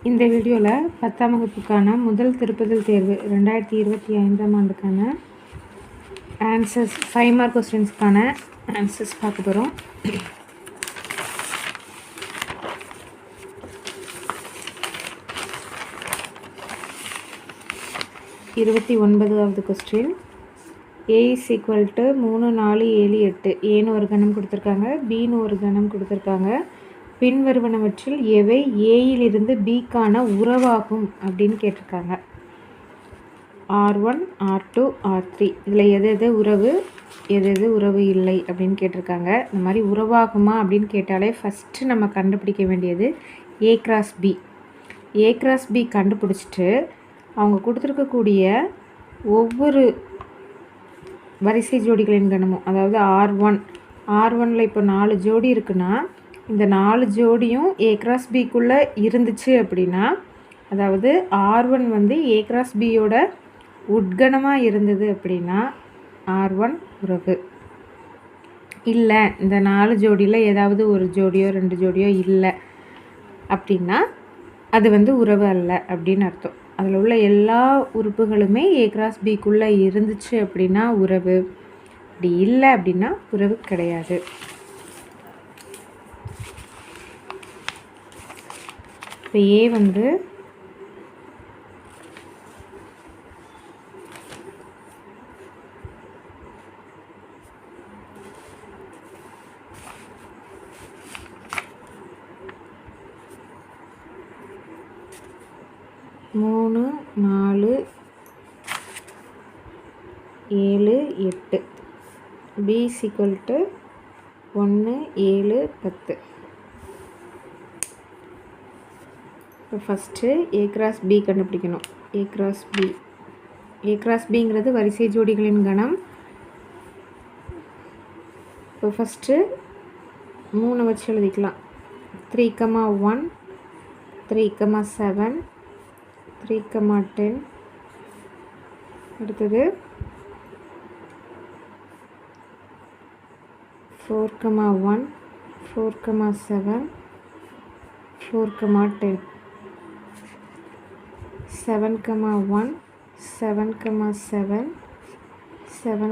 இந்த வீடியோவில் 10ஆம் வகுப்புக்கான முதல் திருப்புதல் தேர்வு 2025ஆம் ஆண்டுக்கான ஆன்சர்ஸ் 5 மார்க் கொஸ்டின்ஸ்க்கான ஆன்சர்ஸ் பார்க்க போகிறோம். இருபத்தி 9வது question. A is equal to 3, 4, 7, 8 ஏன்னு ஒரு கணம் கொடுத்துருக்காங்க, பின்னு ஒரு கணம் கொடுத்துருக்காங்க. பின்வருவனவற்றில் எவை ஏயிலிருந்து பிக்கான உறவாகும் அப்படின்னு கேட்டிருக்காங்க. R1, R2, R3 இதில் எது எது உறவு, எது எது உறவு இல்லை அப்படின்னு கேட்டிருக்காங்க. இந்த மாதிரி உறவாகுமா அப்படின்னு கேட்டாலே ஃபஸ்ட்டு நம்ம கண்டுபிடிக்க வேண்டியது A cross B. A cross B கண்டுபிடிச்சிட்டு அவங்க கொடுத்துருக்கக்கூடிய ஒவ்வொரு வரிசை ஜோடிகளின் கணமும், அதாவது R1ல் இப்போ 4 ஜோடி இருக்குன்னா இந்த 4 ஜோடியும் A cross Bக்குள்ளே இருந்துச்சு அப்படின்னா, அதாவது R1 வந்து A cross Bயோட உட்கணமாக இருந்தது அப்படின்னா R1 உறவு. இல்லை இந்த 4 ஜோடியில் ஏதாவது ஒரு ஜோடியோ 2 ஜோடியோ இல்லை அப்படின்னா அது வந்து உறவு அல்ல அப்படின்னு அர்த்தம். அதில் உள்ள எல்லா உறுப்புகளுமே A cross Bக்குள்ளே இருந்துச்சு அப்படின்னா உறவு, அப்படி இல்லை அப்படின்னா உறவு கிடையாது. இப்போ A வந்து மூணு 4 7 8, B is equal to 1 7 10. இப்போ ஃபஸ்ட்டு A cross B கண்டுபிடிக்கணும். A cross Bங்கிறது வரிசை ஜோடிகளின் கணம். இப்போ ஃபஸ்ட்டு 3 வச்சு எழுதிக்கலாம். 3, 1 3, 7 3, 10. அடுத்தது 4, 1 4, 7 4, 10. 7, 1 7, 7 7,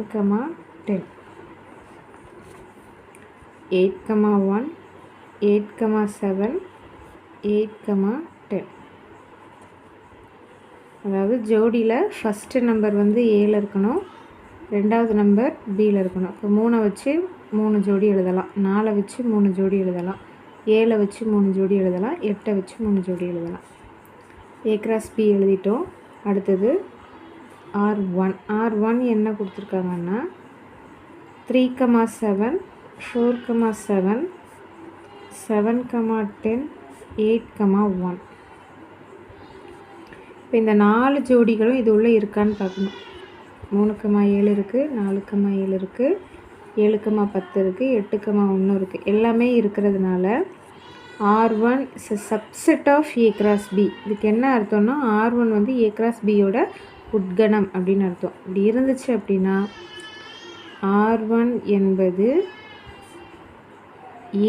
10. 8, 1 8, 7 8, 10. அதாவது ஜோடியில் ஃபஸ்ட்டு நம்பர் வந்து ஏல இருக்கணும், ரெண்டாவது நம்பர் பியில் இருக்கணும். இப்போ 3 வச்சு 3 ஜோடி எழுதலாம், 4 வச்சு 3 ஜோடி எழுதலாம், 7 வச்சு 3 ஜோடி எழுதலாம், 8 வச்சு 3 ஜோடி எழுதலாம். A cross B எழுதிட்டோம். அடுத்தது R1 என்ன கொடுத்துருக்காங்கன்னா 3, 7 4, 7 7, 10 8, 1. இப்போ இந்த 4 ஜோடிகளும் இது உள்ளே இருக்கான்னு பார்க்கணும். 3, 7 இருக்குது, 4, 7 இருக்குது, 7, 10 இருக்குது, 8, 1 இருக்குது. எல்லாமே இருக்கிறதுனால R1 is a subset of A cross B. இதுக்கு என்ன அர்த்தம்னா R1 வந்து A cross Bயோட உட்கணம் அப்படின்னு அர்த்தம். இப்படி இருந்துச்சு அப்படின்னா R1 என்பது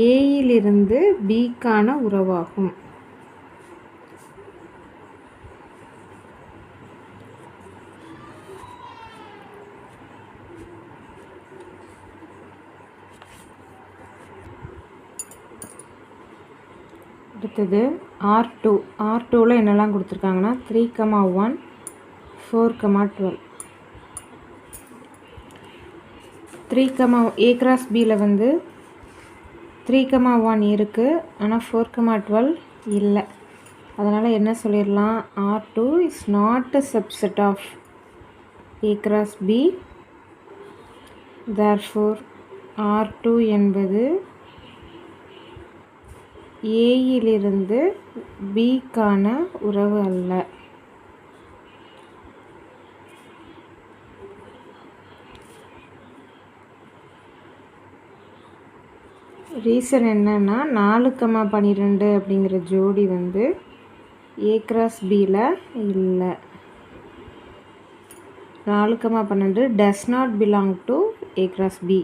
ஏயிலிருந்து பிக்கான உறவாகும். அடுத்தது R2ல் என்னெல்லாம் கொடுத்துருக்காங்கன்னா 3, 1 4, 12. 3, A cross Bயில் வந்து 3, 1 இருக்குது, ஆனால் 4, 12 இல்லை. அதனால் என்ன சொல்லிடலாம், R2 is not a subset of A cross B. Therefore R2 என்பது ஏயிலிருந்து பிக்கான உறவு அல்ல. ரீசன் என்னன்னா 4, 12 அப்படிங்கிற ஜோடி வந்து A cross Bயில் இல்லை. 4, 12 does not belong to A cross B.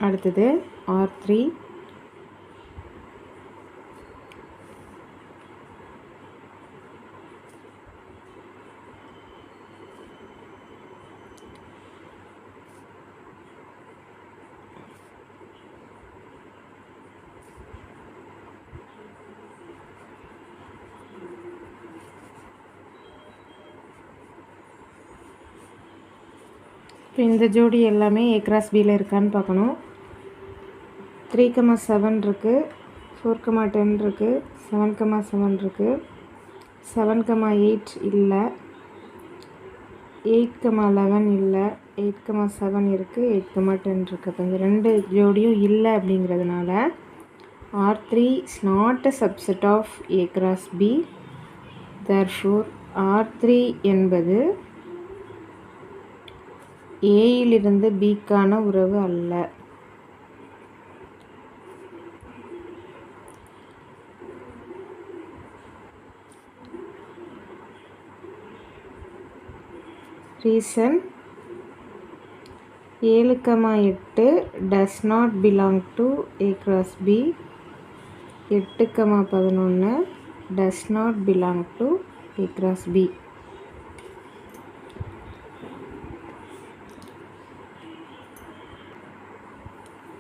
அடுத்தது R3 இப்போ இந்த ஜோடி எல்லாமே A கிராஸ் பியில் இருக்கான்னு பார்க்கணும். 3,7 இருக்குது, 4,10 இருக்குது, 7,7 இருக்குது, 7,8 இல்லை, 8,11 இல்லை, 8,7 இருக்குது, 8,10 இருக்குது. அப்போ இந்த 2 ஜோடியும் இல்லை அப்படிங்கிறதுனால R3 is not a subset of A cross B. Therefore R3 என்பது Aயிலிருந்து Bக்கான உறவு அல்ல. Reason 7,8 does not belong to A cross B. 8,11 does not belong to A cross B.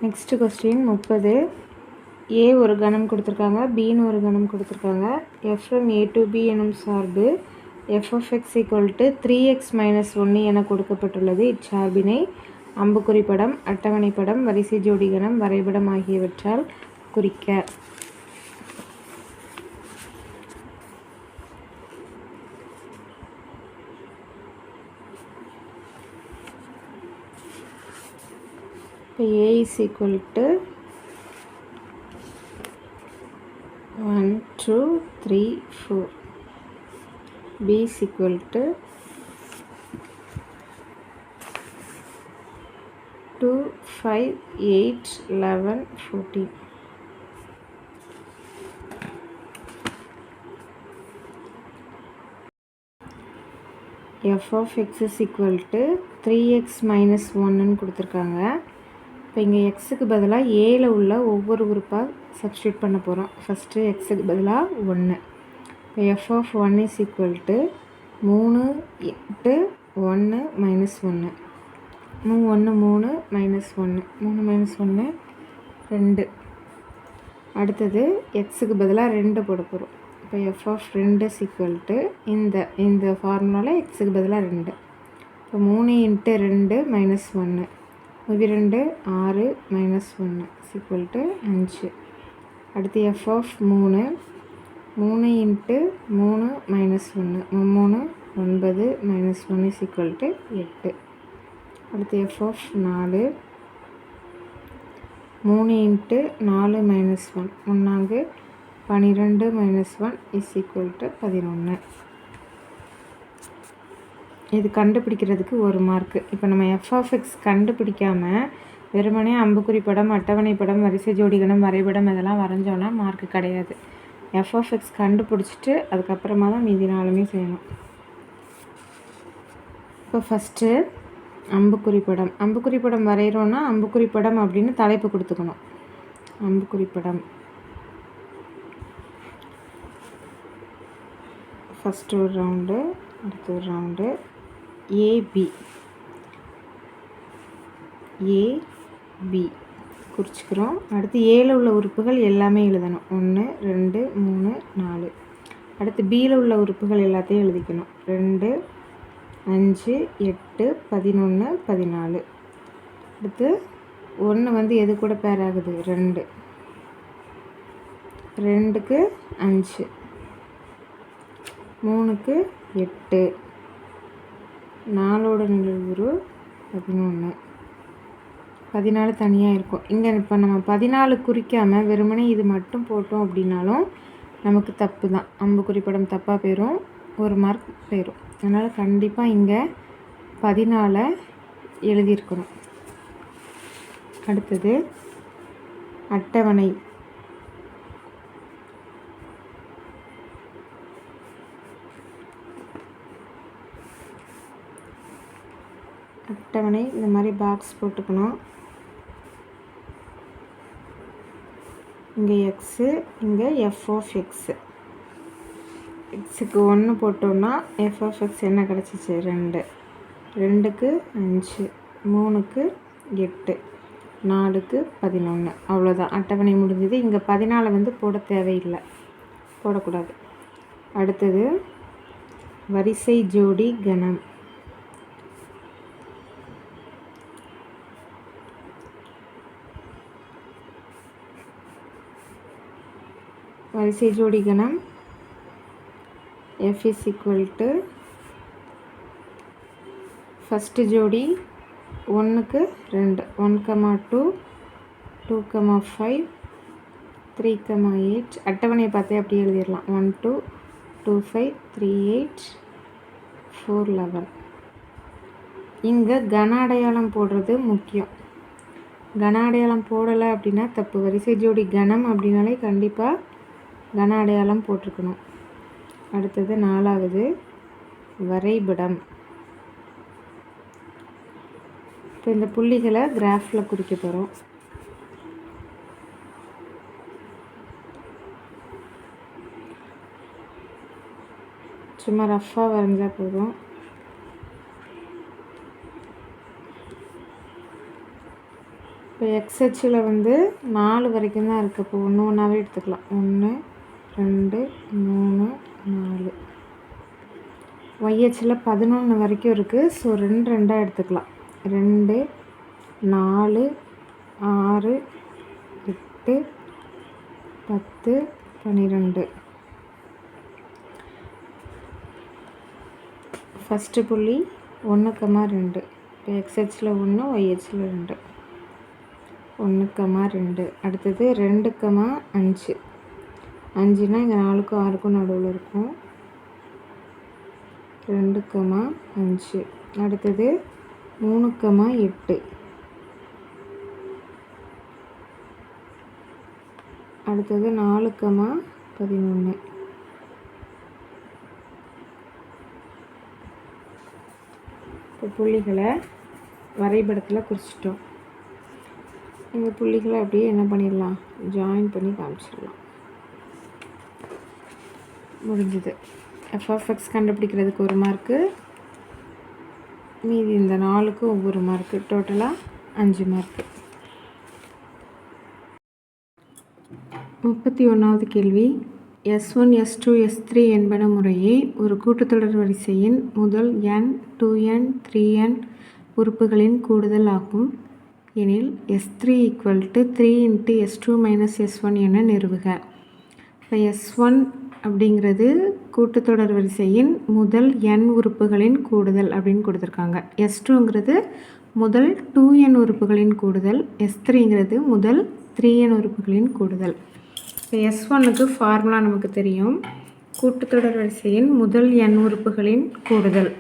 Next question 30. A ஒரு கணம் கொடுத்துருக்காங்க, Bன்னு ஒரு கணம் கொடுத்துருக்காங்க. F from A to B எனும் சார்பு f of x equal to 3x minus 1 என கொடுக்கப்பட்டுள்ளது. இச்சார்பினை அம்புக்குறி படம், அட்டவணை படம், வரிசை ஜோடி கணம், வரைபடம் ஆகியவற்றால் குறிக்க. இப்போ A is equal to 1, 2, 3, 4. B is equal to 2, 5, 8, 11, 14. F of x is equal to 3x minus 1ன்னு கொடுத்துருக்காங்க. இப்போ இங்கே எக்ஸுக்கு பதிலாக ஏல உள்ள ஒவ்வொரு உறுப்பாக சப்ஸ்டியூட் பண்ண போகிறோம். ஃபஸ்ட்டு எக்ஸுக்கு பதிலாக 1. இப்போ f of 1 is equal to 3, 8, 1 minus 1. 1 3 minus 1, 3 minus 1 2. அடுத்தது எக்ஸுக்கு பதிலாக 2 போட போகிறோம். இப்போ f of 2 is equal to இந்த ஃபார்முலாவில் எக்ஸுக்கு பதிலாக 2. இப்போ 3 × 2 மைனஸ் 1, 2 6 மைனஸ் 1 ஈக்குவல் டு 5. அடுத்து f of 3 × 3 minus 1, 3 9 minus 1 equal to 8. அடுத்து f of 4 × 4 minus 1, 1 12 minus 1 equal to 11. இது கண்டுபிடிக்கிறதுக்கு ஒரு மார்க்கு. இப்போ நம்ம எஃப் ஆஃப் எக்ஸ் கண்டுபிடிக்காமல் வெறுமனே அம்புக்குறி படம், அட்டவணை படம், வரிசை ஜோடிகணம், வரைபடம் இதெல்லாம் வரைஞ்சோன்னா மார்க்கு கிடையாது. எஃப் ஆஃப் எக்ஸ் கண்டுபிடிச்சிட்டு அதுக்கப்புறமா தான் மீதி 4மே செய்யணும். இப்போ ஃபஸ்ட்டு அம்புக்குறி படம். அம்புக்குறி படம் வரைகிறோன்னா அம்புக்குறி படம் அப்படின்னு தலைப்பு கொடுத்துக்கணும். அம்புக்குறி படம் ஃபஸ்ட்டு ஒரு ரவுண்டு, அடுத்து ஒரு ரவுண்டு. ஏபி குறிச்சிக்கிறோம். அடுத்து ஏல உள்ள உறுப்புகள் எல்லாமே எழுதணும். 1 2 3 4. அடுத்து பியில் உள்ள உறுப்புகள் எல்லாத்தையும் எழுதிக்கணும். 2 5 8 11 14. அடுத்து 1 எது கூட பேர் ஆகுது? 2. 2க்கு 5, 3க்கு 8, 4ஓட நிகழ்வுறு 11. 14 தனியாக இருக்கும். இங்கே இப்போ நம்ம 14 குறிக்காமல் வெறுமனே இது மட்டும் போட்டோம் அப்படின்னாலும் நமக்கு தப்பு தான். அம்புக்குறி படம் தப்பாக போயிடும், ஒரு மார்க் போயிடும். அதனால் கண்டிப்பாக இங்கே 14 எழுதியிருக்கணும். அடுத்தது அட்டவணை. அட்டவணை இந்த மாதிரி பாக்ஸ் போட்டுக்கணும். இங்கே எக்ஸு, இங்கே எஃப் ஆஃப் எக்ஸு. எக்ஸுக்கு 1 போட்டோன்னா எஃப் ஆஃப் எக்ஸ் என்ன கிடச்சிச்சு? 2. 2க்கு 5, 3க்கு 8, 4க்கு 11. அவ்வளோதான், அட்டவணை முடிஞ்சது. இங்கே 14 போட தேவையில்லை, போடக்கூடாது. அடுத்தது வரிசை ஜோடி கணம். வரிசை ஜோடி கணம் F is equal to first ஜோடி 1க்கு 2 1, 2, 2, 5, 3, 8. அட்டவணையை பார்த்தே அப்படியே எழுதிடலாம். 1, 2, 2, 5, 3, 8, 4, 11. இங்கே கன அடையாளம் போடுறது முக்கியம். கன அடையாளம் போடலை அப்படின்னா தப்பு. வரிசை ஜோடி கணம் அப்படின்னாலே கண்டிப்பாக கன அடையாளம் போட்டிருக்கணும். அடுத்தது 4வது வரைபடம். இப்போ இந்த புள்ளிகளை கிராஃபில் குறிக்க போகிறோம். சும்மா ரஃப்பாக வரைஞ்சால் போதும். இப்போ எக்ஸ்ஹெச்சில் 4 வரைக்கும் தான் இருக்குது. இப்போ ஒன்று ஒன்றாவே எடுத்துக்கலாம். 1, 2, 3, 4. ஒய்ஹெச்சில் 11 வரைக்கும் இருக்குது. ஸோ 2 2 எடுத்துக்கலாம். 2, 4, 6, 8, 10, 12. ஃபஸ்ட்டு புள்ளி 1, 2. இப்போ எக்ஸ்ஹெச்சில் 1, ஒய்ஹெச்சில் 2. 1, 2. அடுத்தது 2, 5. 5னா இங்கே 4க்கும் 6க்கும் நடுவில் இருக்கும். 2, 5. அடுத்தது 3, 8. அடுத்தது 4, 11. இப்போ புள்ளிகளை வரைபடத்தில் குறிச்சிட்டோம். இந்த புள்ளிகளை அப்படியே என்ன பண்ணிடலாம், ஜாயின் பண்ணி காமிச்சிடலாம். முடிஞ்சுது. எஃப்எஃப்எக்ஸ் கண்டுபிடிக்கிறதுக்கு 1 மார்க்கு, மீதி இந்த 4க்கு ஒவ்வொரு மார்க்கு, டோட்டலாக 5 மார்க்கு. 31வது கேள்வி. S1, S2, S3 என்பன முறையே ஒரு கூட்டுத்தொடர் வரிசையின் முதல் n, 2n, 3n உறுப்புகளின் கூடுதல் ஆகும் எனில் S3 = 3 × S2 - S1 என நிறுவுக. இப்போ S1 அப்படிங்கிறது கூட்டுத்தொடர் வரிசையின் முதல் n உறுப்புகளின் கூடுதல் அப்படின்னு கொடுத்துருக்காங்க. S2ங்கிறது முதல் 2n உறுப்புகளின் கூடுதல். S3ங்கிறது முதல் 3n உறுப்புகளின் கூடுதல். இப்போ S1க்கு ஃபார்முலா நமக்கு தெரியும். கூட்டுத்தொடர் வரிசையின் முதல் n உறுப்புகளின் கூடுதல்.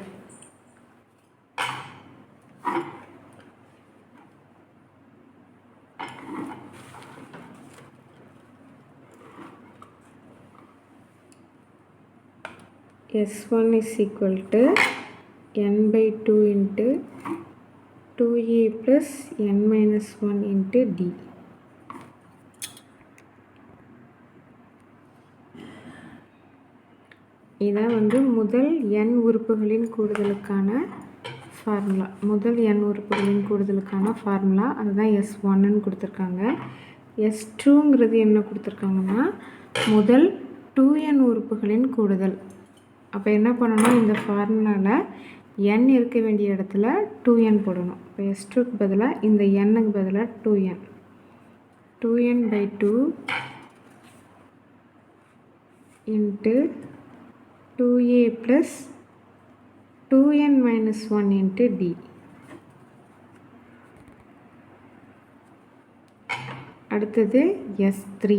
S1 = n/2 × 2a + n - 1 × d. இதான் முதல் n உறுப்புகளின் கூடுதலுக்கான ஃபார்முலா. முதல் n உறுப்புகளின் கூடுதலுக்கான ஃபார்முலா அதுதான் S1ன்னு கொடுத்துருக்காங்க. S2ங்கிறது என்ன கொடுத்துருக்காங்கன்னா முதல் 2n உறுப்புகளின் கூடுதல். அப்போ என்ன பண்ணணும், இந்த ஃபார்முலாவில் n இருக்க வேண்டிய இடத்துல 2n போடணும். இப்போ S2க்கு பதிலாக இந்த nக்கு பதிலாக 2n. 2n/2 × 2a + 2n - 1 × d. அடுத்தது S3.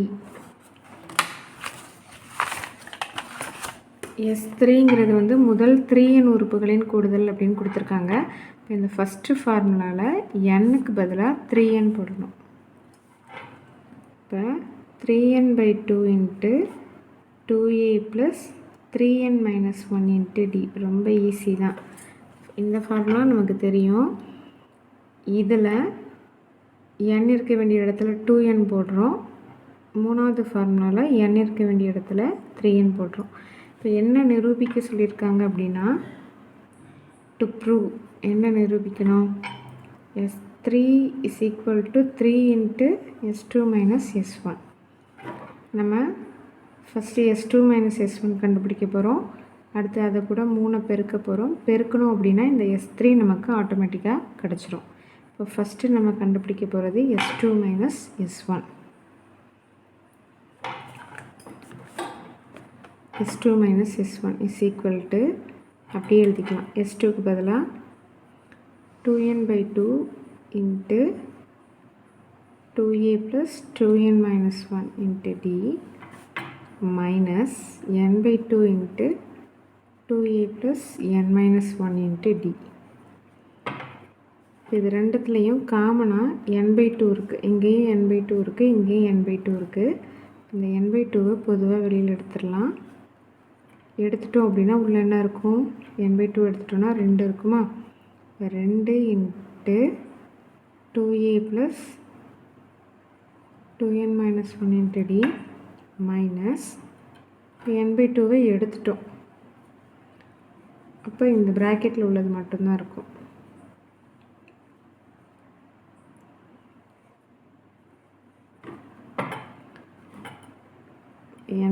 S3ங்கிறது முதல் 3n உறுப்புகளின் கூடுதல் அப்படின்னு கொடுத்துருக்காங்க. இப்போ இந்த ஃபஸ்ட்டு ஃபார்முலாவில் nக்கு பதிலாக 3n போடணும். இப்போ 3n/2 × 2a + 3n - 1 × d. ரொம்ப ஈஸி தான். இந்த ஃபார்முலா நமக்கு தெரியும். இதில் n இருக்க வேண்டிய இடத்துல 2n போடுறோம். 3வது ஃபார்முலாவில் n இருக்க வேண்டிய இடத்துல 3n போடுறோம். இப்போ என்ன நிரூபிக்க சொல்லியிருக்காங்க அப்படின்னா, டு ப்ரூவ் என்ன நிரூபிக்கணும், S3 = 3 × S2 - S1. நம்ம ஃபஸ்ட்டு S2 - S1 கண்டுபிடிக்க போகிறோம். அடுத்து அதை கூட 3 பெருக்க போகிறோம். பெருக்கணும் அப்படின்னா இந்த S3 நமக்கு ஆட்டோமேட்டிக்காக கிடச்சிரும். இப்போ ஃபஸ்ட்டு நம்ம கண்டுபிடிக்க போகிறது S2 - S1. S2 minus S1 is equal to அப்படியே எழுதிக்கலாம். S2க்கு பதிலாக 2n by 2 into 2a plus 2n minus 1 into d minus n by 2 into 2a plus n minus 1 into d. இது ரெண்டுத்துலேயும் காமனாக n by 2 இருக்குது. இங்கேயும் n by 2 இருக்குது, இங்கேயும் n by 2 இருக்குது. இந்த n by 2வை பொதுவாக வெளியில் எடுத்துடலாம். எடுத்துட்டோம் அப்படின்னா உள்ளே என்ன இருக்கும்? n by 2 எடுத்துட்டோன்னா 2 இருக்குமா? 2 into 2a plus 2n minus 1 into d minus n by 2வை எடுத்துட்டோம். அப்போ இந்த ப்ராக்கெட்டில் உள்ளது மட்டும்தான் இருக்கும்.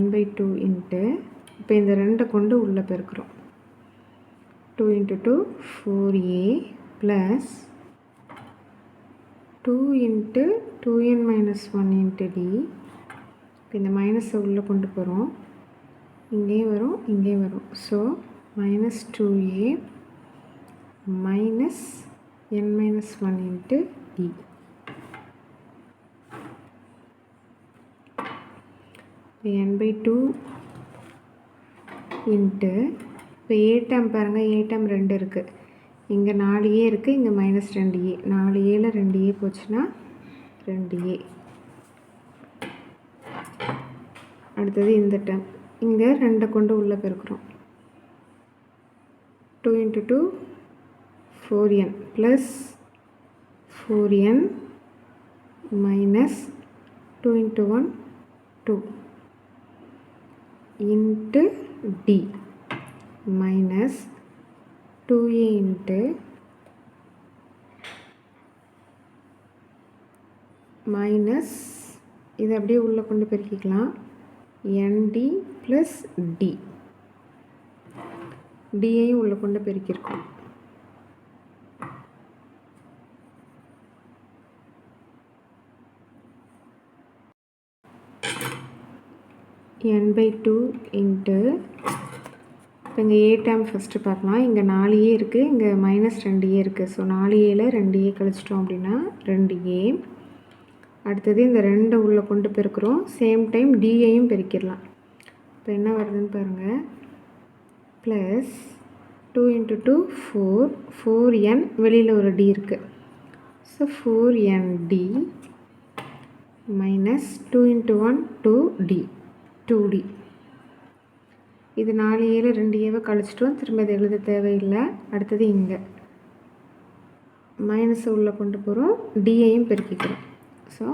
n by 2 into இப்போ இந்த ரெண்டை கொண்டு உள்ளே பெருக்கிறோம். 2 into 2 4a plus 2 into 2n minus 1 into d. இப்போ இந்த மைனஸை உள்ளே கொண்டு போகிறோம். இங்கேயும் வரும், இங்கேயும் வரும். So minus 2a minus n minus 1 into d. n by 2 into இப்போ a டேம் பாருங்கள், a டேம் 2 இருக்குது. இங்கே 4a இருக்குது, இங்கே minus 2a. 4aல 2a போச்சுன்னா 2a. அடுத்தது இந்த டேம் இங்கே 2 கொண்டு உள்ளே பெருக்கிறோம். 2 into 2 4n plus 4n minus 2 into 1 2 into d minus 2a into minus இதை அப்படியே உள்ளே கொண்டு பெருக்கிக்கலாம். nd plus d. dஐயும் உள்ளே கொண்டு பெருக்கியிருக்கோம். n by 2 into இப்போ இங்கே a டேம் ஃபஸ்ட்டு பார்க்கலாம். இங்கே 4a இருக்குது, இங்கே மைனஸ் 2a இருக்குது. ஸோ 4aல 2a கழிச்சிட்டோம் அப்படின்னா 2a. அடுத்தது இந்த 2 உள்ளே கொண்டு பெருக்கிறோம். Same time dஐயும் பெருக்கிடலாம். இப்போ என்ன வருதுன்னு பாருங்கள். ப்ளஸ் 2 into 2 4 4n வெளியில் ஒரு d இருக்குது. So 4nd minus 2 into 1 2d 2d. இது 4aல 2aவை கழிச்சிட்டோம். திரும்ப இதை எழுத தேவையில்லை. அடுத்தது இங்கே மைனஸை உள்ளே கொண்டு போகிறோம். dஐயும் பெருக்கிக்கிறோம். So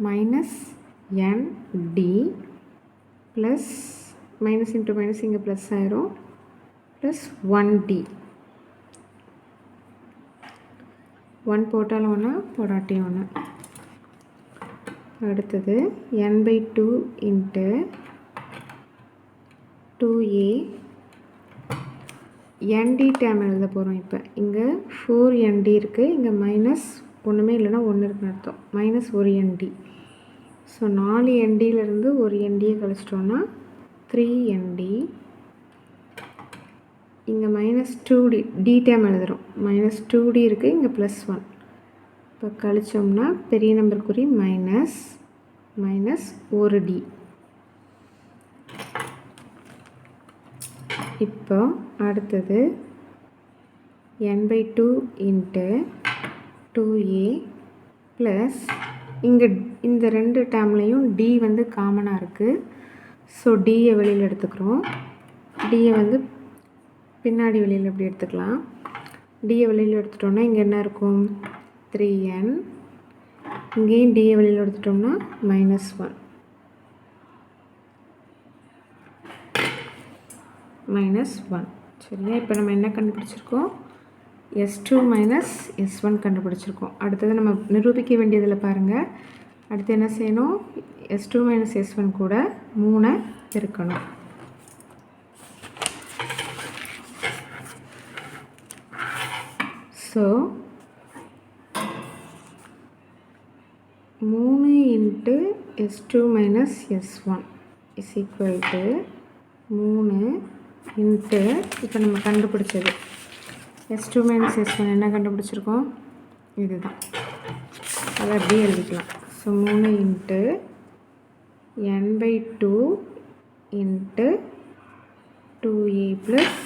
minus n d plus minus into minus இங்கே ப்ளஸ் ஆயிரும் ப்ளஸ் 1d. 1 போட்டாலும் ஒன்று, போடாட்டியும் ஒன்று. அடுத்தது n by 2 into 2a nd dam எழுத போகிறோம். இப்போ இங்கே 4nd இருக்குது, இங்கே மைனஸ் ஒன்றுமே இல்லைன்னா 1 இருக்குன்னு அர்த்தம். Minus 1nd. ஸோ 4ndலேருந்து 1ndயை கழிச்சிட்டோன்னா 3nd. இங்கே மைனஸ் 2d d டேம் எழுதுகிறோம். மைனஸ் 2d இருக்குது, இங்கே ப்ளஸ் 1. இப்போ கழிச்சோம்னா பெரிய நம்பருக்குரிய மைனஸ் மைனஸ் 1d. இப்போ அடுத்தது n by 2 into 2a plus இங்கே இந்த 2 டேம்லேயும் d வந்து காமனாக இருக்குது. ஸோ dயை வெளியில் எடுத்துக்கிறோம். dயை வந்து பின்னாடி வெளியில் எப்படி எடுத்துக்கலாம். dயை வெளியில் எடுத்துட்டோம்னா இங்கே என்ன இருக்கும்? 3n. இங்கேயும் dயை வெளியில் எடுத்துட்டோம்னா மைனஸ் 1 மைனஸ் 1. சரியா? இப்போ நம்ம என்ன கண்டுபிடிச்சிருக்கோம்? S2 மைனஸ் S1 கண்டுபிடிச்சிருக்கோம். அடுத்தது நம்ம நிரூபிக்க வேண்டியதில் பாருங்கள். அடுத்து என்ன செய்யணும்? S2 மைனஸ் S1 கூட 3 பெருக்கணும். So 3 into S2 minus S1 is equal to 3 into இப்போ நம்ம கண்டுபிடிச்சது S2 மைனஸ் S1 என்ன கண்டுபிடிச்சிருக்கோம், இதுதான். அதை அப்படியே எழுதிக்கலாம். So 3 into n/2 into 2a plus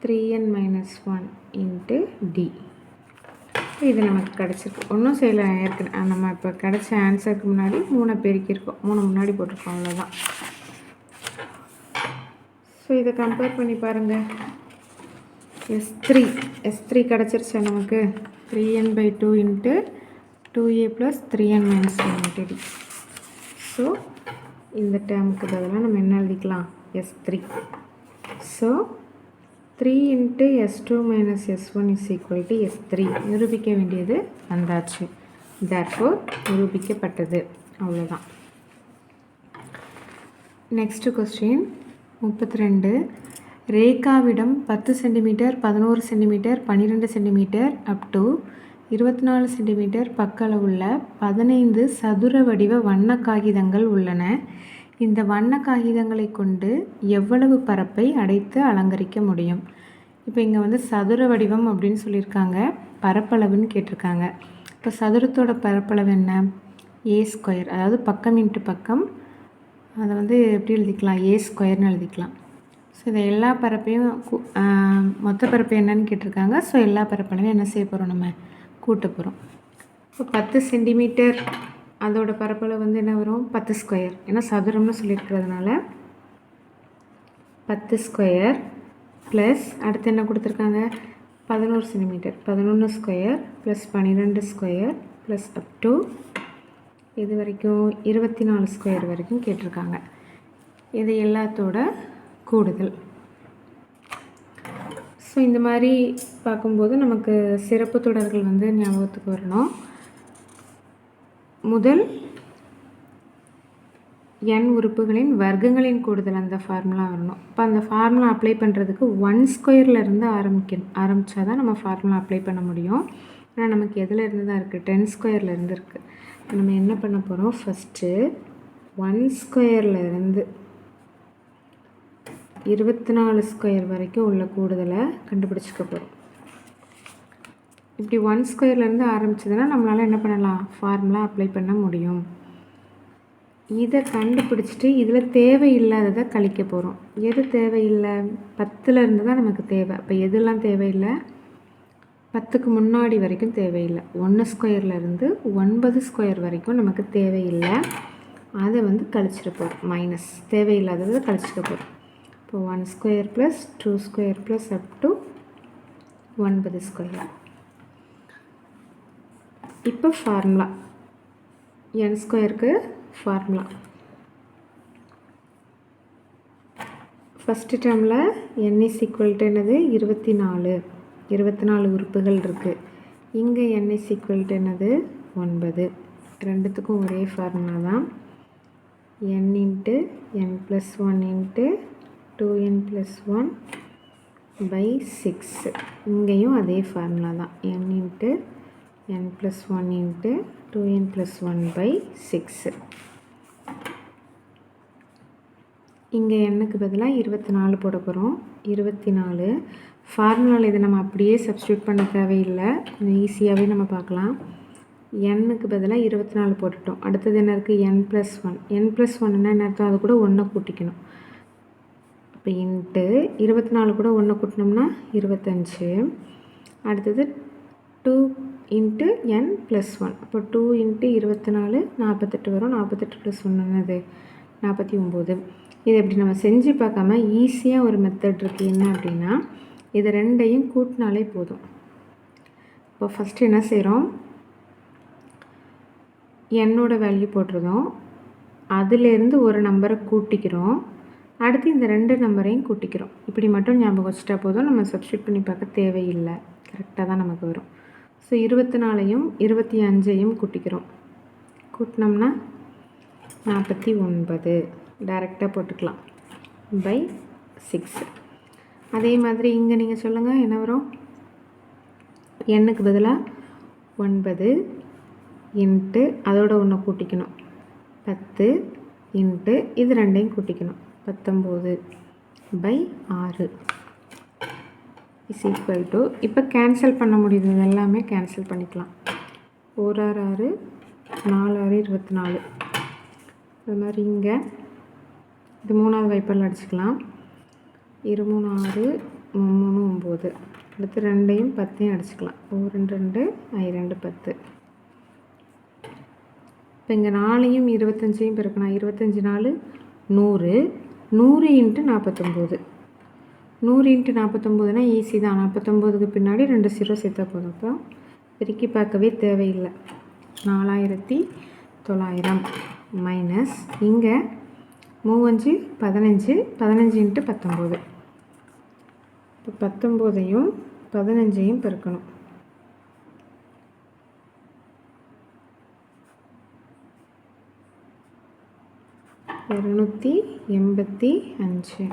3n minus 1 into d. இது நமக்கு கிடச்சிருக்கு. ஒன்றும் செய்யலை, ஏற்கனவே நம்ம இப்போ கிடச்ச ஆன்சருக்கு முன்னாடி 3 பெருக்கியிருக்கோம், 3 முன்னாடி போட்டிருக்கோம், அவ்வளோதான். ஸோ இதை கம்பேர் பண்ணி பாருங்கள். S3 கிடச்சிருச்சா நமக்கு, 3n/2 into 2a plus 3n minus 1 into d. So இந்த டேர்முக்கு பதிலாக நம்ம என்ன எழுதிக்கலாம், S3. So 3 into S2 minus S1 is equal to S3. நிரூபிக்க வேண்டியது வந்தாச்சு. தேர்ஃபோர் நிரூபிக்கப்பட்டது. அவ்வளோதான். Next question 32. ரேகாவிடம் 10 centimetre, 11 centimetre, 12 centimetre up to 24 centimetre பக்க அளவுள்ள 15 சதுர வடிவ வண்ண காகிதங்கள் உள்ளன. இந்த வண்ண காகிதங்களை கொண்டு எவ்வளவு பரப்பை அடைத்து அலங்கரிக்க முடியும்? இப்போ இங்கே வந்து சதுர வடிவம் அப்படின்னு சொல்லியிருக்காங்க, பரப்பளவுன்னு கேட்டிருக்காங்க. இப்போ சதுரத்தோட பரப்பளவு என்ன, a². அதாவது பக்கம் இன்ட்டு பக்கம், அதை வந்து எப்படி எழுதிக்கலாம், a² எழுதிக்கலாம். ஸோ இதை எல்லா பரப்பையும் மொத்த பரப்பு என்னன்னு கேட்டிருக்காங்க. ஸோ எல்லா பரப்பளவையும் என்ன செய்ய போகிறோம், நம்ம கூட்ட போகிறோம். இப்போ 10 சென்டிமீட்டர் அதோட பரப்பளவு வந்து என்ன வரும், 10². ஏன்னா சதுரம்னு சொல்லியிருக்கிறதுனால 10² ப்ளஸ் அடுத்து என்ன கொடுத்துருக்காங்க, 11 centimetre, 11² plus 12² plus up to இது வரைக்கும் 24² வரைக்கும் கேட்டிருக்காங்க. இது எல்லாத்தோட கூடுதல். ஸோ இந்த மாதிரி பார்க்கும்போது நமக்கு சிறப்பு தொடர்கள் வந்து ஞாபகத்துக்கு வரணும். முதல் n உறுப்புகளின் வர்க்கங்களின் கூடுதல், அந்த ஃபார்முலா வரணும். இப்போ அந்த ஃபார்முலா அப்ளை பண்ணுறதுக்கு 1² ஆரம்பித்தா தான் நம்ம ஃபார்முலா அப்ளை பண்ண முடியும். ஆனால் நமக்கு எதில் இருந்து தான் இருக்குது, 10² இருக்குது. நம்ம என்ன பண்ண போகிறோம், ஃபஸ்ட்டு 1² 24² வரைக்கும் உள்ள கூடுதலை கண்டுபிடிச்சிக்க போகிறோம். இப்படி 1² ஆரம்பிச்சதுன்னா நம்மளால் என்ன பண்ணலாம், ஃபார்முலா அப்ளை பண்ண முடியும். இதை கண்டுபிடிச்சிட்டு இதில் தேவையில்லாததை கழிக்க போகிறோம். எது தேவையில்லை, 10 தான் நமக்கு தேவை. அப்போ எதெல்லாம் தேவையில்லை, 10க்கு முன்னாடி வரைக்கும் தேவையில்லை. 1² 9² வரைக்கும் நமக்கு தேவையில்லை. அதை வந்து கழிச்சிட போகிறோம், மைனஸ் தேவையில்லாததை கழிச்சிக்க போகிறோம். இப்போ 1² ப்ளஸ் 2² ப்ளஸ் அப் டு 9². இப்போ ஃபார்முலா n²க்கு ஃபார்முலா, ஃபஸ்ட்டு டேர்மில் n இஸ் ஈக்குவல் டு என்னது, 24 உறுப்புகள் இருக்குது. இங்கே n இஸ் ஈக்குவல் டு என்னது, 9. ரெண்டுத்துக்கும் ஒரே ஃபார்முலா தான், n into n plus 1 into 2n plus 1/6. இங்கேயும் அதே ஃபார்முலா தான், n into n plus 1 into 2n plus 1/6. இங்கே எண்ணுக்கு பதிலாக 24 போட போகிறோம். 24 ஃபார்முலாவில் இதை நம்ம அப்படியே சப்ஸ்டியூட் பண்ண தேவையில்லை, கொஞ்சம் ஈஸியாகவே நம்ம பார்க்கலாம். எண்ணுக்கு பதிலாக 24 போட்டுட்டோம். அடுத்தது என்ன இருக்குது, n ப்ளஸ் 1. n ப்ளஸ் 1 என்ன அர்த்தம், அது கூட 1 கூட்டிக்கணும். இப்போ இன்ட்டு 24 கூட 1 கூட்டினோம்னா 25. அடுத்தது 2 இன்ட்டு n ப்ளஸ் 1. அப்போ 2 இன்ட்டு 24 48 வரும். 48 ப்ளஸ் 1 என்னது, 49. இதை எப்படி நம்ம செஞ்சு பார்க்காம ஈஸியாக ஒரு மெத்தட் இருக்குது. என்ன அப்படின்னா, இது ரெண்டையும் கூட்டினாலே போதும். இப்போ ஃபஸ்ட்டு என்ன செய்கிறோம், என்னோட வேல்யூ போட்டுருதோம், அதிலேருந்து ஒரு நம்பரை கூட்டிக்கிறோம், அடுத்து இந்த 2 நம்பரையும் கூட்டிக்கிறோம். இப்படி மட்டும் ஞாபகம் வச்சுட்டா போதும், நம்ம சப்ஸ்டியூட் பண்ணி பார்க்க தேவையில்லை, கரெக்டாக தான் நமக்கு வரும். ஸோ 24ஐயும் 25ஐயும் கூட்டிக்கிறோம். கூட்டினோம்னா 49 டைரெக்டாக போட்டுக்கலாம் /6. அதே மாதிரி இங்கே நீங்கள் சொல்லுங்கள் என்ன வரும், எண்ணுக்கு பதிலாக 9 இன்ட்டு அதோட 1 கூட்டிக்கணும் 10 இன்ட்டு இது ரெண்டையும் கூட்டிக்கணும் 19/6 இஸ் ஈக்குவல் டு, இப்போ கேன்சல் பண்ண முடியுது, எல்லாமே கேன்சல் பண்ணிக்கலாம். 1 6 6, 4 6 24. அது மாதிரி இங்கே இது 3வது வைப்பரில் அடிச்சுக்கலாம். 2 3 6, 3 9. அடுத்து 2ஐயும் 10ஐயும் அடிச்சுக்கலாம். 2 2, 2 10. இப்போ இங்கே 4ஐயும் 25ஐயும் பெருக்கணும். 25 4 100. 100 × 49. 100 × 49னா ஈஸி தான். 49க்கு பின்னாடி 2 0 சேர்த்தா போதும். அப்போ பெருக்கி பார்க்கவே தேவையில்லை. 4900 மைனஸ் இங்கே 3 5 15 × 19. இப்போ 19ஐயும் 15ஐயும் பெருக்கணும். 285.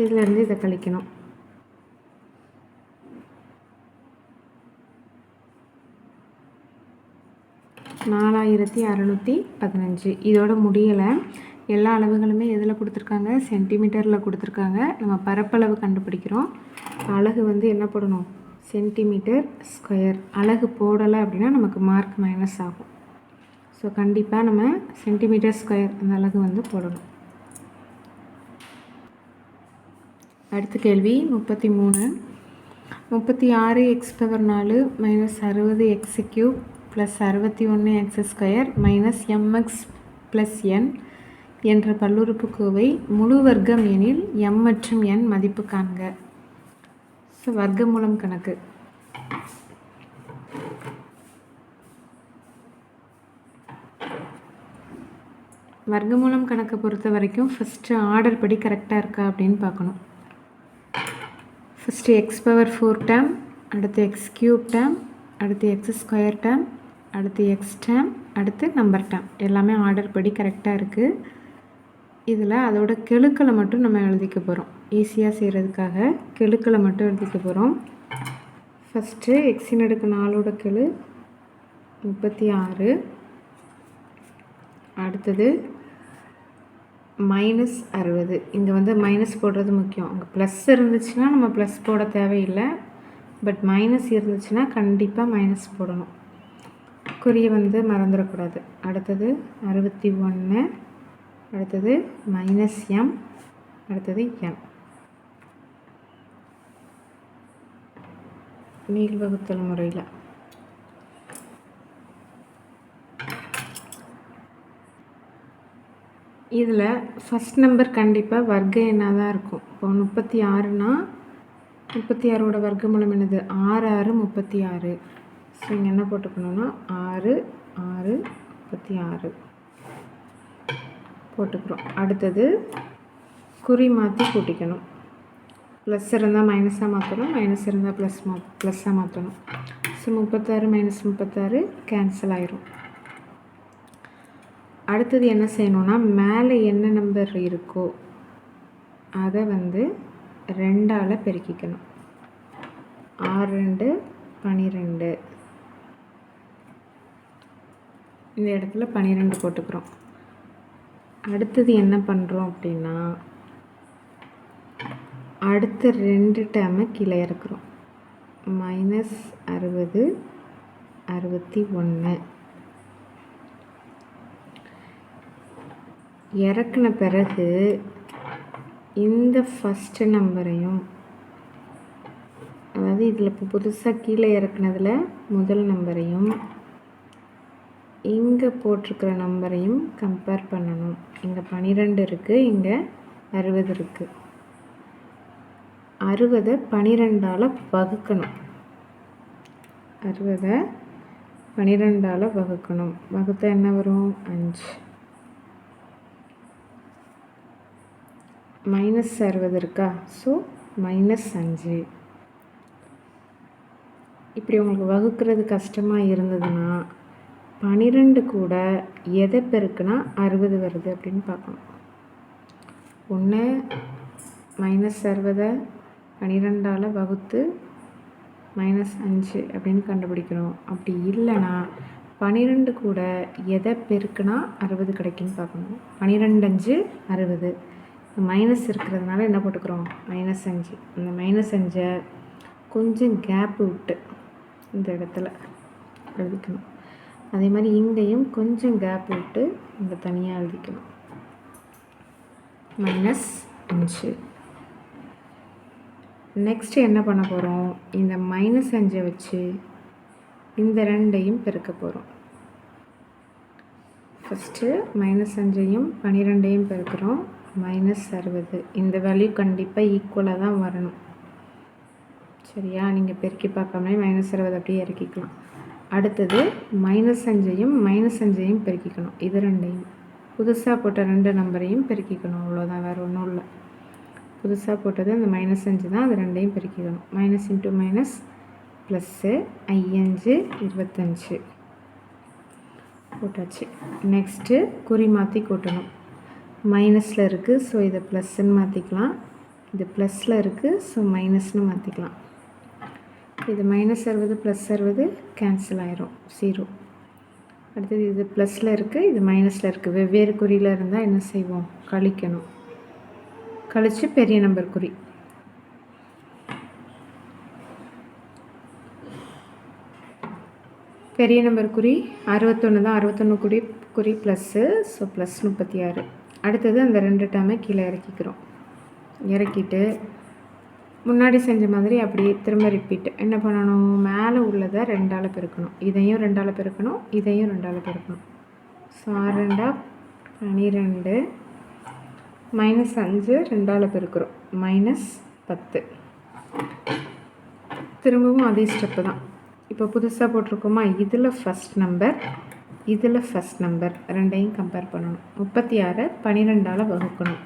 இதிலேருந்து இதை கழிக்கணும். 4615. இதோட முடியலை. எல்லா அளவுகளுமே எதில் கொடுத்துருக்காங்க? சென்டிமீட்டரில் கொடுத்துருக்காங்க. நம்ம பரப்பளவு கண்டுபிடிக்கிறோம். அலகு வந்து என்ன போடணும்? Centimetre square. அலகு போடலை அப்படின்னா நமக்கு மார்க் மைனஸ் ஆகும். ஸோ கண்டிப்பாக நம்ம சென்டிமீட்டர் ஸ்கொயர் அந்த அலகு வந்து போடணும். அடுத்த கேள்வி 33. 36 x⁴ minus 60 x³ plus 61 x² minus mx plus n என்ற பல்லுறுப்புக்கோவை முழு வர்க்கம் எனில் m மற்றும் n மதிப்பு காண்க. ஸோ வர்க்கமூலம் கணக்கு. வர்க்கமூலம் கணக்கை பொறுத்த வரைக்கும் ஃபஸ்ட்டு ஆர்டர் படி கரெக்டாக இருக்கா அப்படின்னு பார்க்கணும். ஃபஸ்ட்டு x⁴ டேர்ம், அடுத்து x³ டேர்ம், அடுத்து x² டேர்ம், அடுத்து x டேர்ம், அடுத்து நம்பர் டேர்ம். எல்லாமே ஆர்டர் படி கரெக்டாக இருக்குது. இதில் அதோட கெழுக்களை மட்டும் நம்ம எழுதிக்க போகிறோம். ஈஸியாக செய்கிறதுக்காக கெழுக்களை மட்டும் எழுதிக்க போகிறோம். ஃபஸ்ட்டு x⁴ கெழு 36. அடுத்தது மைனஸ் 60. இங்கே வந்து மைனஸ் போடுறது முக்கியம். அங்கே ப்ளஸ் இருந்துச்சுன்னா நம்ம ப்ளஸ் போட தேவையில்லை. பட் மைனஸ் இருந்துச்சுன்னா கண்டிப்பாக மைனஸ் போடணும். குறியை வந்து மறந்துடக்கூடாது. அடுத்தது 61. அடுத்தது மைனஸ் m. அடுத்தது n. நீள்வகுத்தல் முறையில் இதில் ஃபஸ்ட் நம்பர் கண்டிப்பாக வர்க்க எண்ணாக தான் இருக்கும். இப்போ 36னா 36ஓட வர்க்கமூலம் என்னது? 6 6 36. ஸோ இங்கே என்ன போட்டுக்கணும்னா 6 6 36 போட்டுக்கிறோம். அடுத்தது குறி மாற்றி கூட்டிக்கணும். ப்ளஸ் இருந்தால் மைனஸாக மாற்றணும், மைனஸ் இருந்தால் ப்ளஸ்ஸாக மாற்றணும். ஸோ 36 மைனஸ் 36 கேன்சல் ஆயிரும். அடுத்தது என்ன செய்யணும்னா மேலே என்ன நம்பர் இருக்கோ அதை வந்து 2ஆல் பெருக்கிக்கணும். 6 2 12. இந்த இடத்துல 12 போட்டுக்கிறோம். அடுத்தது என்ன பண்ணுறோம் அப்படின்னா அடுத்த 2 டேர்மை கீழே இறக்குறோம். மைனஸ் 60 61 இறக்குன பிறகு இந்த ஃபஸ்ட்டு நம்பரையும், அதாவது இதில் இப்போ புதுசாக கீழே இறக்குனதில் முதல் நம்பரையும் இங்கே போட்டிருக்கிற நம்பரையும் கம்பேர் பண்ணணும். இங்கே 12 இருக்குது, இங்கே 60 இருக்குது. 60 12ஆல் வகுக்கணும். 60 12ஆல் வகுக்கணும். வகுத்தா என்ன வரும்? 5. மைனஸ் 60 இருக்கா? So minus 5. இப்படி உங்களுக்கு வகுக்கிறது கஷ்டமாக இருந்ததுன்னா 12 கூட எதை பெருக்குனா 60 வருது அப்படின்னு பார்க்கணும். ஒன்று மைனஸ் 60 12ஆல் வகுத்து மைனஸ் 5 அப்படின்னு கண்டுபிடிக்கணும். அப்படி இல்லைன்னா 12 கூட எதை பெருக்குனா 60 கிடைக்குன்னு பார்க்கணும். 12 5 60. மைனஸ் இருக்கிறதுனால என்ன போட்டுக்கிறோம், -5. இந்த -5 கொஞ்சம் கேப்பு விட்டு இந்த இடத்துல எழுதிக்கணும். அதே மாதிரி இங்கேயும் கொஞ்சம் கேப் விட்டு இங்கே தனியாக எழுதிக்கணும். -5. நெக்ஸ்ட்டு என்ன பண்ண போகிறோம், இந்த -5 வச்சு இந்த 2ஐயும் பெருக்க போகிறோம். ஃபஸ்ட்டு -5ஐயும் 12ஐயும் பெருக்கிறோம். -60. இந்த வேல்யூ கண்டிப்பாக ஈக்குவலாக தான் வரணும். சரியா, நீங்கள் பெருக்கி பார்க்காமலே -60 அப்படியே இறக்கிக்கலாம். அடுத்தது -5ஐயும் -5ஐயும் பெருக்கிக்கணும். இது 2ஐயும் புதுசாக போட்ட 2 நம்பரையும் பெருக்கிக்கணும். அவ்வளோதான், வேறு ஒன்றும் இல்லை. புதுசாக போட்டது அந்த -5 தான், அது 2ஐயும் பெருக்கிக்கணும். மைனஸ் இன்ட்டு மைனஸ் ப்ளஸ்ஸு 5 25 போட்டாச்சு. நெக்ஸ்ட்டு குறி மாற்றி கூட்டணும். மைனஸில் இருக்குது, ஸோ இதை ப்ளஸ்ன்னு மாற்றிக்கலாம். இது ப்ளஸில் இருக்குது, ஸோ மைனஸ்னு மாற்றிக்கலாம். இது -60 +60 கேன்சல் ஆயிரும், 0. அடுத்தது இது ப்ளஸில் இருக்குது, இது மைனஸில் இருக்குது. வெவ்வேறு குறியில் இருந்தால் என்ன செய்வோம், கழிக்கணும். கழித்து பெரிய நம்பர் குறி. பெரிய நம்பர் குறி 61 தான். 61 குறி ப்ளஸ்ஸு, ஸோ +36. அடுத்தது அந்த 2 டேர்மை கீழே இறக்கிக்கிறோம். இறக்கிட்டு முன்னாடி செஞ்ச மாதிரி அப்படியே திரும்ப ரிப்பீட். என்ன பண்ணணும், மேலே உள்ளதை 2ஆல் பெருக்கணும். இதையும் 2ஆல் பெருக்கணும், இதையும் 2ஆல் பெருக்கணும். ஸோ 6 2 12 -5 2ஆல் பெருக்கிறோம், -10. திரும்பவும் அதே ஸ்டெப்பு தான். இப்போ புதுசாக போட்டிருக்கோமா, இதில் ஃபஸ்ட் நம்பர், இதில் ஃபஸ்ட் நம்பர் 2ஐயும் கம்பேர் பண்ணணும். 36 12ஆல் வகுக்கணும்.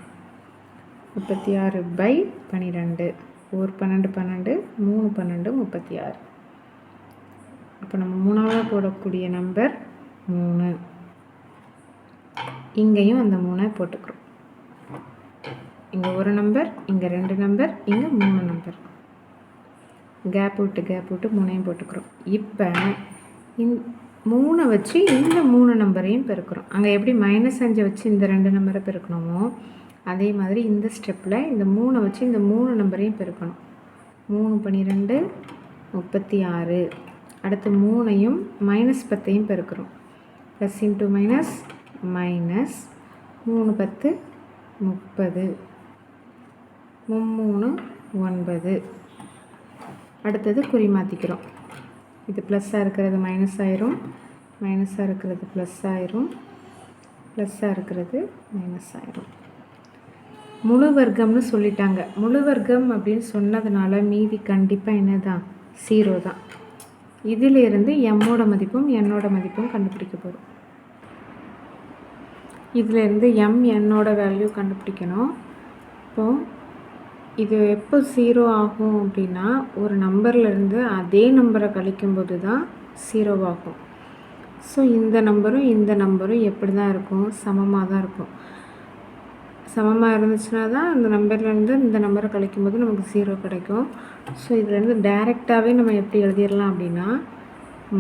36/12 ஒரு 12 12 3 12 36. அப்போ நம்ம 3ஆக போடக்கூடிய நம்பர் 3. இங்கேயும் அந்த 3 போட்டுக்கிறோம். இங்கே ஒரு நம்பர், இங்கே 2 நம்பர், இங்கே 3 நம்பர். கேப் விட்டு 3ஐயும் போட்டுக்கிறோம். இப்போ 3 வச்சு இந்த 3 நம்பரையும் பெருக்கிறோம். அங்கே எப்படி -5 வச்சு இந்த 2 நம்பரை பெருக்கணுமோ அதே மாதிரி இந்த ஸ்டெப்பில் இந்த 3 வச்சு இந்த 3 நம்பரையும் பெருக்கணும். 3 12 36. அடுத்து 3ஐயும் -10ஐயும் பெருக்கிறோம். Plus into minus -3 10 30 3 9. அடுத்தது குறி மாற்றிக்கிறோம். இது ப்ளஸ்ஸாக இருக்கிறது மைனஸ் ஆயிரும், மைனஸாக இருக்கிறது ப்ளஸ் ஆயிரும், ப்ளஸ்ஸாக இருக்கிறது மைனஸ் ஆயிரும். முழு வர்க்கம்னு சொல்லிட்டாங்க. முழு வர்க்கம் அப்படின்னு சொன்னதுனால மீதி கண்டிப்பாக என்ன தான், 0 தான். இதிலிருந்து எம்மோட மதிப்பும் என்னோட மதிப்பும் கண்டுபிடிக்க போகிறோம். இதிலேருந்து என்னோட வேல்யூ கண்டுபிடிக்கணும். இப்போது இது எப்போ 0 ஆகும் அப்படின்னா, ஒரு நம்பர்லேருந்து அதே நம்பரை கழிக்கும்போது தான் 0 ஆகும். ஸோ இந்த நம்பரும் இந்த நம்பரும் எப்படி தான் இருக்கும், சமமாக தான் இருக்கும். சமமாக இருந்துச்சுன்னா தான் அந்த நம்பர்லேருந்து இந்த நம்பரை கழிக்கும்போது நமக்கு 0 கிடைக்கும். ஸோ இதுலேருந்து டைரெக்டாகவே நம்ம எப்படி எழுதிடலாம் அப்படின்னா,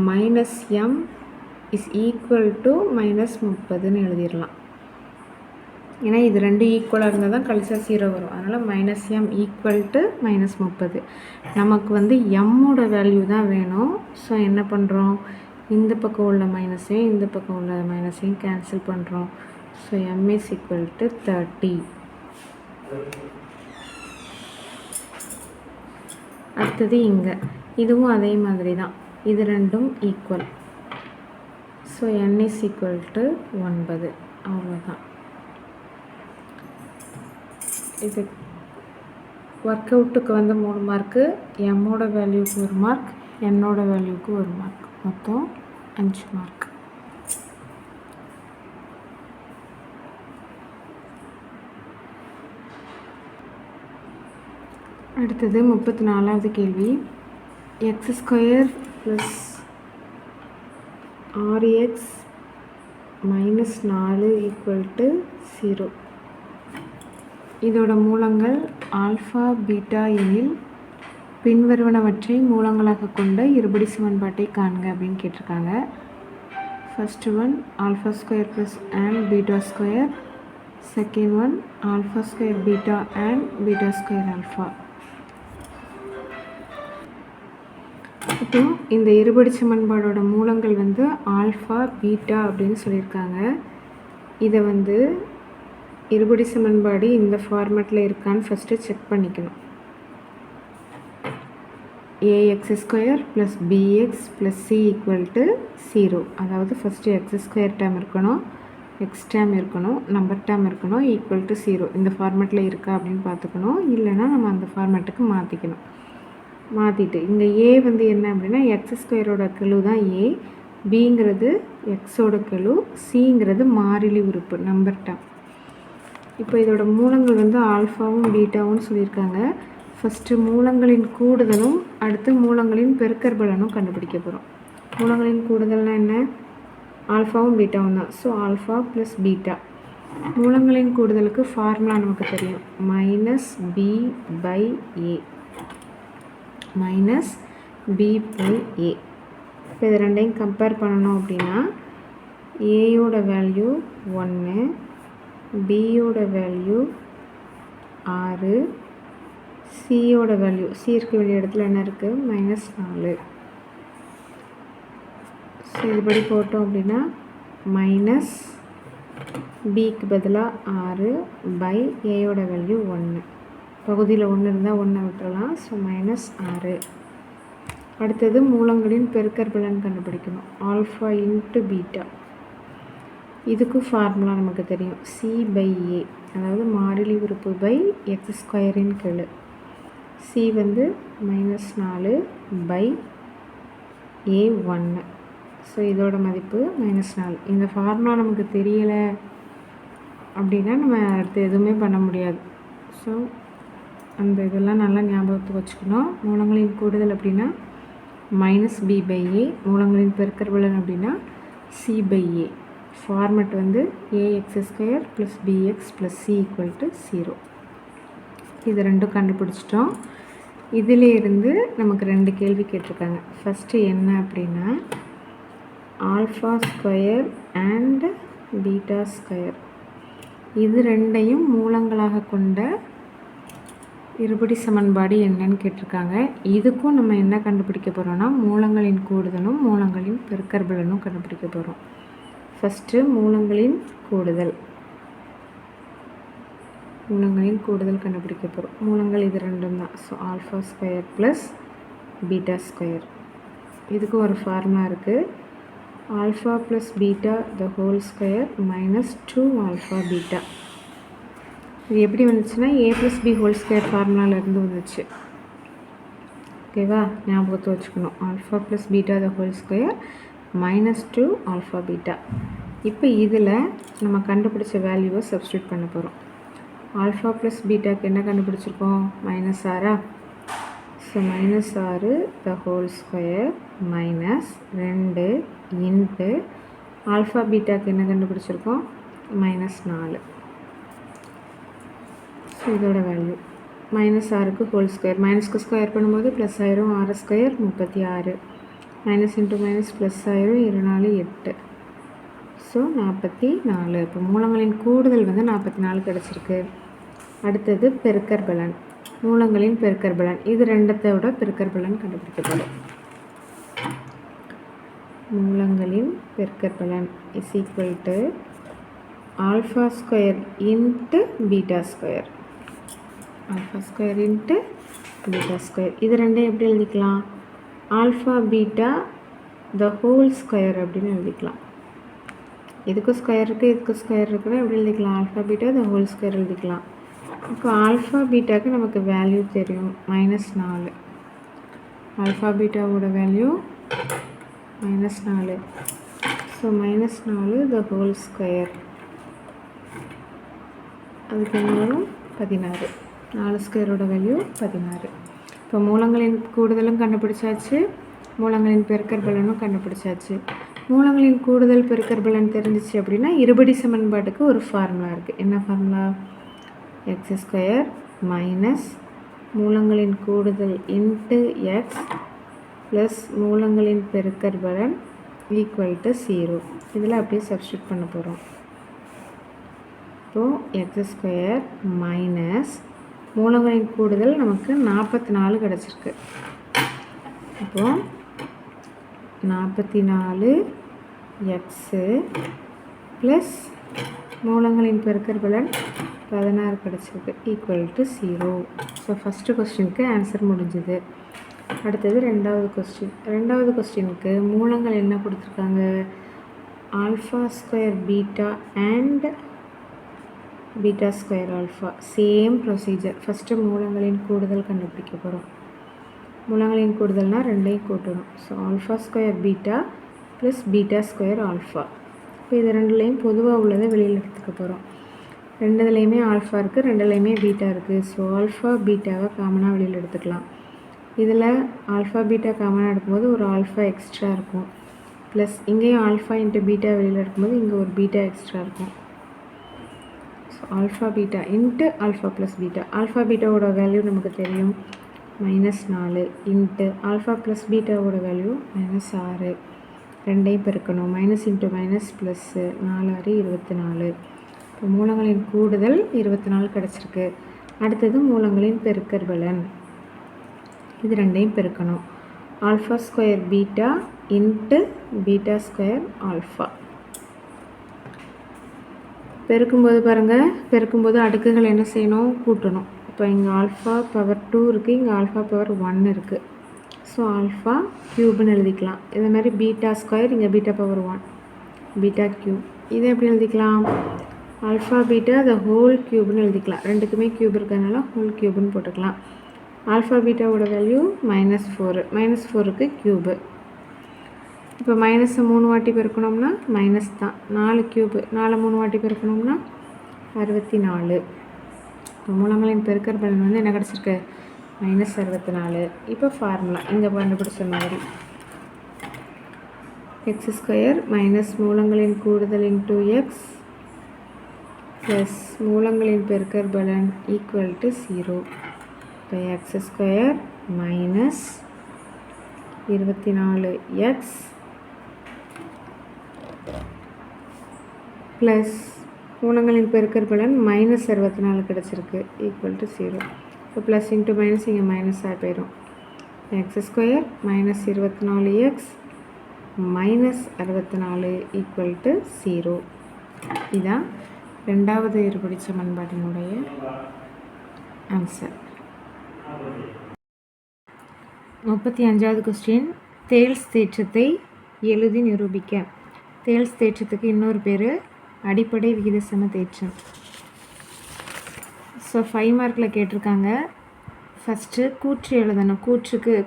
-m = -30ன்னு எழுதிடலாம். ஏன்னா இது 2 ஈக்குவலாக இருந்தால் தான் கழிச்சா 0 வரும். அதனால் -m = -30. நமக்கு வந்து எம்மோட வேல்யூ தான் வேணும். ஸோ என்ன பண்ணுறோம், இந்த பக்கம் உள்ள மைனஸையும் இந்த பக்கம் உள்ள மைனஸையும் கேன்சல் பண்ணுறோம். So m = 30. அடுத்தது இங்கே இதுவும் அதே மாதிரி தான், இது 2ம் ஈக்குவல். So n = 9. அவ்வளோதான். இது ஒர்க் அவுட்டுக்கு வந்து 3 மார்க்கு, எம்மோட வேல்யூக்கு 1 மார்க், என்னோட வேல்யூக்கு 1 மார்க், மொத்தம் 5 மார்க். அடுத்தது 34வது கேள்வி. x² + 6x - 4 = 0. இதோட மூலங்கள் ஆல்ஃபா பீட்டா எனில் பின்வருவனவற்றை மூலங்களாக கொண்ட இருபடி சமன்பாட்டை காண்க அப்படின்னு கேட்டிருக்காங்க. First one α² + β². Second one alpha square beta and beta square alpha. இப்போ இந்த இருபடி சமன்பாடோட மூலங்கள் வந்து ஆல்ஃபா பீட்டா அப்படின்னு சொல்லியிருக்காங்க. இதை வந்து இருபடி சமன்பாடு இந்த ஃபார்மேட்டில் இருக்கான்னு ஃபஸ்ட்டு செக் பண்ணிக்கணும். ax square plus bx plus c equal to 0. அதாவது ஃபஸ்ட்டு எக்ஸ் ஸ்கொயர் டேம் இருக்கணும், எக்ஸ் டேம் இருக்கணும், நம்பர் டேம் இருக்கணும், ஈக்குவல் டு 0. இந்த ஃபார்மேட்டில் இருக்கா அப்படின்னு பார்த்துக்கணும். இல்லைன்னா நம்ம அந்த ஃபார்மேட்டுக்கு மாற்றிக்கணும். மாற்றிட்டு இங்கே ஏ வந்து என்ன அப்படின்னா எக்ஸ் ஸ்கொயரோட கெழு தான் ஏ, பிங்கிறது எக்ஸோட கெழு, சிங்கிறது மாறிலி உறுப்பு நம்பர் டேம். இப்போ இதோட மூலங்கள் வந்து ஆல்ஃபாவும் பீட்டாவும் சொல்லியிருக்காங்க. ஃபஸ்ட்டு மூலங்களின் கூடுதலும் அடுத்து மூலங்களின் பெருக்கற்பலனும் கண்டுபிடிக்க போகிறோம். மூலங்களின் கூடுதல்னால் என்ன? ஆல்ஃபாவும் பீட்டாவும் தான். So alpha plus beta. மூலங்களின் கூடுதலுக்கு ஃபார்முலா நமக்கு தெரியும், minus B by A, minus B by A. இப்போ இது ரெண்டையும் கம்பேர் பண்ணணும் அப்படின்னா ஏயோட வேல்யூ 1, பியோட வேல்யூ 6, சியோட வேல்யூ, சி இருக்க வேண்டிய இடத்துல என்ன இருக்குது, -4. ஸோ இதுபடி போட்டோம் அப்படின்னா மைனஸ் பிக்கு பதிலாக 6 பை ஏயோட வேல்யூ 1. பகுதியில் 1 இருந்தால் 1 விட்டுறலாம். ஸோ -6. அடுத்தது மூலங்களின் பெருக்கற்பலன் கண்டுபிடிக்கணும், ஆல்ஃபா இன்ட்டு பீட்டா. இதுக்கு ஃபார்முலா நமக்கு தெரியும், சி பை ஏ, அதாவது மாறிலி உறுப்பு பை எக்ஸ் ஸ்கொயரின் கெழு. சி வந்து -4 பை ஏ 1. ஸோ இதோட மதிப்பு -4. இந்த ஃபார்முலா நமக்கு தெரியலை அப்படின்னா நம்ம அடுத்து எதுவுமே பண்ண முடியாது. ஸோ அந்த இதெல்லாம் நல்லா ஞாபகத்துக்கு வச்சுக்கணும். மூலங்களின் கூடுதல் அப்படின்னா மைனஸ் பி பை ஏ, மூலங்களின் பெருக்கற்பலன் அப்படின்னா சி பை ஏ. ஃபார்மேட் வந்து ax square plus bx plus c equal to 0. இது ரெண்டும் கண்டுபிடிச்சிட்டோம். இதிலேருந்து நமக்கு 2 கேள்வி கேட்டிருக்காங்க. ஃபஸ்ட்டு என்ன அப்படின்னா alpha square and beta square, இது ரெண்டையும் மூலங்களாக கொண்ட இருபடி சமன்பாடு என்னன்னு கேட்டிருக்காங்க. இதுக்கும் நம்ம என்ன கண்டுபிடிக்க போகிறோம்னா மூலங்களின் கூடுதலும் மூலங்களின் பெருக்கற்பலனும் கண்டுபிடிக்க போகிறோம். ஃபஸ்ட்டு மூலங்களின் கூடுதல் கண்டுபிடிக்க போகிறோம். மூலங்கள் இது ரெண்டும் தான். So alpha square plus beta square. இதுக்கு ஒரு ஃபார்முலா இருக்குது, alpha plus beta the whole square minus 2 alpha beta. இது எப்படி வந்துச்சுன்னா ஏ ப்ளஸ் பி ஹோல் ஸ்கொயர் ஃபார்முலாவிலேருந்து வந்துச்சு. ஓகேவா, ஞாபகத்தை வச்சுக்கணும். Alpha plus beta the whole square -2 alpha beta. இப்போ இதில் நம்ம கண்டுபிடிச்ச வேல்யூவை சப்ஸ்டியூட் பண்ண போகிறோம். ஆல்ஃபா ப்ளஸ் பீட்டாக்கு என்ன கண்டுபிடிச்சிருக்கோம், -6. So -6 the whole square minus 2 into alpha பீட்டாக்கு என்ன கண்டுபிடிச்சிருக்கோம், -4. ஸோ இதோட வேல்யூ -6க்கு ஹோல் ஸ்கொயர், மைனஸ்க்கு ஸ்கொயர் பண்ணும்போது ப்ளஸ் ஆயிரும், 6 square 36, minus into minus plus ஆயிரும், 2 4 8. ஸோ 44. இப்போ மூலங்களின் கூடுதல் வந்து 44 கிடச்சிருக்கு. அடுத்தது பெருக்கற்பலன், மூலங்களின் பெருக்கற்பலன், இது ரெண்டத்தோட பெருக்கற்பலன் கண்டுபிடிக்க போகிறோம். மூலங்களின் பெருக்கற்பலன் is equal to alpha square into beta square, alpha square into beta square. இது ரெண்டையும் எப்படி எழுதிக்கலாம், alpha beta the whole square அப்படின்னு எழுதிக்கலாம். இதுக்கு ஸ்கொயர் இருக்குது, இதுக்கு ஸ்கொயர் இருக்குன்னா எப்படி எழுதிக்கலாம், alpha beta the whole square எழுதிக்கலாம். இப்போ ஆல்ஃபா பீட்டாக்கு நமக்கு வேல்யூ தெரியும், -4. ஆல்ஃபா பீட்டாவோட value -4. So -4 the whole square, அதுக்கு என்ன வரும், 16. 4 ஸ்கொயரோட வேல்யூ 16. இப்போ மூலங்களின் கூடுதலும் கண்டுபிடிச்சாச்சு, மூலங்களின் பெருக்கற்பலனும் கண்டுபிடிச்சாச்சு. மூலங்களின் கூடுதல் பெருக்கற்பலன் தெரிஞ்சிச்சு அப்படின்னா இருபடி சமன்பாட்டுக்கு ஒரு ஃபார்முலா இருக்குது. என்ன ஃபார்முலா, எக்ஸ் ஸ்கொயர் மைனஸ் மூலங்களின் கூடுதல் இன்ட்டு எக்ஸ் ப்ளஸ் மூலங்களின் பெருக்கற்பலன் ஈக்குவல் டு 0. இதில் அப்படியே சப்ஸ்டியூட் பண்ண போகிறோம். இப்போது எக்ஸ் ஸ்கொயர் மைனஸ் மூலங்களின் கூடுதல் நமக்கு 44 கிடச்சிருக்கு. இப்போது 44 எக்ஸு ப்ளஸ் மூலங்களின் பெருக்கற்பலன் 16 கிடச்சிருக்கு ஈக்குவல் டு 0. ஸோ ஃபஸ்ட்டு கொஸ்டினுக்கு ஆன்சர் முடிஞ்சுது. அடுத்தது ரெண்டாவது கொஸ்டினுக்கு மூலங்கள் என்ன கொடுத்துருக்காங்க? Alpha square beta and beta square alpha. Same procedure. First மூலங்களின் கூடுதல் கண்டுபிடிக்க போகிறோம். மூலங்களின் கூடுதல்னால் ரெண்டையும் கூட்டணும். So alpha square beta plus beta square alpha. இப்போ இது ரெண்டுலேயும் பொதுவாக உள்ளதை வெளியில் எடுத்துக்க போகிறோம். ரெண்டுலேயுமே ஆல்ஃபா இருக்குது, ரெண்டுலேயுமே பீட்டா இருக்குது. ஸோ ஆல்ஃபா பீட்டாவை காமனாக வெளியில் எடுத்துக்கலாம். இதில் ஆல்ஃபா பீட்டா காமனாக எடுக்கும்போது ஒரு ஆல்ஃபா எக்ஸ்ட்ரா இருக்கும். ப்ளஸ் இங்கேயும் ஆல்ஃபா இன்ட்டு பீட்டா வெளியில் எடுக்கும்போது இங்கே ஒரு பீட்டா எக்ஸ்ட்ரா இருக்கும். So alpha beta into alpha plus beta. Alpha பீட்டாவோட வேல்யூ நமக்கு தெரியும் -4 இன்ட்டு ஆல்ஃபா ப்ளஸ் பீட்டாவோட வேல்யூ -6. ரெண்டையும் பெருக்கணும். Minus into minus plus 4 24. இப்போ மூலங்களின் கூடுதல் 24 கிடச்சிருக்கு. அடுத்தது மூலங்களின் பெருக்கற்பலன். இது ரெண்டையும் பெருக்கணும். Alpha square beta into beta square alpha. பெருக்கும்போது பாருங்கள், பெருக்கும்போது அடுக்குகள் என்ன செய்யணும்? கூட்டணும். இப்போ இங்கே ஆல்ஃபா பவர் 2 இருக்குது, இங்கே ஆல்ஃபா பவர் 1 இருக்குது. ஸோ ஆல்ஃபா க்யூப்னு எழுதிக்கலாம். இதே மாதிரி பீட்டா ஸ்கொயர், இங்கே பீட்டா பவர் 1 பீட்டா க்யூப். இதை எப்படி எழுதிக்கலாம்? ஆல்ஃபா பீட்டா த ஹோல் க்யூப்னு எழுதிக்கலாம். ரெண்டுக்குமே க்யூப் இருக்கிறதுனால ஹோல் க்யூப்னு போட்டுக்கலாம். ஆல்ஃபா பீட்டாவோட வேல்யூ -4. -4க்கு க்யூபு. இப்போ மைனஸை 3 வாட்டி பெருக்கணும்னா மைனஸ் தான். 4 க்யூபு. 4 3 வாட்டி பெருக்கணும்னா 64. இப்போ மூலங்களின் பெருக்கற்பலன் வந்து என்ன கிடச்சிருக்கு? -64. இப்போ ஃபார்முலா இங்கே கண்டுபிடிச்ச மாதிரி எக்ஸ் ஸ்கொயர் மைனஸ் மூலங்களின் கூடுதல் இன்டூ எக்ஸ் ப்ளஸ் மூலங்களின் பெருக்கற்பலன் ஈக்குவல் டு 0. இப்போ x square minus 24x plus மூலங்களின் பெருக்கற்பலன் -64 கிடச்சிருக்கு ஈக்குவல் டு 0. இப்போ ப்ளஸ் இன்ட்டு மைனஸ் இங்கே மைனஸாக போயிடும். X square minus 24x minus 64 equal to 0. இதுதான் ரெண்டாவது இருபடி சமன்பாட்டினுடைய ஆன்சர். 35வது கொஸ்டின். தேல்ஸ் தேற்றத்தை எழுதி நிரூபிக்க. தேல்ஸ் தேற்றத்துக்கு இன்னொரு பேர் அடிப்படை விகித சம தேற்றம். ஸோ 5 மார்க்கில் கேட்டிருக்காங்க. ஃபஸ்ட்டு கூற்று எழுதணும்.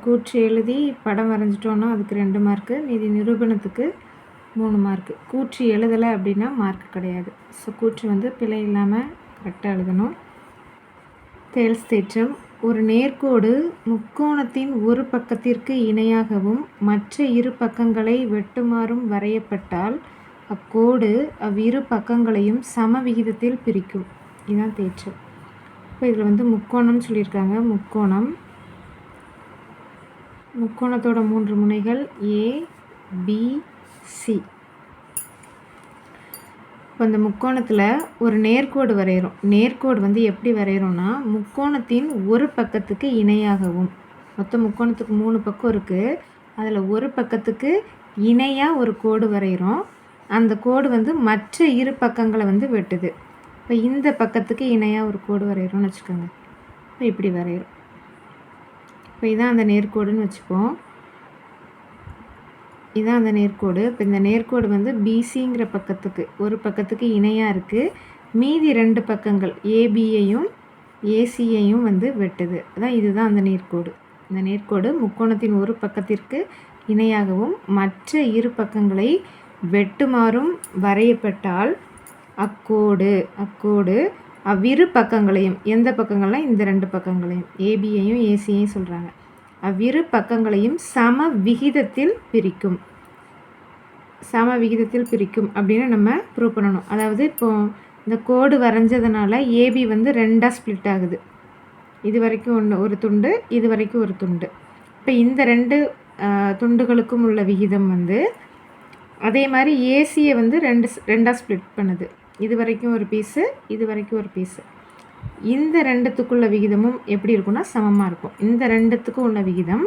கூற்று எழுதி படம் வரைஞ்சிட்டோன்னா அதுக்கு 2 மார்க்கு, மீதி நிரூபணத்துக்கு 3 மார்க்கு. கூற்று எழுதலை அப்படின்னா மார்க் கிடையாது. ஸோ கூற்று வந்து பிழை இல்லாமல் கரெக்டாக எழுதணும். தேல்ஸ் தேற்றம். ஒரு நேர்கோடு முக்கோணத்தின் ஒரு பக்கத்திற்கு இணையாகவும் மற்ற இரு பக்கங்களை வெட்டுமாறும் வரையப்பட்டால் அக்கோடு அவ்விரு பக்கங்களையும் சம விகிதத்தில் பிரிக்கும். இதுதான் தேற்றம். இப்போ இதில் வந்து முக்கோணம்னு சொல்லியிருக்காங்க. முக்கோணத்தோட 3 முனைகள் A, B, C. இப்போ இந்த முக்கோணத்தில் ஒரு நேர்கோடு வரைகிறோம். நேர்கோடு வந்து எப்படி வரைகிறோன்னா, முக்கோணத்தின் ஒரு பக்கத்துக்கு இணையாகவும், மொத்தம் முக்கோணத்துக்கு 3 பக்கம் இருக்குது, அதில் ஒரு பக்கத்துக்கு இணையாக ஒரு கோடு வரைகிறோம். அந்த கோடு வந்து மற்ற இரு பக்கங்களை வந்து வெட்டுது. இப்போ இந்த பக்கத்துக்கு இணையாக ஒரு கோடு வரைகிறோம்னு வச்சுக்கோங்க. இப்போ இப்படி வரைகிறோம். இப்போ இதான் அந்த நேர்கோடுன்னு வச்சுப்போம். இதான் அந்த நேர்கோடு. இப்போ இந்த நேர்கோடு வந்து பிசிங்கிற பக்கத்துக்கு ஒரு பக்கத்துக்கு இணையாக இருக்குது. மீதி 2 பக்கங்கள் ஏபியையும் ஏசியையும் வந்து வெட்டுது. அதான் இதுதான் அந்த நேர்கோடு. இந்த நேர்கோடு முக்கோணத்தின் ஒரு பக்கத்திற்கு இணையாகவும் மற்ற இரு பக்கங்களை வெட்டுமாறும் வரையப்பட்டால் அக்கோடு அவ்விரு பக்கங்களையும், எந்த பக்கங்கள்லாம்? இந்த 2 பக்கங்களையும், ஏபியையும் ஏசியையும் சொல்கிறாங்க, அவ்விரு பக்கங்களையும் சம விகிதத்தில் பிரிக்கும். சம விகிதத்தில் பிரிக்கும் அப்படின்னு நம்ம ப்ரூவ் பண்ணணும். அதாவது இப்போ இந்த கோடு வரைஞ்சதுனால ஏபி வந்து 2ஆக ஸ்ப்ளிட் ஆகுது. இது வரைக்கும் ஒரு துண்டு, இது வரைக்கும் ஒரு துண்டு. இப்போ இந்த 2 துண்டுகளுக்கும் உள்ள விகிதம் வந்து அதே மாதிரி ஏசியை வந்து 2ஆக ஸ்ப்ளிட் பண்ணுது. இது வரைக்கும் ஒரு பீஸு, இது வரைக்கும் ஒரு பீஸு. இந்த ரெண்டுத்துக்குள்ள விகிதமும் எப்படி இருக்குன்னா சமமாக இருக்கும். இந்த ரெண்டுத்துக்கும் உள்ள விகிதம்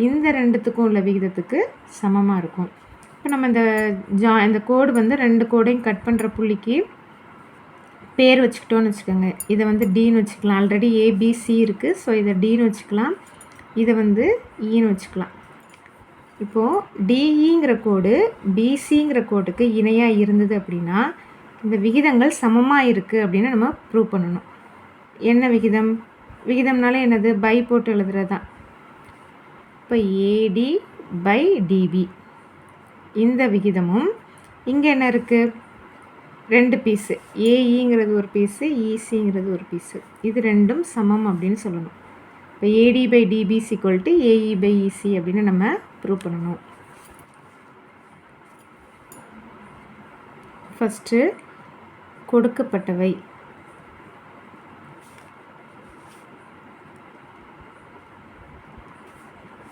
இந்த ரெண்டுத்துக்கும் உள்ள விகிதத்துக்கு சமமாக இருக்கும். இப்போ நம்ம இந்த கோடு வந்து 2 கோடையும் கட் பண்ணுற புள்ளிக்கு பேர் வச்சுக்கிட்டோன்னு வச்சுக்கோங்க. இதை வந்து டின்னு வச்சுக்கலாம். ஆல்ரெடி ஏபிசி இருக்குது. ஸோ இதை டின்னு வச்சுக்கலாம். இதை வந்து ஈன்னு வச்சுக்கலாம். இப்போது டிஇங்கிற கோடு பிசிங்கிற கோட்டுக்கு இணையாக இருந்தது அப்படின்னா இந்த விகிதங்கள் சமமாக இருக்குது அப்படின்னு நம்ம ப்ரூவ் பண்ணணும். என்ன விகிதம்? விகிதம்னாலே என்னது? பை போட்டு எழுதுறது தான். இப்போ ஏடி பை டிபி இந்த விகிதமும் இங்கே என்ன இருக்குது? 2 பீஸு, ஏஇங்கிறது ஒரு பீஸு, இசிங்கிறது ஒரு பீஸு. இது ரெண்டும் சமம் அப்படின்னு சொல்லணும். இப்போ AD by DB equal to AE by EC அப்படின்னு நம்ம ப்ரூவ் பண்ணணும். ஃபஸ்ட்டு கொடுக்கப்பட்டவை.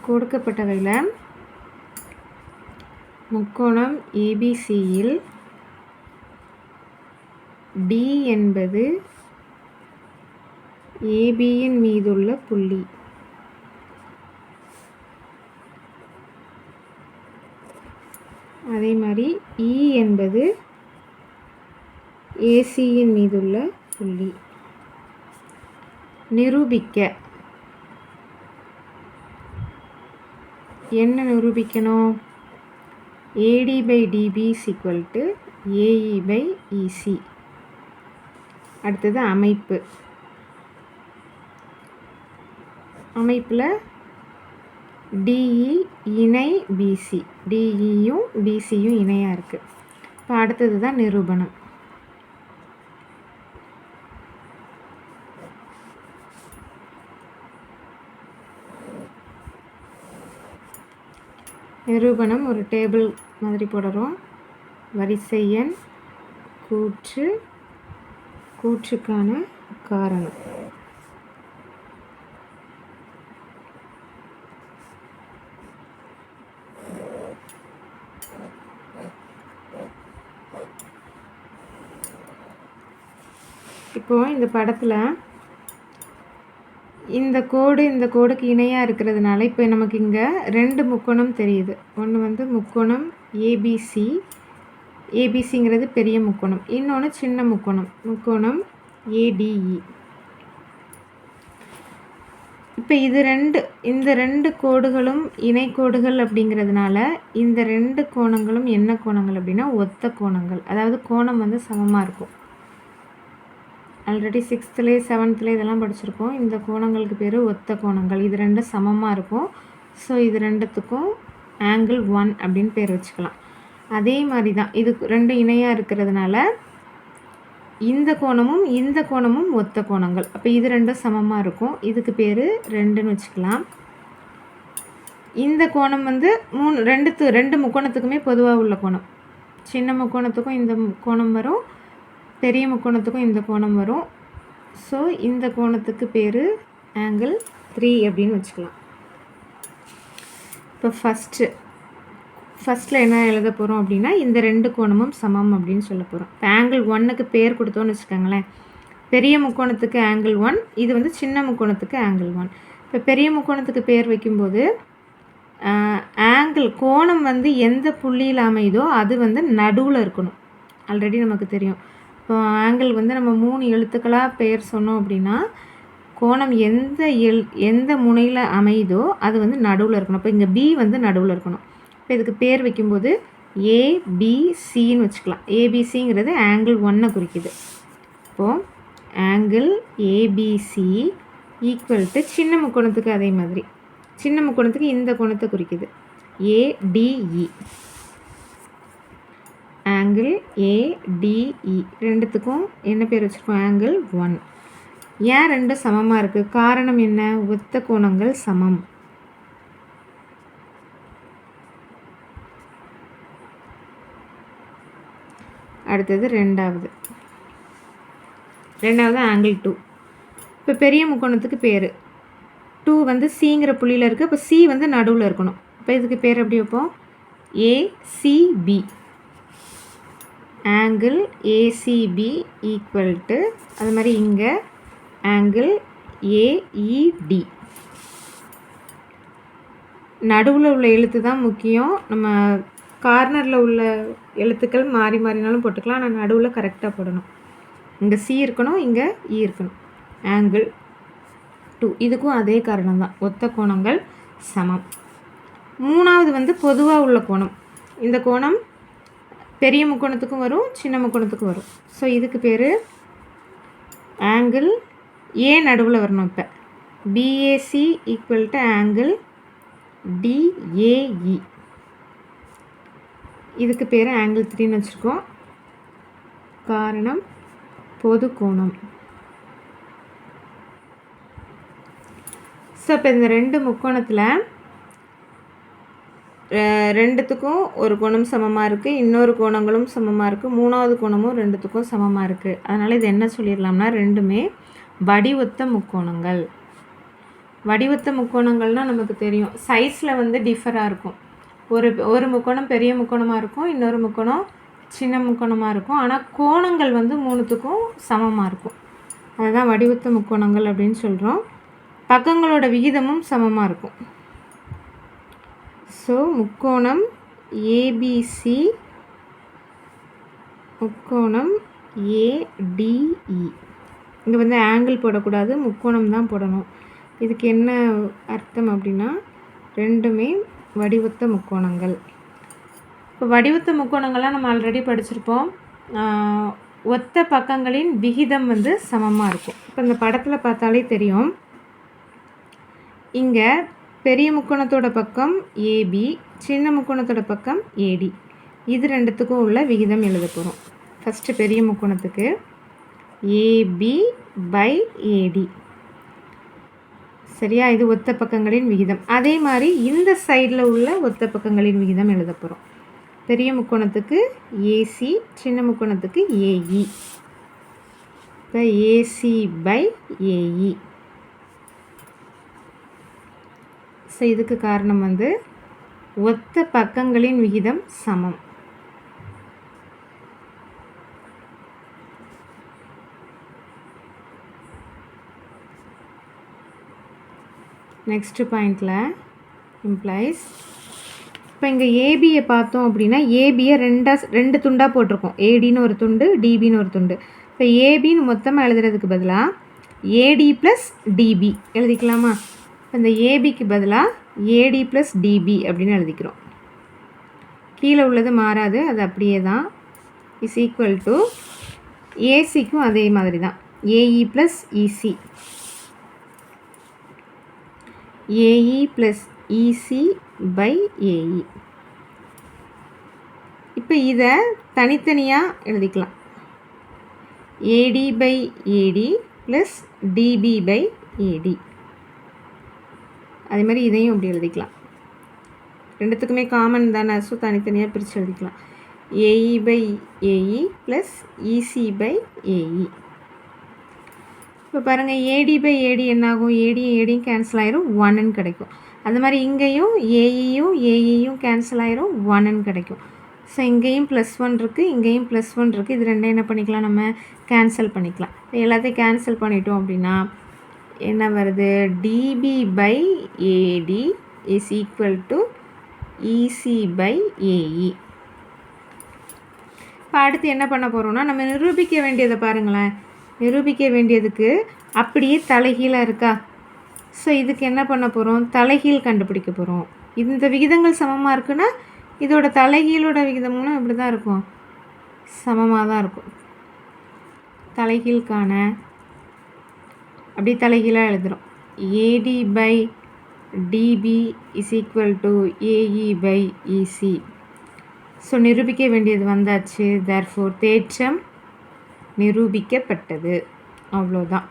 கொடுக்கப்பட்டவையில் முக்கோணம் ஏபிசியில் டி என்பது ஏபியின் மீதுள்ள புள்ளி. அதே மாதிரி இ என்பது ஏசியின் மீதுள்ள புள்ளி. நிரூபிக்க என்ன நிரூபிக்கணும்? AD by DB equal to AE by EC. அடுத்தது அமைப்பு. அமைப்பில் டிஇ இணை பிசி, டிஇயும் பிசியும் இணையாக இருக்குது. இப்போ அடுத்தது தான் நிரூபணம். நிரூபணம் ஒரு டேபிள் மாதிரி போடுறோம். வரிசை எண், கூற்று, கூற்றுக்கான காரணம். இப்போ இந்த படத்தில் இந்த கோடுக்கு இணையாக இருக்கிறதுனால இப்போ நமக்கு இங்கே 2 முக்கோணம் தெரியுது. ஒன்று வந்து முக்கோணம் ஏபிசி, ஏபிசிங்கிறது பெரிய முக்கோணம். இன்னொன்று சின்ன முக்கோணம் ஏடிஇ. இப்போ இந்த 2 கோடுகளும் இணை கோடுகள் அப்படிங்கிறதுனால இந்த 2 கோணங்களும் என்ன கோணங்கள் அப்படின்னா ஒத்த கோணங்கள். அதாவது கோணம் வந்து சமமாக இருக்கும். ஆல்ரெடி 6th 7th இதெல்லாம் படிச்சிருக்கோம். இந்த கோணங்களுக்கு பேர் ஒத்த கோணங்கள். இது 2 சமமாக இருக்கும். ஸோ இது ரெண்டுத்துக்கும் ஆங்கிள் 1 அப்படின்னு பேர் வச்சுக்கலாம். அதே மாதிரி தான் இது 2 இணையாக இருக்கிறதுனால இந்த கோணமும் ஒத்த கோணங்கள். அப்போ இது 2 சமமாக இருக்கும். இதுக்கு பேர் 2ன்னு வச்சுக்கலாம். இந்த கோணம் வந்து 2 முக்கோணத்துக்குமே பொதுவாக உள்ள கோணம். சின்ன முக்கோணத்துக்கும் இந்த கோணம் வரும், பெரிய முக்கோணத்துக்கும் இந்த கோணம் வரும். ஸோ இந்த கோணத்துக்கு பேர் ஆங்கிள் 3 அப்படின்னு வச்சுக்கலாம். இப்போ ஃபஸ்ட்டில் என்ன எழுத போகிறோம் அப்படின்னா இந்த 2 கோணமும் சமம் அப்படின்னு சொல்ல போகிறோம். இப்போ ஆங்கிள் 1க்கு பேர் கொடுத்தோன்னு வச்சுக்கோங்களேன். பெரிய முக்கோணத்துக்கு ஆங்கிள் 1, இது வந்து சின்ன முக்கோணத்துக்கு ஆங்கிள் 1. இப்போ பெரிய முக்கோணத்துக்கு பேர் வைக்கும்போது கோணம் வந்து எந்த புள்ளியில் அமையுதோ அது வந்து நடுவில் இருக்கணும். ஆல்ரெடி நமக்கு தெரியும். இப்போ ஆங்கிள் வந்து நம்ம 3 எழுத்துக்களாக பெயர் சொன்னோம் அப்படின்னா கோணம் எந்த முனையில் அமையுதோ அது வந்து நடுவில் இருக்கணும். இப்போ இங்கே பி வந்து நடுவில் இருக்கணும். இப்போ இதுக்கு பேர் வைக்கும்போது ஏபிசின்னு வச்சுக்கலாம். ஏபிசிங்கிறது ஆங்கிள் 1 குறிக்குது. இப்போது ஆங்கிள் ஏபிசி ஈக்குவல் டு சின்ன முக்கோணத்துக்கு அதே மாதிரி சின்ன முக்கோணத்துக்கு இந்த கோணத்தை குறிக்குது ஏடிஇ. ஆங்கிள் ஏடிஇ ரெண்டுத்துக்கும் என்ன பேர் வச்சுருக்கோம்? ஆங்கிள் 1. ஏன் 2 சமமாக இருக்குது? காரணம் என்ன? ஒத்த கோணங்கள் சமம். அடுத்தது ரெண்டாவது ஆங்கிள் 2. இப்போ பெரிய முக்கோணத்துக்கு பேர் 2 வந்து சிங்கிற புள்ளியில் இருக்குது. இப்போ சி வந்து நடுவில் இருக்கணும். இப்போ இதுக்கு பேர் எப்படி வைப்போம்? ACB. Angle ACB equal to அது மாதிரி இங்கே ஆங்கிள் ஏஇடி. நடுவில் உள்ள எழுத்து தான் முக்கியம். நம்ம கார்னரில் உள்ள எழுத்துக்கள் மாறி மாறினாலும் போட்டுக்கலாம், ஆனால் நடுவில் கரெக்டாக போடணும். இங்கே சி இருக்கணும், இங்கே இ இருக்கணும். ஆங்கிள் 2. இதுக்கும் அதே காரணம் தான், ஒத்த கோணங்கள் சமம். மூணாவது வந்து பொதுவாக உள்ள கோணம். இந்த கோணம் பெரிய முக்கோணத்துக்கும் வரும், சின்ன முக்கோணத்துக்கும் வரும். ஸோ இதுக்கு பேர் ஆங்கிள் ஏ நடுவில் வரணும். இப்போ BAC equal to angle DAE. இதுக்கு பேர் ஆங்கிள் 3ன்னு வச்சுருக்கோம். காரணம் பொது கோணம். ஸோ இப்போ இந்த ரெண்டு முக்கோணத்தில் ரெண்டுத்துக்கும் ஒரு கோணம் சமமாக இருக்குது, இன்னொரு கோணங்களும் சமமாக இருக்குது, மூணாவது கோணமும் ரெண்டுத்துக்கும் சமமாக இருக்குது. அதனால் இது என்ன சொல்லிடலாம்னா ரெண்டுமே வடிவொத்த முக்கோணங்கள். வடிவொத்த முக்கோணங்கள்னால் நமக்கு தெரியும், சைஸில் வந்து டிஃபராக இருக்கும். ஒரு முக்கோணம் பெரிய முக்கோணமாக இருக்கும், இன்னொரு முக்கோணம் சின்ன முக்கோணமாக இருக்கும். ஆனால் கோணங்கள் வந்து மூணுத்துக்கும் சமமாக இருக்கும். அதுதான் வடிவொத்த முக்கோணங்கள் அப்படின்னு சொல்கிறோம். பக்கங்களோட விகிதமும் சமமாக இருக்கும். ஸோ முக்கோணம் ஏபிசி, முக்கோணம் ஏடிஇ. இங்கே வந்து ஆங்கிள் போடக்கூடாது, முக்கோணம் தான் போடணும். இதுக்கு என்ன அர்த்தம் அப்படின்னா ரெண்டுமே வடிவொத்த முக்கோணங்கள். இப்போ வடிவொத்த முக்கோணங்கள்லாம் நம்ம ஆல்ரெடி படிச்சிருப்போம். ஒத்த பக்கங்களின் விகிதம் வந்து சமமாக இருக்கும். இப்போ இந்த படத்தில் பார்த்தாலே தெரியும், இங்கே பெரிய முக்கோணத்தோட பக்கம் ஏபி, சின்ன முக்கோணத்தோட பக்கம் ஏடி. இது ரெண்டுத்துக்கும் உள்ள விகிதம் எழுத போகிறோம். ஃபஸ்ட்டு பெரிய முக்கோணத்துக்கு ஏபி பை ஏடி. சரியா? இது ஒத்த பக்கங்களின் விகிதம். அதே மாதிரி இந்த சைடில் உள்ள ஒத்த பக்கங்களின் விகிதம் எழுத போகிறோம். பெரிய முக்கோணத்துக்கு ஏசி, சின்ன முக்கோணத்துக்கு ஏஇ. இப்போ ஏசி பை ஏஇ. ஸோ இதுக்கு காரணம் வந்து ஒத்த பக்கங்களின் விகிதம் சமம். நெக்ஸ்ட் பாயிண்டில் இம்ப்ளைஸ். இப்போ இங்கே ஏபியை பார்த்தோம் அப்படின்னா ஏபியை ரெண்டு துண்டாக போட்டிருக்கோம். ஏடின்னு ஒரு துண்டு, டிபின்னு ஒரு துண்டு. இப்போ ஏபின்னு மொத்தமாக எழுதுறதுக்கு பதிலாக ஏடி ப்ளஸ் டிபி எழுதிக்கலாமா? இப்போ இந்த ஏபிக்கு பதிலாக ஏடி ப்ளஸ் டிபி அப்படின்னு எழுதிக்கிறோம். கீழே உள்ளது மாறாது, அது அப்படியே தான். இஸ் ஈக்குவல் டு ஏசிக்கும் அதே மாதிரி தான், AE plus EC. AE plus EC by AE. இப்போ இதை தனித்தனியாக எழுதிக்கலாம். AD by AD plus DB by AD. அதே மாதிரி இதையும் இப்படி எழுதிக்கலாம். ரெண்டுத்துக்குமே காமன் தானே, ஸோ தனித்தனியாக பிரித்து எழுதிக்கலாம். AE by AE plus EC by AE. இப்போ பாருங்கள், ஏடி பை ஏடி என்னாகும்? ஏடியும் கேன்சல் ஆயிரும், 1ன்னு கிடைக்கும். அது மாதிரி இங்கேயும் ஏஇயும் கேன்சல் ஆயிரும், 1ன்னு கிடைக்கும். ஸோ இங்கேயும் +1 இருக்குது, இங்கேயும் +1 இருக்குது. இது ரெண்டும் என்ன பண்ணிக்கலாம்? நம்ம கேன்சல் பண்ணிக்கலாம். எல்லாத்தையும் கேன்சல் பண்ணிட்டோம் அப்படின்னா என்ன வருது? DB by AD is equal to EC by AE. இப்போ அடுத்து என்ன பண்ண போகிறோம்னா, நம்ம நிரூபிக்க வேண்டியதை பாருங்களேன். நிரூபிக்க வேண்டியதுக்கு அப்படியே தலைகீழாக இருக்கா? ஸோ இதுக்கு என்ன பண்ண போகிறோம்? தலைகீழ் கண்டுபிடிக்க போகிறோம். இந்த விகிதங்கள் சமமாக இருக்குன்னா இதோட தலைகீழோட விகிதமும் இப்படி தான் இருக்கும், சமமாக தான் இருக்கும். தலைகீழ்கான அப்படி தலைகீழாக எழுதுகிறோம். AD by DB is equal to AE by EC. So நிரூபிக்க வேண்டியது வந்தாச்சு. தேர்ஃபோர் தேற்றம் நிரூபிக்கப்பட்டது. அவ்வளோதான்,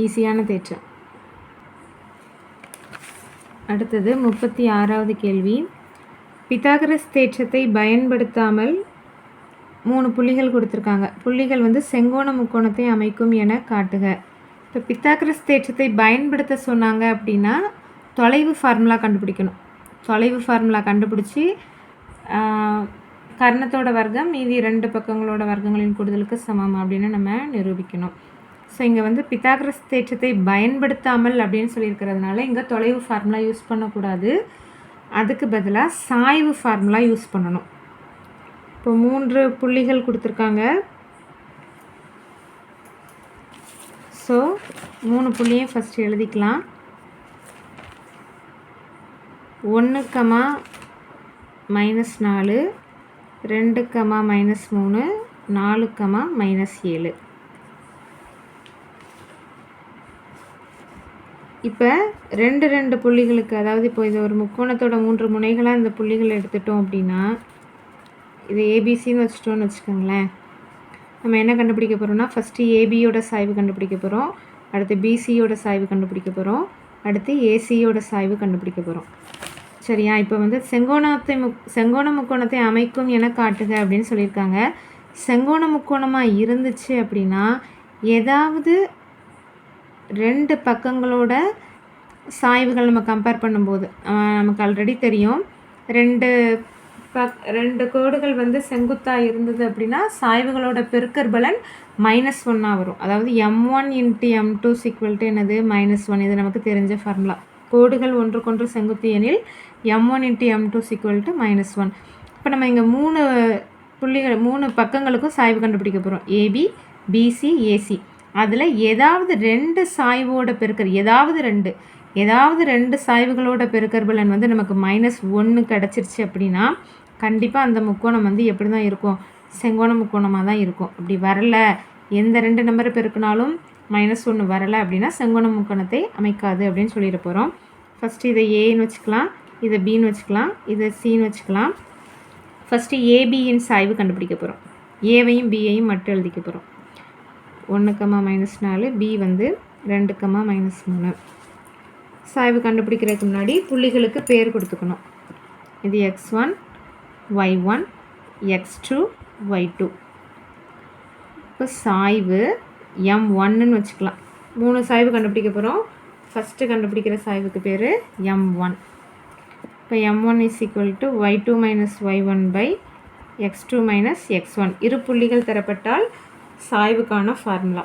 ஈஸியான தேற்றம். அடுத்தது 36வது கேள்வி. பித்தாகரஸ் தேற்றத்தை பயன்படுத்தாமல் 3 புள்ளிகள் கொடுத்துருக்காங்க. புள்ளிகள் வந்து செங்கோண முக்கோணத்தை அமைக்கும் என காட்டுக. இப்போ பித்தாகரஸ் தேற்றத்தை பயன்படுத்த சொன்னாங்க அப்படின்னா தொலைவு ஃபார்முலா கண்டுபிடிக்கணும். தொலைவு ஃபார்முலா கண்டுபிடிச்சி கர்ணத்தோட வர்க்கம் மீதி 2 பக்கங்களோட வர்க்கங்களின் கூடுதலுக்கு சமம் அப்படின்னு நம்ம நிரூபிக்கணும். ஸோ இங்கே வந்து பித்தாகரஸ் தேற்றத்தை பயன்படுத்தாமல் அப்படின்னு சொல்லியிருக்கிறதுனால இங்கே தொலைவு ஃபார்முலா யூஸ் பண்ணக்கூடாது. அதுக்கு பதிலாக சாய்வு ஃபார்முலா யூஸ் பண்ணணும். இப்போ 3 புள்ளிகள் கொடுத்துருக்காங்க. ஸோ 3 புள்ளியும் ஃபஸ்ட்டு எழுதிக்கலாம். 1, -4, 2, -3, 4, -7. இப்போ 2 புள்ளிகளுக்கு, அதாவது இப்போ இது ஒரு முக்கோணத்தோட 3 முனைகளாக இந்த புள்ளிகளை எடுத்துட்டோம் அப்படின்னா, இது ஏபிசின்னு வச்சுட்டோன்னு வச்சுக்கோங்களேன். நம்ம என்ன கண்டுபிடிக்க போகிறோம்னா, ஃபஸ்ட்டு ஏபியோட சாய்வு கண்டுபிடிக்க போகிறோம், அடுத்து பிசியோட சாய்வு கண்டுபிடிக்க போகிறோம், அடுத்து ஏசியோட சாய்வு கண்டுபிடிக்க போகிறோம். சரியா? இப்போ வந்து செங்கோண முக்கோணத்தை அமைக்கும் என காட்டுக அப்படின்னு சொல்லியிருக்காங்க. செங்கோண முக்கோணமாக இருந்துச்சு அப்படின்னா ஏதாவது 2 பக்கங்களோட சாய்வுகள் நம்ம கம்பேர் பண்ணும்போது நமக்கு ஆல்ரெடி தெரியும், 2 கோடுகள் வந்து செங்குத்தாக இருந்தது அப்படின்னா சாய்வுகளோட பெருக்கற்பலன் -1 வரும். அதாவது m1 × m2 = என்னது? -1. இது நமக்கு தெரிஞ்ச ஃபார்முலா. கோடுகள் ஒன்றுக்கொன்று செங்குத்து எனில் m1 × m2 = -1. இப்போ நம்ம இங்கே 3 புள்ளிகள் 3 பக்கங்களுக்கும் சாய்வு கண்டுபிடிக்க போகிறோம். AB, BC, AC. அதில் ஏதாவது 2 சாய்வோட ஏதாவது 2 சாய்வுகளோட பெருக்கற்பலன் வந்து நமக்கு -1 கிடச்சிருச்சு அப்படின்னா கண்டிப்பாக அந்த முக்கோணம் வந்து எப்படி தான் இருக்கும்? செங்கோண முக்கோணமாக தான் இருக்கும். அப்படி வரல, எந்த 2 நம்பரை பெருக்கினாலும் -1 வரலை அப்படின்னா செங்கோண முக்கோணத்தை அமைக்காது அப்படின்னு சொல்லிட போகிறோம். ஃபஸ்ட்டு இதை ஏன்னு வச்சுக்கலாம், இதை பின்னு வச்சுக்கலாம், இதை சின்னு வச்சுக்கலாம். ஃபஸ்ட்டு ஏபியின் சாய்வு கண்டுபிடிக்க போகிறோம். ஏவையும் பியையும் மட்டும் எழுதிக்க போகிறோம். 1, -4, பி வந்து 2, -3. சாய்வு கண்டுபிடிக்கிறதுக்கு முன்னாடி புள்ளிகளுக்கு பேர் கொடுத்துக்கணும். இது x1, y1, x2, y2. இப்போ சாய்வு m1ன்னு வச்சுக்கலாம். 3 சாய்வு கண்டுபிடிக்க போகிறோம். ஃபஸ்ட்டு கண்டுபிடிக்கிற சாய்வுக்கு பேர் m1. இப்போ m1 = y2 - y1 x2 - x1. இரு புள்ளிகள் தரப்பட்டால் சாய்வுக்கான ஃபார்முலா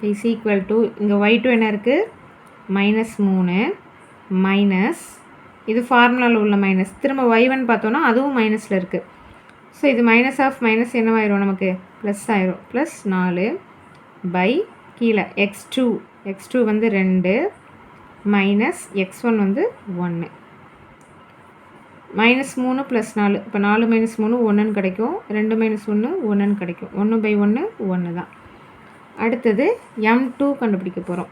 = இங்கே y2 என்ன இருக்குது? -3 மைனஸ், இது ஃபார்முலாவில் உள்ள மைனஸ். திரும்ப y1 பார்த்தோன்னா அதுவும் மைனஸில் இருக்குது. ஸோ இது மைனஸ் ஆஃப் மைனஸ் என்னவாயிரும்? நமக்கு ப்ளஸ் ஆயிரும். +4 கீழே x2 வந்து 2 மைனஸ் x1 வந்து 1. -3 +4. இப்போ 4 - 3 1ன்னு கிடைக்கும். 2 - 1 1ன்னு கிடைக்கும். 1/1 1 தான். அடுத்தது m2 கண்டுபிடிக்க போகிறோம்.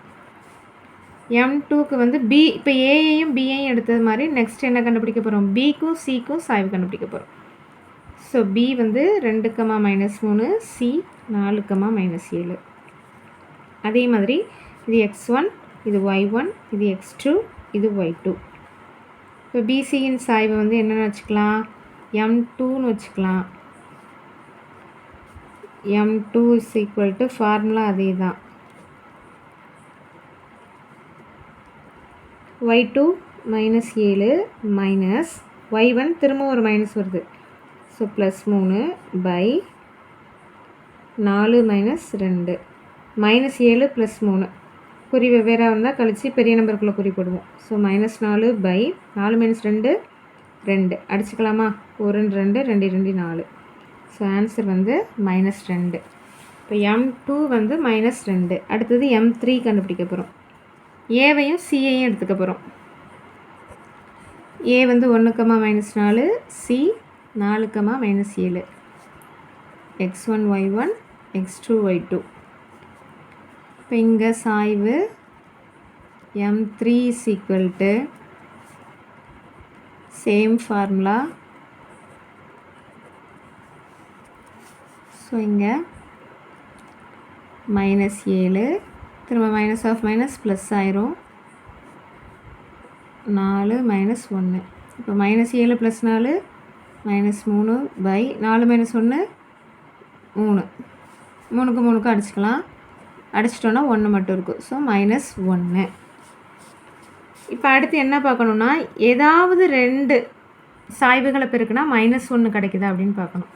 m2க்கு வந்து b, இப்போ ஏயையும் பியையும் எடுத்தது மாதிரி நெக்ஸ்ட் என்ன கண்டுபிடிக்க போகிறோம்? பிக்கும் சிக்கும் சாய்வு கண்டுபிடிக்க போகிறோம். ஸோ b வந்து 2, -3, சி 4, -7. அதே மாதிரி இது x1, இது y1, இது x2, இது y2. இப்போ பிசியின் சாய்வு வந்து என்னென்னு வச்சுக்கலாம்? m2ன்னு வச்சுக்கலாம். m2 = ஃபார்முலா அதே தான். y2 -7 மைனஸ் y1 திரும்ப ஒரு மைனஸ் வருது. ஸோ +3 4 - 2 -7 +3. குறி வெவ்வேறாக இருந்தால் கழித்து பெரிய நம்பருக்குள்ளே குறி போடுவோம். ஸோ -4 4 - 2 2 அடிச்சுக்கலாமா? 1 2 2 2 4. ஸோ ஆன்சர் வந்து -2. இப்போ m2 வந்து -2. அடுத்தது m3 கண்டுபிடிக்க போகிறோம். ஏவையும் சியையும் எடுத்துக்க போகிறோம். ஏ வந்து 1, -4, C 4, -7. x1 y1 x2 y2. இப்போ இங்கே சாய்வு m3 = சேம் ஃபார்முலா. ஸோ இங்கே -7 திரும்ப மைனஸ் ஆஃப் மைனஸ் ப்ளஸ் ஆயிரும். 4 - 1. இப்போ -7 + 4 -3 4 - 1 3. 3க்கு 3க்கு அடிச்சுக்கலாம். அடிச்சிட்டோன்னா 1 மட்டும் இருக்கும். ஸோ -1. இப்போ அடுத்து என்ன பார்க்கணுன்னா, ஏதாவது 2 சாய்வுகளை பெருக்குனா -1 கிடைக்குதா அப்படின்னு பார்க்கணும்.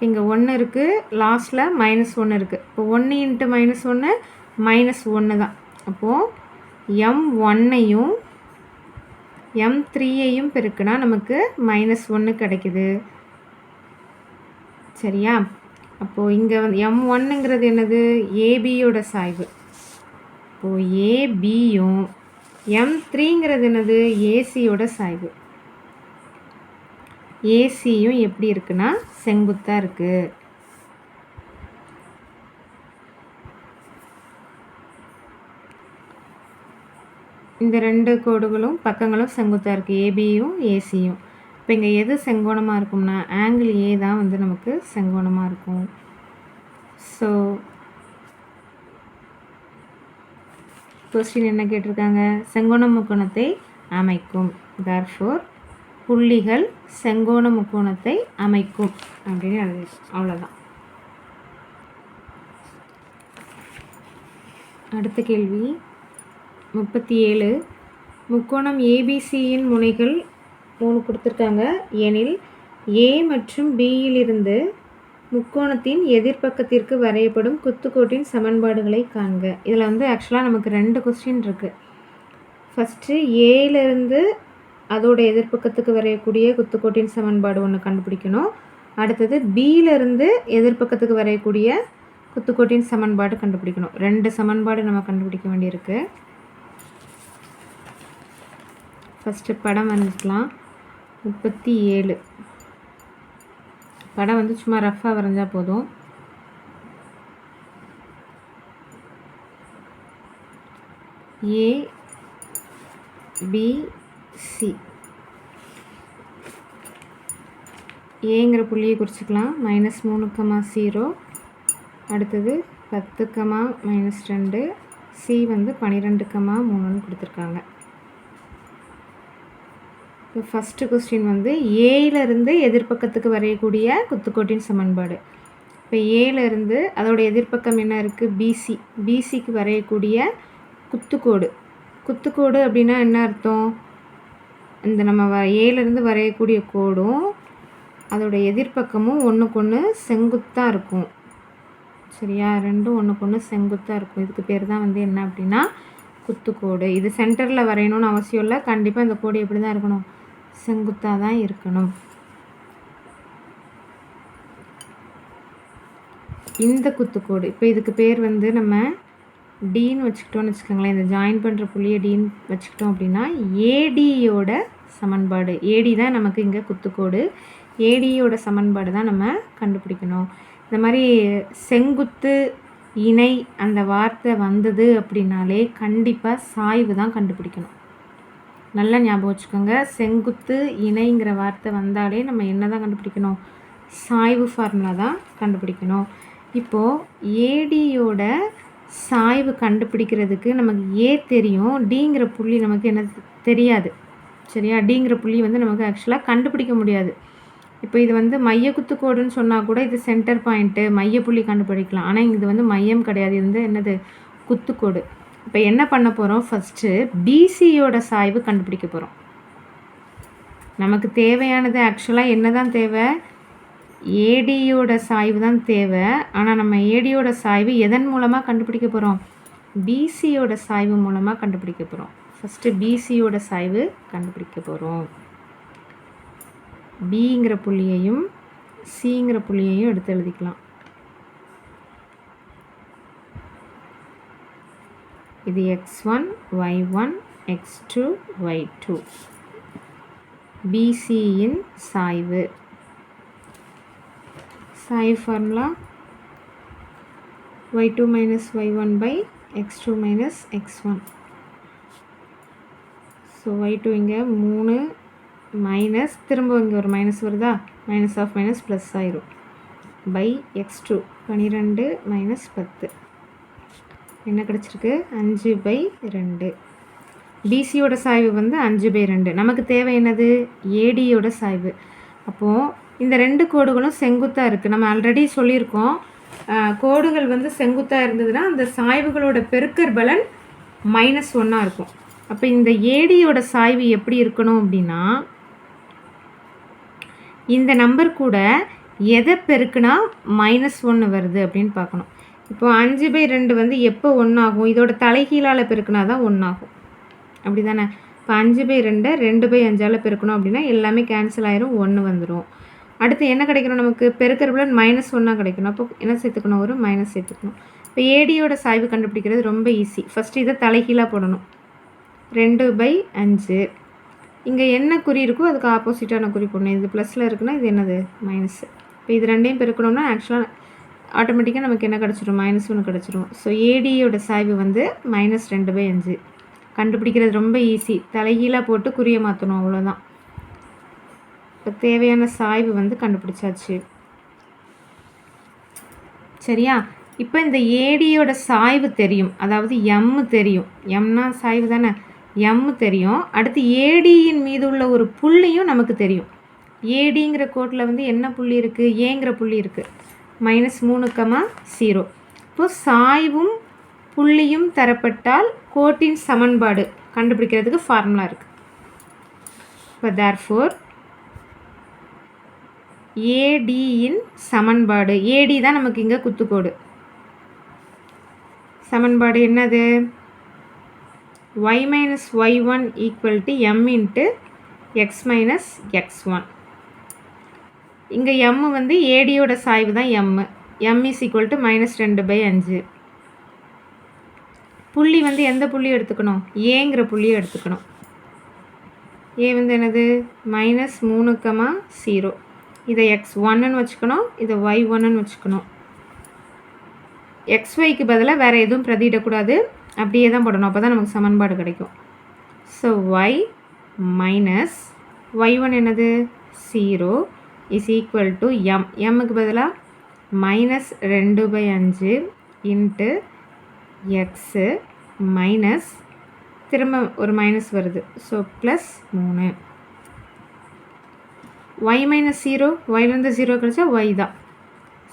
இங்கே 1 இருக்குது, லாஸ்ட்டில் -1 இருக்குது. இப்போ 1 × -1 -1 தான். அப்போது m1ஐயும் m3ஐயும் பெருக்குனா நமக்கு -1 கிடைக்குது. சரியா? அப்போது இங்கே வந்து m1ங்கிறது என்னது? ஏபியோட சாய்வு. இப்போது ஏபியும் m3ங்கிறது என்னது? ஏசியோட சாய்வு. ஏசியும் எப்படி இருக்குன்னா செங்குத்தாக இருக்குது. இந்த 2 கோடுகளும் பக்கங்களும் செங்குத்தாக இருக்குது, ஏபியும் ஏசியும். இப்போ இங்கே எது செங்கோணமாக இருக்கும்னா ஆங்கிள் ஏ தான் வந்து நமக்கு செங்கோணமாக இருக்கும். ஸோ கொஸ்டின் என்ன கேட்டிருக்காங்க? செங்கோண முக்கோணத்தை அமைக்கும். therefore புள்ளிகள் செங்கோண முக்கோணத்தை அமைக்கும் அப்படின்னு எழுதிடும். அவ்வளோதான். அடுத்த கேள்வி 37. முக்கோணம் ஏபிசியின் முனைகள் 3 கொடுத்துருக்காங்க எனில் ஏ மற்றும் பியிலிருந்து முக்கோணத்தின் எதிர்பக்கத்திற்கு வரையப்படும் குத்துக்கோட்டின் சமன்பாடுகளை காண்க. இதில் வந்து ஆக்சுவலாக நமக்கு 2 கொஸ்டின் இருக்குது. ஃபஸ்ட்டு ஏலேருந்து அதோட எதிர்பக்கத்துக்கு வரையக்கூடிய குத்துக்கோட்டின் சமன்பாடு ஒன்று கண்டுபிடிக்கணும். அடுத்தது பியிலிருந்து எதிர்பக்கத்துக்கு வரையக்கூடிய குத்துக்கோட்டின் சமன்பாடு கண்டுபிடிக்கணும். 2 சமன்பாடு நம்ம கண்டுபிடிக்க வேண்டியிருக்கு. ஃபஸ்ட்டு படம் வரைஞ்சிக்கலாம். 37 படம் வந்து சும்மா ரஃப்பாக வரைஞ்சா போதும். ஏ பி சி ஏங்கிற புள்ளியை குறிச்சிக்கலாம். -3,0. அடுத்தது 10,-2. சி வந்து 12,3ன்னு கொடுத்துருக்காங்க. இப்போ ஃபஸ்ட்டு கொஸ்டின் வந்து ஏயிலிருந்து எதிர்பக்கத்துக்கு வரையக்கூடிய குத்துக்கோட்டின் சமன்பாடு. இப்போ ஏயிலிருந்து அதோட எதிர்பக்கம் என்ன இருக்குது? பிசி. பிசிக்கு வரையக்கூடிய குத்துக்கோடு. குத்துக்கோடு அப்படின்னா என்ன அர்த்தம்? இந்த நம்ம ஏயிலிருந்து வரையக்கூடிய கோடும் அதோட எதிர்பக்கமும் ஒன்றுக்கு ஒன்று செங்குத்தாக இருக்கும். சரியா? ரெண்டும் ஒன்றுக்கு ஒன்று செங்குத்தாக இருக்கும். இதுக்கு பேர் தான் வந்து என்ன அப்படின்னா குத்துக்கோடு. இது சென்டரில் வரையணும்னு அவசியம் இல்லை. கண்டிப்பாக இந்த கோடு எப்படி தான் இருக்கணும்? செங்குத்தாக தான் இருக்கணும். இந்த குத்துக்கோடு இப்போ இதுக்கு பேர் வந்து நம்ம டின்னு வச்சுக்கிட்டோன்னு வச்சுக்கோங்களேன். இந்த ஜாயின் பண்ணுற புள்ளியை டின்னு வச்சுக்கிட்டோம் அப்படின்னா ஏடியோட சமன்பாடு. ஏடி தான் நமக்கு இங்கே குத்துக்கோடு. ஏடியோட சமன்பாடு தான் நம்ம கண்டுபிடிக்கணும். இந்த மாதிரி செங்குத்து இணை அந்த வார்த்தை வந்தது அப்படின்னாலே கண்டிப்பாக சாய்வு தான் கண்டுபிடிக்கணும். நல்லா ஞாபகம் வச்சுக்கோங்க. செங்குத்து இணைங்கிற வார்த்தை வந்தாலே நம்ம என்ன தான் கண்டுபிடிக்கணும்? சாய்வு ஃபார்முலா தான் கண்டுபிடிக்கணும். இப்போது ஏடியோட சாய்வு கண்டுபிடிக்கிறதுக்கு நமக்கு ஏ தெரியும், டிங்கிற புள்ளி நமக்கு என்ன தெரியாது. சரியா? டிங்கிற புள்ளி வந்து நமக்கு ஆக்சுவலாக கண்டுபிடிக்க முடியாது. இப்போ இது வந்து மைய குத்துக்கோடுன்னு சொன்னால் கூட இது சென்டர் பாயிண்ட்டு மையப்புள்ளி கண்டுபிடிக்கலாம். ஆனால் இது வந்து மையம் கிடையாது. இது வந்து என்னது? குத்துக்கோடு. இப்போ என்ன பண்ண போகிறோம்? ஃபஸ்ட்டு பிசியோட சாய்வு கண்டுபிடிக்க போகிறோம். நமக்கு தேவையானது ஆக்சுவலாக என்ன தான் தேவை? ஏடியோட சாய்வு தான் தேவை. ஆனால் நம்ம ஏடியோட சாய்வு எதன் மூலமாக கண்டுபிடிக்க போகிறோம்? பிசியோட சாய்வு மூலமாக கண்டுபிடிக்க போகிறோம். ஃபஸ்ட்டு பிசியோட சாய்வு கண்டுபிடிக்க போகிறோம். பிங்கிற புள்ளியையும் சிங்கிற புள்ளியையும் எடுத்து எழுதிக்கலாம். இது x1 y1 x2 y2. பிசியின் சாய்வு. சாய்வு formula y2 - y1/x2 - x1. So y2 இங்கே 3 மைனஸ் திரும்ப இங்கே ஒரு மைனஸ் வருதா? மைனஸ் ஆஃப் மைனஸ் ப்ளஸ் ஆயிரும். பை x2 12 - 10 என்ன கிடச்சிருக்கு? 5/2. பிசியோட சாய்வு வந்து 5/2. நமக்கு தேவை என்னது? ஏடியோட சாய்வு. அப்போது இந்த 2 கோடுகளும் செங்குத்தாக இருக்குது. நம்ம ஆல்ரெடி சொல்லியிருக்கோம், கோடுகள் வந்து செங்குத்தாக இருந்ததுன்னா அந்த சாய்வுகளோட பெருக்கற் பலன் -1 இருக்கும். அப்போ இந்த ஏடியோட சாய்வு எப்படி இருக்கணும் அப்படின்னா இந்த நம்பர் கூட எதை பெருக்குனா -1 வருது அப்படின்னு பார்க்கணும். இப்போ 5/2 வந்து எப்போ 1 ஆகும்? இதோட தலைகீழால் பெருக்குனா தான் 1 ஆகும். அப்படி தானே? இப்போ 5/2 2/5ஆல் பெருக்கணும் அப்படின்னா எல்லாமே கேன்சல் ஆயிரும், 1 வந்துடும். அடுத்து என்ன கிடைக்கணும் நமக்கு? பெருக்கிறதுல -1 கிடைக்கணும். அப்போ என்ன சேர்த்துக்கணும்? ஒரு மைனஸ் சேர்த்துக்கணும். இப்போ ஏடியோட சாய்வு கண்டுபிடிக்கிறது ரொம்ப ஈஸி. ஃபஸ்ட்டு இதை தலைகீழாக போடணும். 2/5. இங்கே என்ன குறி இருக்கோ அதுக்கு ஆப்போசிட்டான குறி போடணும். இது ப்ளஸில் இருக்குன்னா இது என்னது? மைனஸு. இப்போ இது ரெண்டையும் பெருக்கணும்னா ஆக்சுவலாக ஆட்டோமேட்டிக்காக நமக்கு என்ன கிடச்சிரும்? -1 கிடச்சிரும். ஸோ ஏடியோட சாய்வு வந்து -2/5. கண்டுபிடிக்கிறது ரொம்ப ஈஸி. தலைகீழாக போட்டு குறியை மாற்றணும், அவ்வளோதான். இப்போ தேவையான சாய்வு வந்து கண்டுபிடிச்சாச்சு. சரியா? இப்போ இந்த ஏடியோட சாய்வு தெரியும், அதாவது எம் தெரியும். எம்னா சாய்வு தானே? எம் தெரியும். அடுத்து ஏடியின் மீது உள்ள ஒரு புள்ளியும் நமக்கு தெரியும். ஏடிங்கிற கோட்டில் வந்து என்ன புள்ளி இருக்குது? ஏங்கிற புள்ளி இருக்குது. -3,0. இப்போ சாய்வும் புள்ளியும் தரப்பட்டால் கோட்டின் சமன்பாடு கண்டுபிடிக்கிறதுக்கு ஃபார்முலா இருக்குது. இப்போ தேர்ஃபோர் ஏடியின் சமன்பாடு, ஏடி தான் நமக்கு இங்கே குத்துக்கோடு. சமன்பாடு என்னது? y - y1 = m × x - x1. இங்கே m வந்து ஏடியோட சாய்வு தான் m. m = -2/5. புள்ளி வந்து எந்த புள்ளி எடுத்துக்கணும்? ஏங்கிற புள்ளியை எடுத்துக்கணும். ஏ வந்து என்னது? -3,0. இதை x1ன்னு வச்சுக்கணும், இதை y1ன்னு வச்சுக்கணும். xyக்கு பதிலாக வேறு எதுவும் பிரதியிடக்கூடாது, அப்படியே தான் போடணும். அப்போ தான் நமக்கு சமன்பாடு கிடைக்கும். ஸோ y - y1 என்னது? 0 = m. mக்கு பதிலாக -2/5 × x மைனஸ், திரும்ப ஒரு மைனஸ் வருது, ஸோ +3. y - 0, yலேருந்து 0 கழிச்சா y தான்,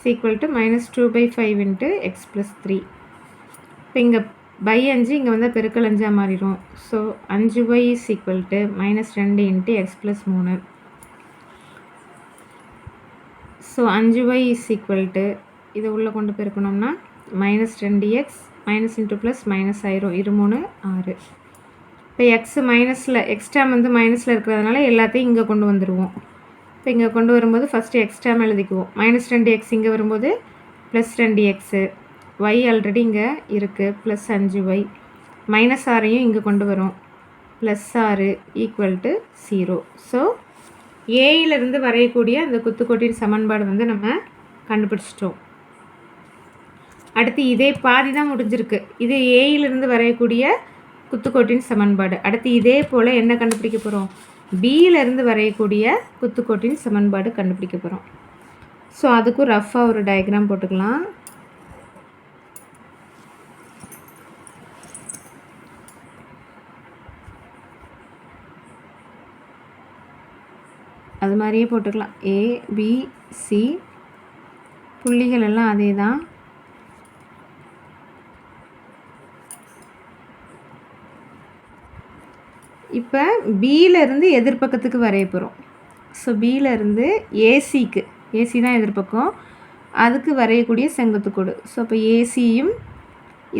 = -2/5 × x + 3. இப்போ இங்கே /5 இங்கே வந்து பெருக்கல் 5ஆக மாறிடும். So 5y = -2 × x + 3. So 5y = இதை உள்ளே கொண்டு பெருக்கணும்னா -2x, minus into plus minus ஆயிரும். 2 3 6. இப்போ எக்ஸ் மைனஸில், எக்ஸ் டேம் வந்து மைனஸில் இருக்கிறதுனால எல்லாத்தையும் இங்கே கொண்டு வந்துடுவோம். இப்போ இங்கே கொண்டு வரும்போது ஃபஸ்ட்டு எக்ஸ் டேம் எழுதிக்குவோம். -2x இங்கே வரும்போது +2x, y ஆல்ரெடி இங்கே இருக்குது, +5y, -6ஐயும் இங்கே கொண்டு வரும், +6 = 0. ஸோ ஏயிலிருந்து வரையக்கூடிய அந்த குத்துக்கோட்டின் சமன்பாடு வந்து நம்ம கண்டுபிடிச்சிட்டோம். அடுத்து இதே பாதி தான் முடிஞ்சிருக்கு. இது ஏயிலிருந்து வரையக்கூடிய குத்துக்கோட்டின் சமன்பாடு. அடுத்து இதே போல் என்ன கண்டுபிடிக்க போகிறோம்? பியிலிருந்து வரையக்கூடிய குத்துக்கோட்டின் சமன்பாடு கண்டுபிடிக்க போகிறோம். ஸோ அதுக்கும் ரஃப்பாக ஒரு டயக்ராம் போட்டுக்கலாம். அது மாதிரியே போட்டுக்கலாம். ஏ பி சி புள்ளிகள் எல்லாம் அதே தான். இப்போ பியிலேருந்து எதிர்பக்கத்துக்கு வரைய போகிறோம். ஸோ பியிலேருந்து ஏசிக்கு, ஏசி தான் எதிர்பக்கம், அதுக்கு வரையக்கூடிய செங்குத்துக்கோடு. ஸோ இப்போ ஏசியும்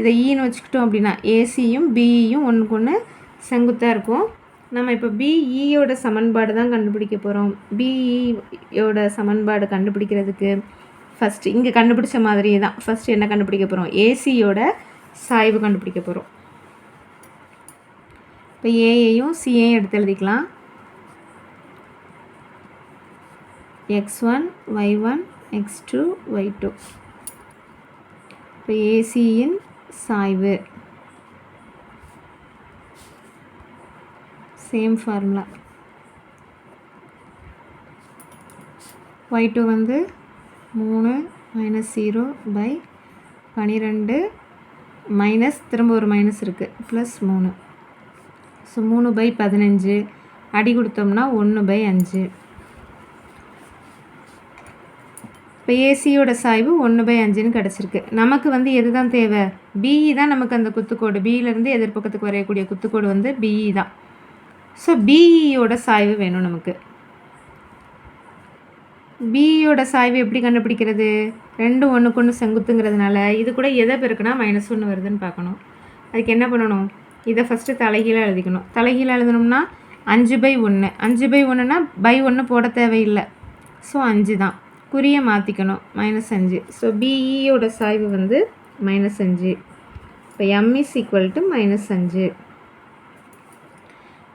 இதை ஈன்னு வச்சுக்கிட்டோம் அப்படின்னா ஏசியும் பிஇயும் ஒன்றுக்கு ஒன்று செங்குத்தாக இருக்கும். நம்ம இப்போ பிஇயோட சமன்பாடு தான் கண்டுபிடிக்க போகிறோம். பிஇயோட சமன்பாடு கண்டுபிடிக்கிறதுக்கு ஃபஸ்ட்டு இங்கே கண்டுபிடிச்ச மாதிரியே தான் ஃபஸ்ட்டு என்ன கண்டுபிடிக்க போகிறோம்? ஏசியோட சாய்வு கண்டுபிடிக்க போகிறோம். இப்போ ஏயையும் சியையும் எடுத்து எழுதிக்கலாம். x1 y1 x2 y2. இப்போ ஏசியின் சாய்வு சேம் ஃபார்முலா. y2 வந்து 3 - 0/12 மைனஸ், திரும்ப ஒரு மைனஸ் இருக்குது, +3. ஸோ 3/15 அடி கொடுத்தோம்னா 1/5. இப்போ ஏசியோட சாய்வு 1/5ன்னு கிடச்சிருக்கு. நமக்கு வந்து எது தான் தேவை? பிஇ தான் நமக்கு அந்த குத்துக்கோடு. பியிலேருந்து எதிர்பக்கத்துக்கு வரையக்கூடிய குத்துக்கோடு வந்து பிஇ தான். ஸோ பிஇயோட சாய்வு வேணும் நமக்கு. பியோட சாய்வு எப்படி கண்டுபிடிக்கிறது? ரெண்டும் ஒன்றுக்கு ஒன்று செங்குத்துங்கிறதுனால இது கூட எதை பெருக்குனா -1 வருதுன்னு பார்க்கணும். அதுக்கு என்ன பண்ணணும்? இதை ஃபஸ்ட்டு தலைகீழாக எழுதிக்கணும். தலைகீழாக எழுதணும்னா 5/1. 5/1னா /1 போட தேவையில்லை. ஸோ 5 தான். குறியை மாற்றிக்கணும், -5. ஸோ பிஇயோட சாய்வு வந்து -5. இப்போ m = -5.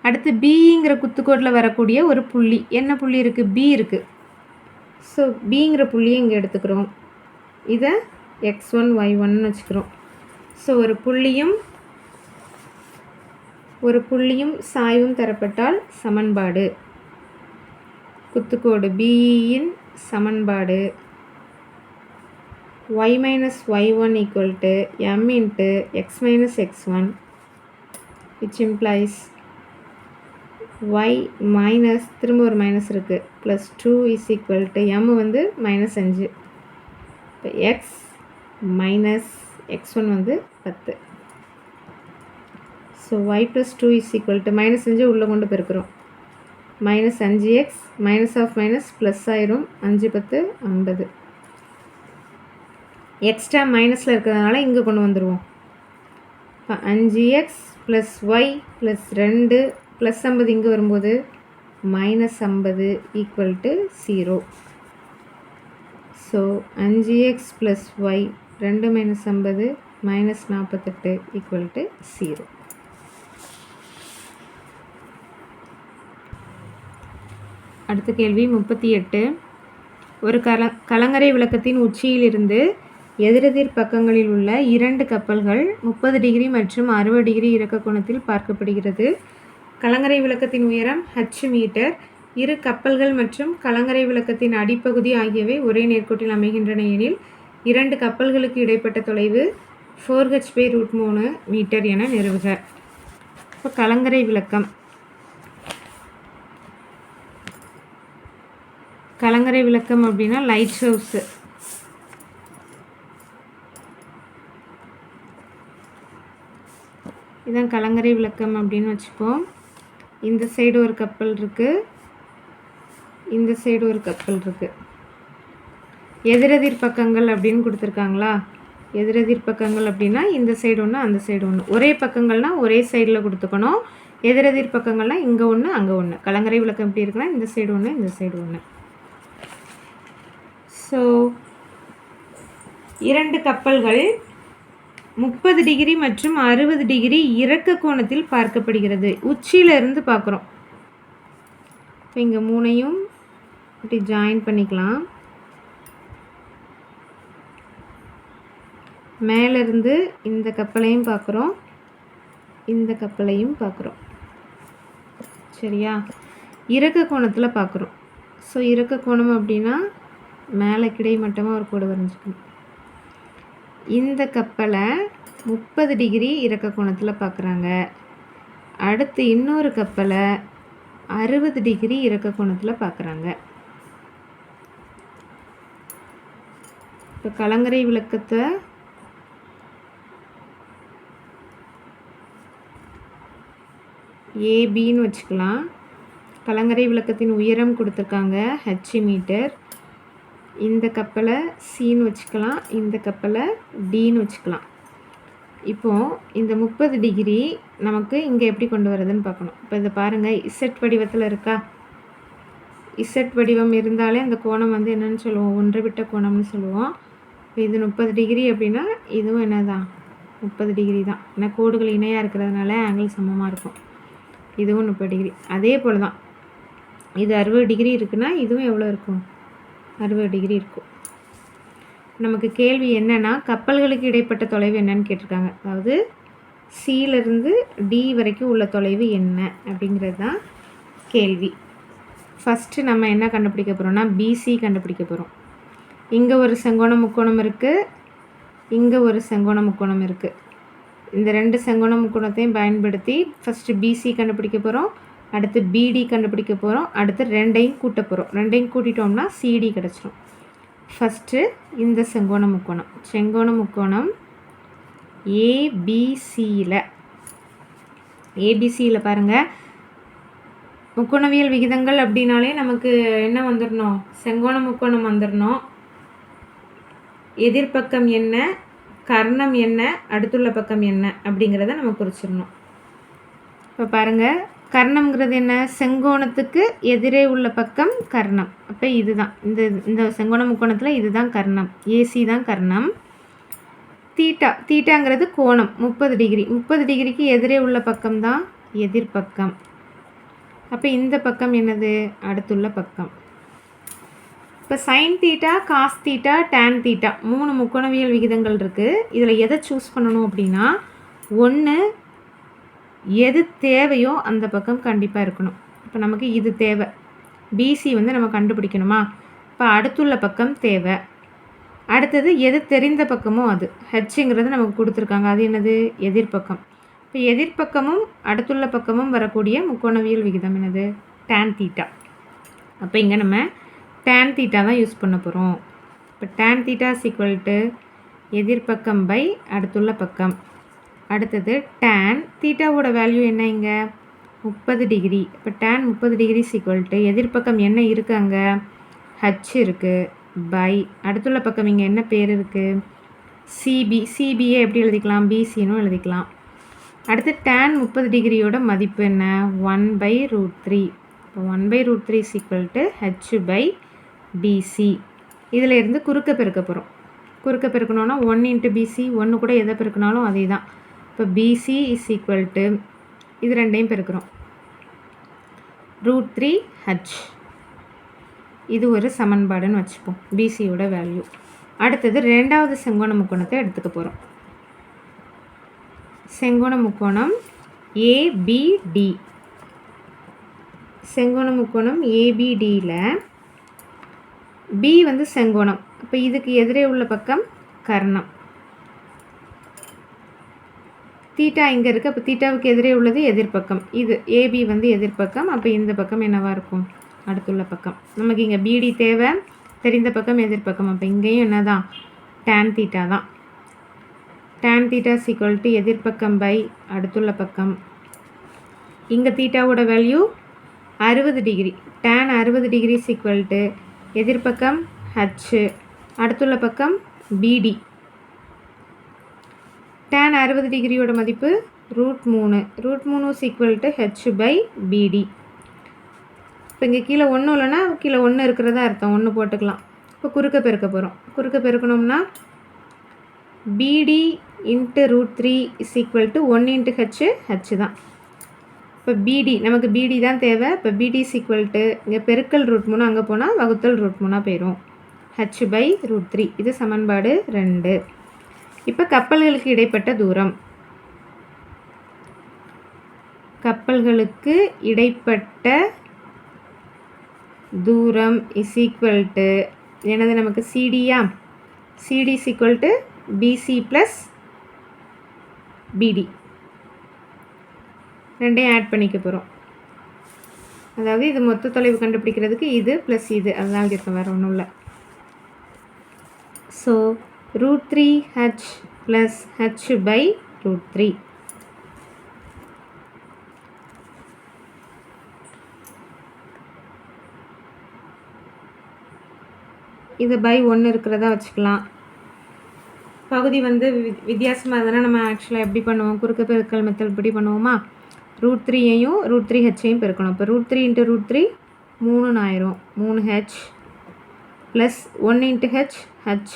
அடுத்து பிங்கிற குத்துக்கோட்டில் வரக்கூடிய ஒரு புள்ளி, என்ன புள்ளி இருக்குது? பி இருக்குது. ஸோ பிங்கிற புள்ளியை இங்கே எடுத்துக்கிறோம். இதை x1 y1ன்னு வச்சுக்கிறோம். ஸோ ஒரு புள்ளியும் சாய்வும் தரப்பட்டால் சமன்பாடு, குத்துக்கோடு பிஇயின் சமன்பாடு y - y1 = m × x - x1 which implies y minus திரும்ப ஒரு மைனஸ் இருக்குது +2 = m வந்து -5. இப்போ x minus x1 வந்து 10. ஸோ y + 2 = -5 உள்ளே கொண்டு பெருக்கிறோம். -5x -of ப்ளஸ் ஆயிரும். 5 10 50. எக்ஸ்ட்ரா மைனஸில் இருக்கிறதுனால இங்கே கொண்டு வந்துடுவோம். இப்போ 5x + y + 2 + 50 இங்கே வரும்போது -50 = 0. So 5x + y 2 - 50 -48 = 0. அடுத்த கேள்வி 38. ஒரு கலங்கரை விளக்கத்தின் உச்சியிலிருந்து எதிரெதிர் பக்கங்களில் உள்ள 2 கப்பல்கள் 30 டிகிரி மற்றும் 60 டிகிரி இறக்க கோணத்தில் பார்க்கப்படுகிறது. கலங்கரை விளக்கத்தின் உயரம் h மீட்டர். இரு கப்பல்கள் மற்றும் கலங்கரை விளக்கத்தின் அடிப்பகுதி ஆகியவை ஒரே நேர்கோட்டில் அமைகின்றன எனில் 2 கப்பல்களுக்கு இடைப்பட்ட தொலைவு 4h/√3 மீட்டர் என நிறுவுக. இப்போ கலங்கரை விளக்கம் அப்படின்னா லைட் ஹவுஸு. இதான் கலங்கரை விளக்கம் அப்படின்னு வச்சுப்போம். இந்த சைடு ஒரு கப்பல் இருக்குது, இந்த சைடு ஒரு கப்பல் இருக்குது. எதிரெதிர் பக்கங்கள் அப்படின்னு கொடுத்துருக்காங்களா? எதிரெதிர் பக்கங்கள் அப்படின்னா இந்த சைடு ஒன்று, அந்த சைடு ஒன்று. ஒரே பக்கங்கள்னால் ஒரே சைடில் கொடுத்துக்கணும். எதிரெதிர் பக்கங்கள்னால் இங்கே ஒன்று, அங்கே ஒன்று. கலங்கரை விளக்கம் எப்படி இருக்குன்னா இந்த சைடு ஒன்று, இந்த சைடு ஒன்று. ஸோ 2 கப்பல்கள் 30 டிகிரி மற்றும் 60 டிகிரி இறக்க கோணத்தில் பார்க்கப்படுகிறது. உச்சியிலிருந்து பார்க்குறோம். இப்போ இங்கே 3ஐயும் இப்படி ஜாயின் பண்ணிக்கலாம். மேலேருந்து இந்த கப்பலையும் பார்க்குறோம், இந்த கப்பலையும் பார்க்குறோம். சரியா? இறக்க கோணத்தில் பார்க்குறோம். ஸோ இறக்க கோணம் அப்படின்னா மேலே கிடைமட்டமாக ஒரு கோடு வரைஞ்சிக்கணும். இந்த கப்பலை 30 டிகிரி இறக்க கோணத்தில் பார்க்குறாங்க. அடுத்து இன்னொரு கப்பலை 60 டிகிரி இறக்க கோணத்தில் பார்க்குறாங்க. இப்போ கலங்கரை விளக்கத்தை ஏபின்னு வச்சுக்கலாம். கலங்கரை விளக்கத்தின் உயரம் கொடுத்துருக்காங்க h மீட்டர். இந்த கப்பலை சின்னு வச்சுக்கலாம், இந்த கப்பலை டின்னு வச்சுக்கலாம். இப்போது இந்த 30 டிகிரி நமக்கு இங்கே எப்படி கொண்டு வரதுன்னு பார்க்கணும். இப்போ இதை பாருங்கள், இசட் வடிவத்தில் இருக்கா? இசட் வடிவம் இருந்தாலே அந்த கோணம் வந்து என்னென்னு சொல்லுவோம்? ஒன்று விட்ட கோணம்னு சொல்லுவோம். இப்போ இது 30 டிகிரி அப்படின்னா இதுவும் என்ன தான்? 30 டிகிரி தான். ஏன்னா கோடுகள் இணையாக இருக்கிறதுனால ஆங்கிள் சமமாக இருக்கும். இதுவும் 30 டிகிரி. அதே போல் தான் இது 60 டிகிரி இருக்குன்னா இதுவும் எவ்வளோ இருக்கும்? 60 டிகிரி இருக்கும். நமக்கு கேள்வி என்னென்னா கப்பல்களுக்கு இடைப்பட்ட தொலைவு என்னன்னு கேட்டிருக்காங்க. அதாவது சியிலிருந்து டி வரைக்கும் உள்ள தொலைவு என்ன அப்படிங்கிறது தான் கேள்வி. ஃபஸ்ட்டு நம்ம என்ன கண்டுபிடிக்க போகிறோம்னா பிசி கண்டுபிடிக்க போகிறோம். இங்கே ஒரு செங்கோண முக்கோணம் இருக்குது, இங்கே ஒரு செங்கோண முக்கோணம் இருக்குது. இந்த 2 செங்கோண முக்கோணத்தையும் பயன்படுத்தி ஃபஸ்ட்டு பிசி கண்டுபிடிக்க போகிறோம், அடுத்து பிடி கண்டுபிடிக்க போகிறோம், அடுத்து 2ஐயும் கூட்ட போகிறோம். 2ஐயும் கூட்டிட்டோம்னா சிடி கிடச்சிரும். ஃபஸ்ட்டு இந்த செங்கோண முக்கோணம் ஏபிசியில் பாருங்கள், முக்கோணவியல் விகிதங்கள் அப்படின்னாலே நமக்கு என்ன வந்துடணும், செங்கோண முக்கோணம் வந்துடணும். எதிர்பக்கம் என்ன, கர்ணம் என்ன, அடுத்துள்ள பக்கம் என்ன அப்படிங்கிறத நம்ம குறிச்சிடணும். இப்போ பாருங்கள், கர்ணம்ங்கிறது என்ன, செங்கோணத்துக்கு எதிரே உள்ள பக்கம் கர்ணம். அப்போ இதுதான் இந்த செங்கோண முக்கோணத்தில் இதுதான் கர்ணம், ஏசி தான் கர்ணம். தீட்டாங்கிறது கோணம் 30 டிகிரி, 30 டிகிரிக்கு எதிரே உள்ள பக்கம் தான் எதிர்பக்கம். அப்போ இந்த பக்கம் என்னது, அடுத்துள்ள பக்கம். இப்போ sine theta, cos theta, tan theta 3 முக்கோணவியல் விகிதங்கள் இருக்குது. இதில் எதை சூஸ் பண்ணணும் அப்படின்னா, ஒன்று எது தேவையோ அந்த பக்கம் கண்டிப்பாக இருக்கணும். இப்போ நமக்கு இது தேவை, பிசி வந்து நம்ம கண்டுபிடிக்கணுமா, இப்போ அடுத்துள்ள பக்கம் தேவை. அடுத்தது எது தெரிந்த பக்கமோ அது, ஹெச்ங்கிறது நமக்கு கொடுத்துருக்காங்க, அது என்னது, எதிர்பக்கம். இப்போ எதிர்பக்கமும் அடுத்துள்ள பக்கமும் வரக்கூடிய முக்கோணவியல் விகிதம் என்னது, டேன் தீட்டா. அப்போ இங்கே நம்ம டேன் தீட்டா தான் யூஸ் பண்ண போகிறோம். இப்போ டேன் தீட்டா ஈக்குவல் டு எதிர்பக்கம் பை அடுத்துள்ள பக்கம். அடுத்தது டேன் தீட்டாவோட வேல்யூ என்ன, இங்கே 30 டிகிரி. இப்போ டேன் 30 டிகிரி ஈக்குவல் டு எதிர்பக்கம் என்ன இருக்குது, அங்கே ஹச் இருக்குது, பை அடுத்துள்ள பக்கம் இங்கே என்ன பேர் இருக்குது, சிபி. சிபியை எப்படி எழுதிக்கலாம், பிசின்னு எழுதிக்கலாம். அடுத்து டேன் 30 டிகிரியோட மதிப்பு என்ன, 1/√3. இப்போ 1/√3 equal to h by BC. இதில் இருந்து குறுக்க பெருக்க போகிறோம். குறுக்க பெருக்கணுன்னா 1 × பிசி, 1 கூட எதை பெருக்கினாலும் அதே தான். இப்போ பிசி இஸ் ஈக்குவல் டு இது ரெண்டையும் பெருக்கிறோம், √3h. இது ஒரு சமன்பாடுன்னு வச்சுப்போம், பிசியோட வேல்யூ. அடுத்தது ரெண்டாவது செங்கோண முக்கோணத்தை எடுத்துக்க போகிறோம். செங்கோண முக்கோணம் ஏபிடி. செங்கோண முக்கோணம் ஏபிடியில் பி வந்து செங்கோணம். இப்போ இதுக்கு எதிரே உள்ள பக்கம் கர்ணம். தீட்டா இங்கே இருக்குது, அப்போ தீட்டாவுக்கு எதிரே உள்ளது எதிர்பக்கம். இது ஏபி வந்து எதிர்பக்கம். அப்போ இந்த பக்கம் என்னவாக இருக்கும், அடுத்துள்ள பக்கம். நமக்கு இங்கே பிடி தேவை, தெரிந்த பக்கம் எதிர்பக்கம். அப்போ இங்கேயும் என்ன தான், டேன் தீட்டா தான். டேன் தீட்டா ஈக்குவல் டு எதிர்பக்கம் பை அடுத்துள்ள பக்கம். இங்கே தீட்டாவோட value 60 degree. Tan 60 degree equal to எதிர்பக்கம் ஹச், அடுத்துள்ள பக்கம் பிடி. டேன் 60 டிகிரியோட மதிப்பு √3. √3 ஈக்குவல் டு ஹெச் பை பிடி. இப்போ இங்கே கீழே 1 இல்லைன்னா கீழே 1 இருக்கிறதா அர்த்தம், 1 போட்டுக்கலாம். இப்போ குறுக்க பெருக்க போகிறோம். குறுக்க பெருக்கணும்னா பிடி into √3 is equal to 1 × H, H தான். இப்போ பிடி நமக்கு பிடி தான் தேவை. இப்போ பிடி ஈக்குவல் டு இங்கே பெருக்கல் √3, அங்கே போனால் வகுத்தல் √3 போயிடும், ஹெச் பை √3. இது சமன்பாடு 2. இப்போ கப்பல்களுக்கு இடைப்பட்ட தூரம். கப்பல்களுக்கு இடைப்பட்ட தூரம் இஸ் ஈக்குவல் டு என்னது, நமக்கு சிடியா, CD is equal to BC plus BD. ரெண்டையும் ஆட் பண்ணிக்க போகிறோம். அதாவது இது மொத்த தொலைவு கண்டுபிடிக்கிறதுக்கு இது ப்ளஸ் இது, அதுதான் இருக்கும், வேறு ஒன்றும் இல்லை. So √3h plus h by √3. இது பை 1 இருக்கிறதா வச்சுக்கலாம். பகுதி வந்து வித்தியாசமாக இருந்ததுன்னா நம்ம ஆக்சுவலாக எப்படி பண்ணுவோம், குறுக்க பெருக்கல் மெத்தட் இப்படி பண்ணுவோமா, √3ஐயும் √3hஐயும் பெருக்கணும். இப்போ √3 × √3 3 ஆயிரும், 3h plus 1 × h, h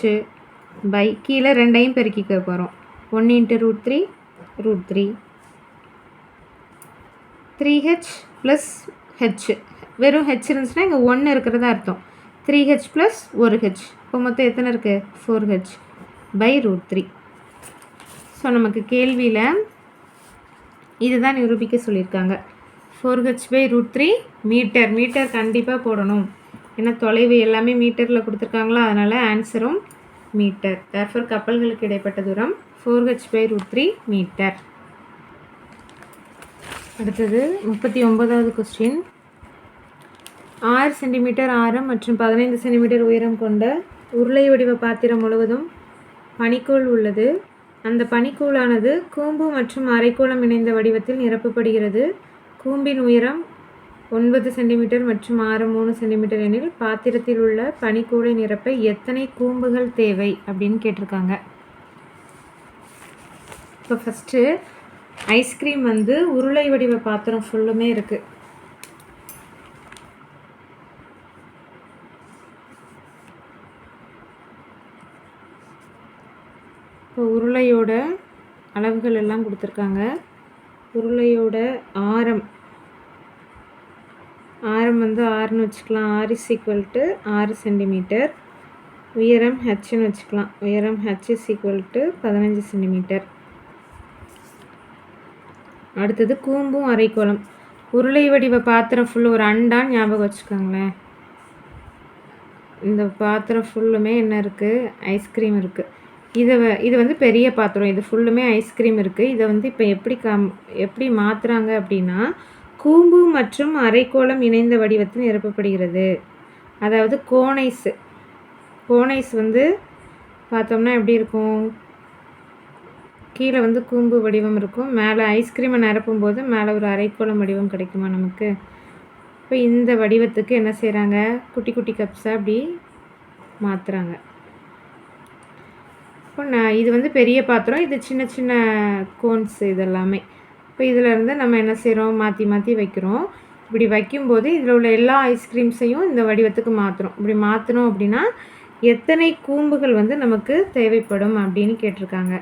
by கீழே ரெண்டையும் பெருக்கிக்க போகிறோம், 1 × √3 √3. 3h ப்ளஸ் h, வெறும் h இருந்துச்சுன்னா இங்கே 1 இருக்கிறதா அர்த்தம். 3h ப்ளஸ் 1h, இப்போ மொத்தம் எத்தனை இருக்குது, 4h பை √3. ஸோ நமக்கு கேள்வியில் இதுதான் நிரூபிக்க சொல்லியிருக்காங்க. 4h by √3 metre. மீட்டர் கண்டிப்பாக போடணும், ஏன்னா தொலைவு எல்லாமே மீட்டரில் கொடுத்துருக்காங்களா, அதனால் ஆன்சரும் மீட்டர். தேர்ஃபோர் கப்பல்களுக்கு இடைப்பட்ட தூரம் 4h பை √3 மீட்டர். அடுத்தது 39வது கொஸ்டின். 6 சென்டிமீட்டர் ஆரம் மற்றும் 15 சென்டிமீட்டர் உயரம் கொண்ட உருளை வடிவ பாத்திரம் முழுவதும் பனிக்கூழ் உள்ளது. அந்த பனிக்கூழானது கூம்பு மற்றும் அரைக்கோளம் இணைந்த வடிவத்தில் நிரப்பப்படுகிறது. கூம்பின் உயரம் 9 சென்டிமீட்டர் மற்றும் ஆரம் 3 சென்டிமீட்டர் எனில் பாத்திரத்தில் உள்ள பனிக்கூடை நிரப்ப எத்தனை கூம்புகள் தேவை அப்படின்னு கேட்டிருக்காங்க. இப்போ ஃபஸ்ட்டு ஐஸ்கிரீம் வந்து உருளை வடிவ பாத்திரம் ஃபுல்லுமே இருக்குது. இப்போ உருளையோட அளவுகள் எல்லாம் கொடுத்துருக்காங்க. உருளையோட ஆரம் வந்து 6ன்னு வச்சுக்கலாம். R is equal to 6 centimetre. உயரம் ஹெச்ன்னு வச்சுக்கலாம். உயரம் H is equal to 15 centimetre. அடுத்தது கூம்பும் அரைக்கோளம். உருளை வடிவ பாத்திரம் ஃபுல்லு ஒரு அண்டான்னு ஞாபகம் வச்சுக்கோங்களேன். இந்த பாத்திரம் ஃபுல்லுமே என்ன இருக்குது? ஐஸ்கிரீம் இருக்குது. இது வந்து பெரிய பாத்திரம். இது ஃபுல்லுமே ஐஸ்கிரீம் இருக்குது. இதை வந்து இப்போ எப்படி மாற்றுறாங்க அப்படின்னா, கூம்பு மற்றும் அரைக்கோளம் இணைந்த வடிவத்தில் நிரப்பப்படுகிறது. அதாவது கோனைஸ் வந்து பார்த்தோம்னா எப்படி இருக்கும்? கீழே வந்து கூம்பு வடிவம் இருக்கும். மேலே ஐஸ்கிரீமை நிரப்பும் போது மேலே ஒரு அரைக்கோளம் வடிவம் கிடைக்குமா நமக்கு? இப்போ இந்த வடிவத்துக்கு என்ன செய்கிறாங்க? குட்டி குட்டி கப்ஸாக அப்படி மாற்றுறாங்க. இப்போ இது வந்து பெரிய பாத்திரம், இது சின்ன சின்ன கோன்ஸ் இதெல்லாமே. இப்போ இதிலேருந்து நம்ம என்ன செய்கிறோம்? மாற்றி மாற்றி வைக்கிறோம். இப்படி வைக்கும்போது இதில் உள்ள எல்லா ஐஸ்கிரீம்ஸையும் இந்த வடிவத்துக்கு மாற்றுறோம். இப்படி மாற்றினோம் அப்படின்னா எத்தனை கூம்புகள் வந்து நமக்கு தேவைப்படும் அப்படின்னு கேட்டிருக்காங்க.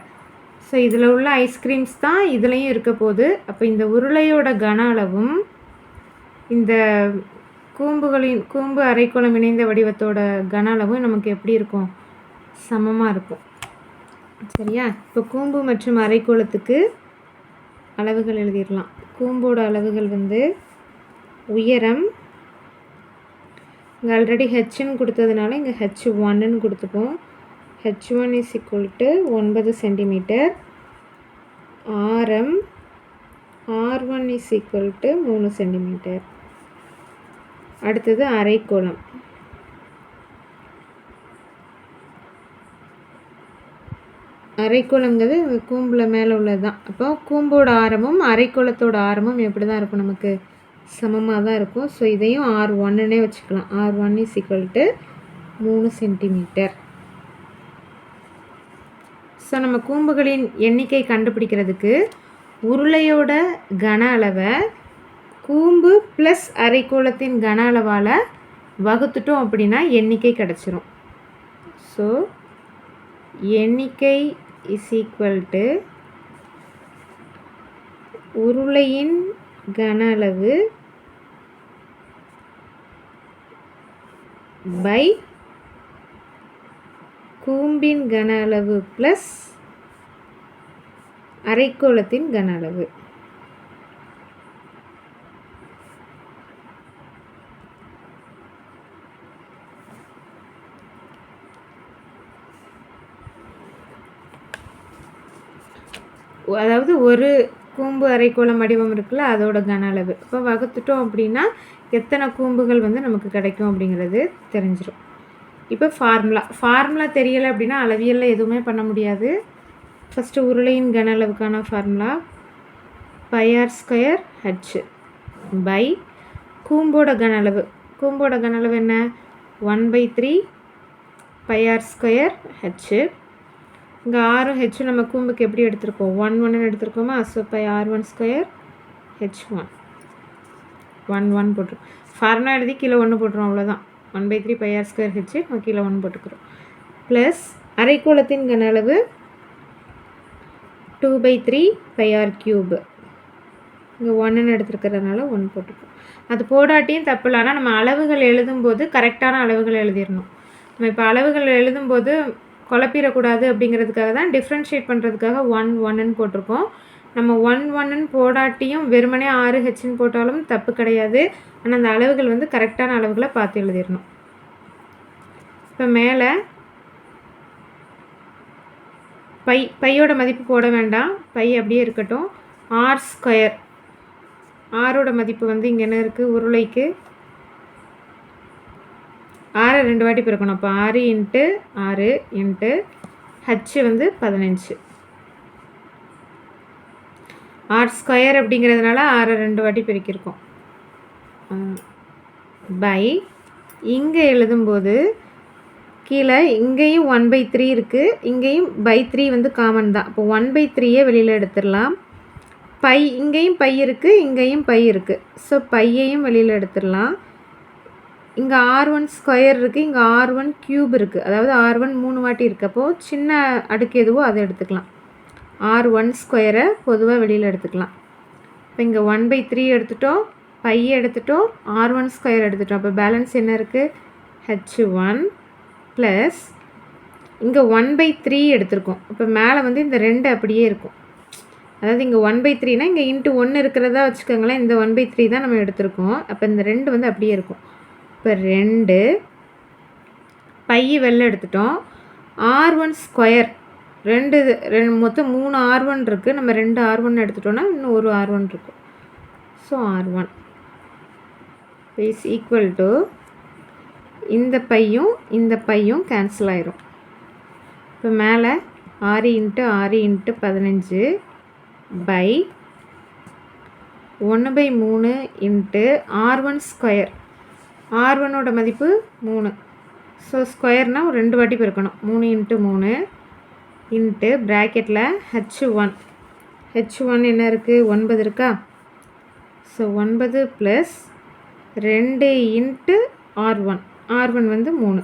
ஸோ இதில் உள்ள ஐஸ்கிரீம்ஸ் தான் இதுலேயும் இருக்க போகுது. அப்போ இந்த உருளையோட கன அளவும் இந்த கூம்பு அரைக்கோளம் இணைந்த வடிவத்தோட கன அளவும் நமக்கு எப்படி இருக்கும்? சமமாக இருக்கும். சரியா? இப்போ கூம்பு மற்றும் அரைக்கோளத்துக்கு அளவுகள் எழுதிடலாம். கூம்போட அளவுகள் வந்து உயரம், இங்கே ஆல்ரெடி ஹெச்ன்னு கொடுத்ததுனால இங்கே H1ன்னு கொடுத்துப்போம். H1 is equal to 9 centimetre. ஆரம் R1 is equal to 3 centimetre. அடுத்தது அரைக்கோளம். அரைக்கோளங்கிறது கூம்பில் மேலே உள்ளது தான். அப்போ கூம்போட ஆரமும் அரைக்கோளத்தோட ஆரமும் எப்படி தான் இருக்கும்? நமக்கு சமமாக தான் இருக்கும். ஸோ இதையும் R1ன்னே வச்சுக்கலாம். R1 is equal to 3 centimetre. So நம்ம கூம்புகளின் எண்ணிக்கை கண்டுபிடிக்கிறதுக்கு உருளையோட கன அளவை கூம்பு ப்ளஸ் அரைக்கோளத்தின் கன அளவால் வகுத்துட்டோம் அப்படின்னா எண்ணிக்கை கிடச்சிரும். ஸோ எண்ணிக்கை இஸ் ஈக்குவல் டு உருளையின் கன அளவு பை கூம்பின் கன அளவு ப்ளஸ் அரைக்கோளத்தின் கன அளவு. அதாவது ஒரு கூம்பு அரைக்கோளம் வடிவம் இருக்குல்ல, அதோட கன அளவு. இப்போ வகுத்துட்டோம் அப்படின்னா எத்தனை கூம்புகள் வந்து நமக்கு கிடைக்கும் அப்படிங்கிறது தெரிஞ்சிடும். இப்போ ஃபார்முலா தெரியலை அப்படின்னா அளவியலில் எதுவுமே பண்ண முடியாது. ஃபஸ்ட்டு உருளையின் கன அளவுக்கான ஃபார்முலா πr² H பை கூம்போட கன அளவு. கூம்போட கன அளவு என்ன? 1/3 πr² H. இங்கே ஆரும் ஹெச்சும் நம்ம கூம்புக்கு எப்படி எடுத்திருக்கோம்? 1 எடுத்திருக்கோமா? ஸோ πr1² H1 1 போட்டுரும். ஃபார்முலா எழுதி கீழே 1 போட்டுரும், அவ்வளோதான். 1/3 πr² H நம்ம கீழே 1 போட்டுக்கிறோம். ப்ளஸ் அரைக்கோளத்தின் கன அளவு 2/3 πr3. இங்கே 1 எடுத்துருக்கிறதுனால 1 போட்டுக்கிறோம். அது போடாட்டியும் தப்பு இல்லை. ஆனால் நம்ம அளவுகள் எழுதும்போது கரெக்டான அளவுகள் எழுதிடணும். நம்ம இப்போ அளவுகள் எழுதும்போது குழப்பிடக்கூடாது அப்படிங்கிறதுக்காக தான் டிஃப்ரென்ஷியேட் பண்ணுறதுக்காக 1ன்னு போட்டிருக்கோம். நம்ம 1ன்னு போடாட்டியும் வெறுமனே 6Hன்னு போட்டாலும் தப்பு கிடையாது. ஆனால் அந்த அளவுகள் வந்து கரெக்டான அளவுகளை பார்த்து எழுதிடணும். இப்போ மேலே பையோட மதிப்பு போட வேண்டாம், பை அப்படியே இருக்கட்டும். R², ஆரோட மதிப்பு வந்து இங்கே என்ன இருக்குது? உருளைக்கு 6 2 வாட்டி பிறக்கணும். அப்போ 6 × 6 × H வந்து 15. R² அப்படிங்கிறதுனால 6 2 வாட்டி பெருக்கியிருக்கோம். பை இங்கே எழுதும்போது கீழே இங்கேயும் 1/3 இருக்குது, இங்கேயும் /3 வந்து காமன் தான். இப்போ 1/3 வெளியில் எடுத்துடலாம். பை இங்கேயும் பை இருக்குது, இங்கேயும் பை இருக்குது. ஸோ பையையும் வெளியில் எடுத்துடலாம். இங்கே r1² இருக்குது, இங்கே r1³ இருக்குது. அதாவது r1 3 வாட்டி இருக்குது. அப்போது சின்ன அடுக்கு எதுவோ அதை எடுத்துக்கலாம். r1² பொதுவாக வெளியில் எடுத்துக்கலாம். இப்போ இங்கே 1/3 எடுத்துட்டோம், பை எடுத்துட்டோம், r1² எடுத்துட்டோம். அப்போ பேலன்ஸ் என்ன இருக்குது? h1 ப்ளஸ் இங்கே 1/3 எடுத்திருக்கோம். இப்போ மேலே வந்து இந்த 2 அப்படியே இருக்கும். அதாவது இங்கே 1/3னா இங்கே இன்ட்டு 1 இருக்கிறதா வச்சுக்கோங்களேன். இந்த 1/3 தான் நம்ம எடுத்திருக்கோம். அப்போ இந்த 2 வந்து அப்படியே இருக்கும். இப்போ 2 பை வெளில எடுத்துட்டோம். r1² மொத்தம் 3 r1 இருக்குது. நம்ம 2 r1 எடுத்துட்டோம்னா இன்னும் ஒரு r1 இருக்கும். So r1 is equal to இந்த பையும் கேன்சல் ஆயிரும். இப்போ மேலே 6 × 6 × 15 பை 1/3 இன்ட்டு r1². r1ஓட மதிப்பு 3. ஸோ ஸ்கொயர்னால் ஒரு 2 வாட்டி பெருக்கணும். 3 × 3 இன்ட்டு ப்ராக்கெட்டில் h1 என்ன இருக்குது? 9 இருக்கா? ஸோ 9 ப்ளஸ் 2 இன்ட்டு r1 வந்து 3.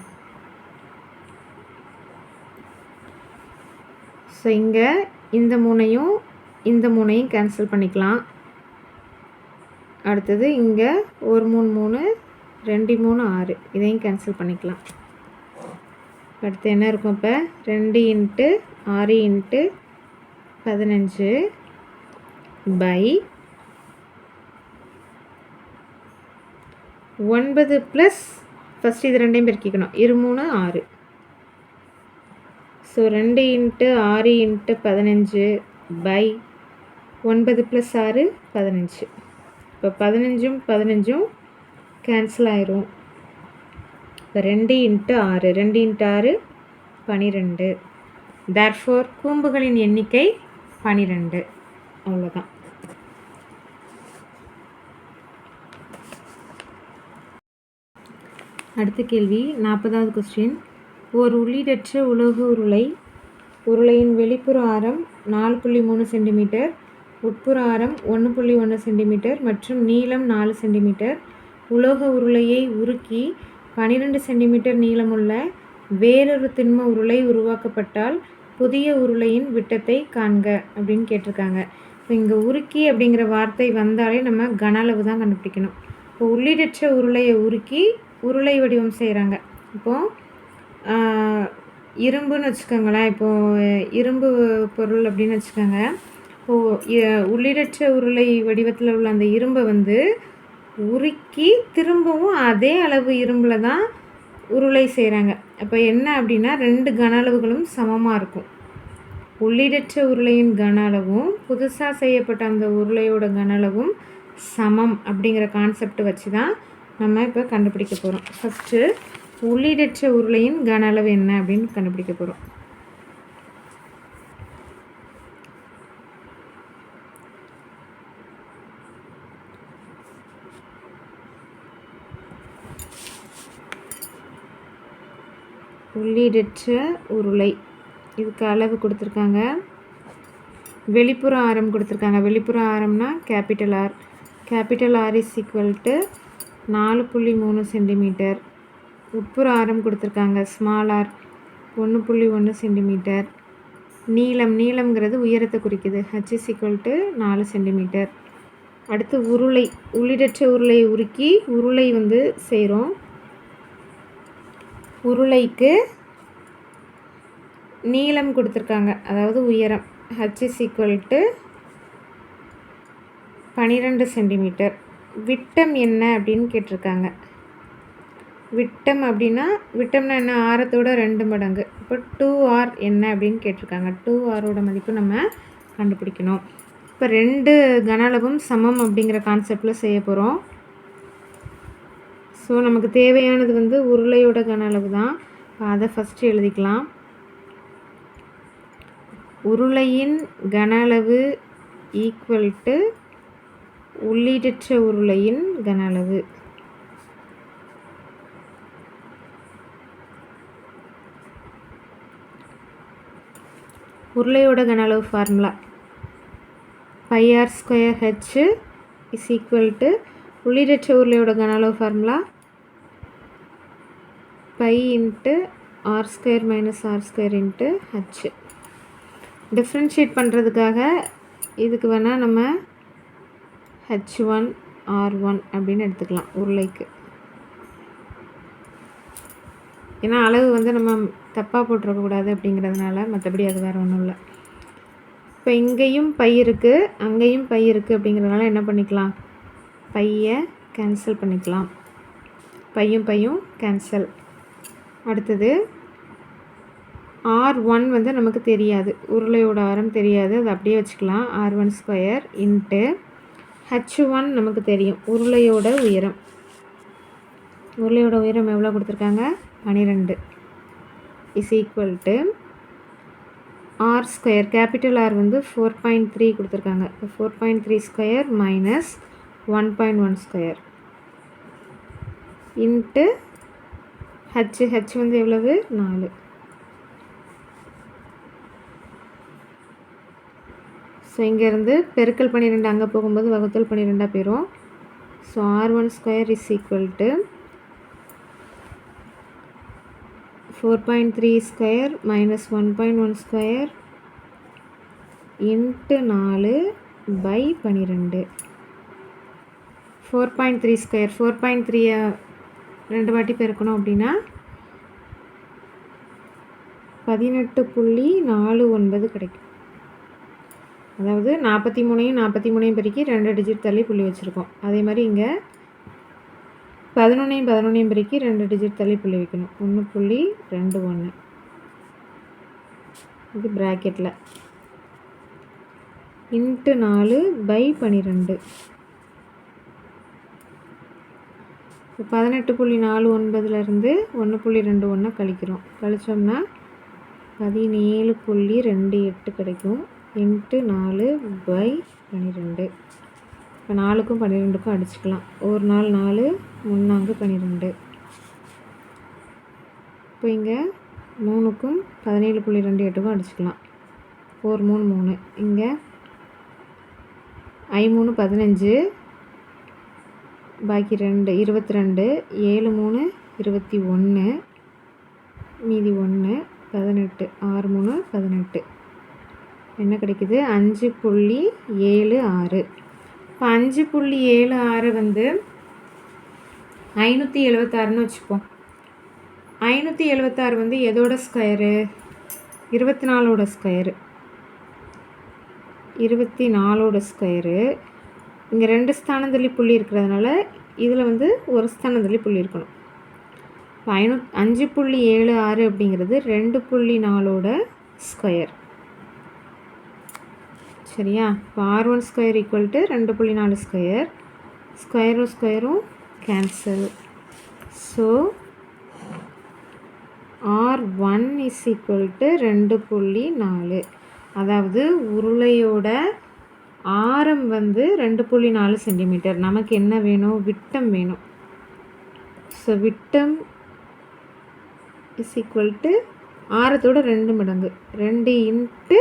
ஸோ இங்கே இந்த 3ஐயும் கேன்சல் பண்ணிக்கலாம். அடுத்தது இங்கே ஒரு 3 2 3 6 இதையும் கேன்சல் பண்ணிக்கலாம். அடுத்து என்ன இருக்கும்? இப்போ 2 × 6 × 15 பை 9 ப்ளஸ் ஃபஸ்ட் இது 2ஐயும் பெருக்கிக்கணும். 2 3 6. So 2 × 6 × 15 by 9 plus 6 15. இப்போ 15ம் கேன்சல் ஆயிரும். இப்போ 2 × 6 12. தேர்ஃபோர் கூம்புகளின் எண்ணிக்கை 12. அவ்வளோதான். அடுத்த கேள்வி 40வது கொஸ்டின். ஒரு உள்ளீடற்ற உலோக உருளையின் வெளிப்புற ஆரம் 4.3 சென்டிமீட்டர், உட்புற ஆரம் 1.1 சென்டிமீட்டர் மற்றும் நீளம் 4 சென்டிமீட்டர். உலோக உருளையை உருக்கி 12 சென்டிமீட்டர் நீளமுள்ள வேறொரு திண்ம உருளை உருவாக்கப்பட்டால் புதிய உருளையின் விட்டத்தை காண்க அப்படின்னு கேட்டிருக்காங்க. இப்போ இங்கே உருக்கி அப்படிங்கிற வார்த்தை வந்தாலே நம்ம கன அளவு தான் கண்டுபிடிக்கணும். இப்போ உள்ளீடற்ற உருளையை உருக்கி உருளை வடிவம் செய்கிறாங்க. இப்போது இரும்புன்னு வச்சுக்கோங்களேன். இப்போது இரும்பு பொருள் அப்படின்னு வச்சுக்கோங்க. இப்போது உள்ளீடற்ற உருளை வடிவத்தில் உள்ள அந்த இரும்பை வந்து உருக்கி திரும்பவும் அதே அளவு இரும்பில் தான் உருளை செய்கிறாங்க. அப்போ என்ன அப்படின்னா 2 கன அளவுகளும் சமமாக இருக்கும். உள்ளீடற்ற உருளையின் கன அளவும் புதுசாக செய்யப்பட்ட அந்த உருளையோட கன அளவும் சமம் அப்படிங்கிற கான்செப்ட் வச்சு தான் நம்ம இப்போ கண்டுபிடிக்க போகிறோம். ஃபஸ்ட்டு உள்ளீடற்ற உருளையின் கன அளவு என்ன அப்படின்னு கண்டுபிடிக்க போகிறோம். உள்ளீடற்ற உருளை இதுக்கு அளவு கொடுத்துருக்காங்க. வெளிப்புற ஆரம் கொடுத்துருக்காங்க. வெளிப்புற ஆரம்னா capital R is equal to 4.3 centimetre. உட்புற ஆரம் கொடுத்துருக்காங்க ஸ்மால் r 1.1 சென்டிமீட்டர். நீளம்ங்கிறது உயரத்தை குறிக்குது. h is equal to 4 centimetre. அடுத்து உள்ளீடற்ற உருளையை உருக்கி உருளை வந்து செய்கிறோம். உருளைக்கு நீளம் கொடுத்துருக்காங்க, அதாவது உயரம் h is equal to 12 centimetre. விட்டம் என்ன அப்படின்னு கேட்டிருக்காங்க. விட்டம்னா என்ன? ஆரத்தோட 2 மடங்கு. இப்போ 2r என்ன அப்படின்னு கேட்டிருக்காங்க. 2rஓட மதிப்பு நம்ம கண்டுபிடிக்கணும். இப்போ 2 கன அளவும் சமம் அப்படிங்கிற கான்செப்டில் செய்ய போகிறோம். ஸோ நமக்கு தேவையானது வந்து உருளையோட கன அளவு தான். அதை ஃபஸ்ட்டு எழுதிக்கலாம். உருளையின் கன அளவு ஈக்குவல் டு உள்ளீடற்ற உருளையின் கன அளவு. உருளையோட கன அளவு formula πr²h is equal to உள்ளீடற்ற உருளையோட கன அளவு formula π × r² - r² × h. Differentiate பண்ணுறதுக்காக இதுக்கு வேணால் நம்ம h1 r1 அப்படின்னு எடுத்துக்கலாம் உருளைக்கு. ஏன்னா அளவு வந்து நம்ம தப்பாக போட்டுருக்கக்கூடாது அப்படிங்கிறதுனால, மற்றபடி அது வேறு ஒன்றும் இல்லை. இப்போ இங்கேயும் பை இருக்குது, அங்கேயும் பை இருக்குது அப்படிங்கிறதுனால என்ன பண்ணிக்கலாம், பையை கேன்சல் பண்ணிக்கலாம். பையும் கேன்சல். அடுத்தது r1 வந்து நமக்கு தெரியாது, உருளையோட ஆரம் தெரியாது, அது அப்படியே வச்சுக்கலாம். r1² × h1 நமக்கு தெரியும், உருளையோட உயரம். உருளையோட உயரம் எவ்வளோ கொடுத்துருக்காங்க, 12 is equal to r², capital R வந்து 4.3 கொடுத்துருக்காங்க. 4.3² மைனஸ் 1.1² இன்ட்டு h வந்து எவ்வளவு, 4. ஸோ இங்கேருந்து பெருக்கல் 12 அங்கே போகும்போது வகுத்தல் 12 போயிடும். So r1² is equal to 4.3² minus 1.1² into 4 by 12. 4.3², 4.3 2 வாட்டி பெருக்கணும் அப்படின்னா 18.49 கிடைக்கும். அதாவது 43 பெருக்கி 2 டிஜிட் தள்ளி புள்ளி வச்சுருக்கோம். அதே மாதிரி இங்கே 11 பெருக்கி 2 டிஜிட் தள்ளி புள்ளி வைக்கணும். 1.21 இது ப்ராக்கெட்டில் இன்ட்டு 4 பை 12. இப்போ 18.49 1.21 கழிக்கிறோம். கழிச்சோம்னா 17.28 கிடைக்கும். Into 4 by 12. இப்போ 4க்கும் 12க்கும் அடிச்சுக்கலாம். ஒரு நாள் 4 3 12. இப்போ இங்கே 3க்கும் 17.28க்கும் அடிச்சுக்கலாம். 4 3 3. இங்கே 5 3 15 பாக்கி 2 22 7 3 21 மீதி 1 18 6 3 18 என்ன கிடைக்குது, 5.76. இப்போ 5.76 வந்து 576ன்னு வச்சுப்போம். 576 வந்து எதோட ஸ்கொயரு, 24ஓட ஸ்கொயரு. 24ஓட ஸ்கொயரு. இங்கே 2 ஸ்தானம் தள்ளி புள்ளி இருக்கிறதுனால இதில் வந்து ஒரு ஸ்தானம் தள்ளி புள்ளி இருக்கணும். 5.76 அப்படிங்கிறது 2.4ஓட ஸ்கொயர். சரியா? இப்போ r1² ஈக்குவல் டு 2.4², ஸ்கொயரும் cancel. So r1 is equal to 2.4. அதாவது உருளையோட ஆரம் வந்து 2.4 சென்டிமீட்டர். நமக்கு என்ன வேணும், விட்டம் வேணும். ஸோ விட்டம் இஸ் ஈக்குவல் டு ஆரத்தோட 2 மடங்கு, 2 இன்ட்டு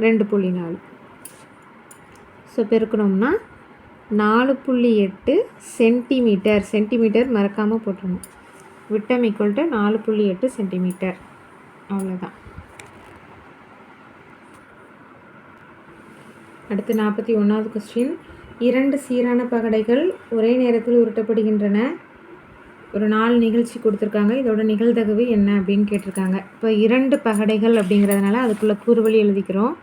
2.4. ஸோ பெருக்கணும்னா 4.8 சென்டிமீட்டர். சென்டிமீட்டர் மறக்காமல் போட்டுருணும். விட்டம் ஈக்குவல் டு 4.8 சென்டிமீட்டர். அவ்வளோதான். அடுத்து 41வது கொஸ்டின். 2 சீரான பகடைகள் ஒரே நேரத்தில் உருட்டப்படுகின்றன. ஒரு 4 நிகழ்ச்சி கொடுத்துருக்காங்க. இதோட நிகழ்தகவு என்ன அப்படின்னு கேட்டிருக்காங்க. இப்போ 2 பகடைகள் அப்படிங்கிறதுனால அதுக்குள்ளே கூறுவழி எழுதிக்கிறோம்.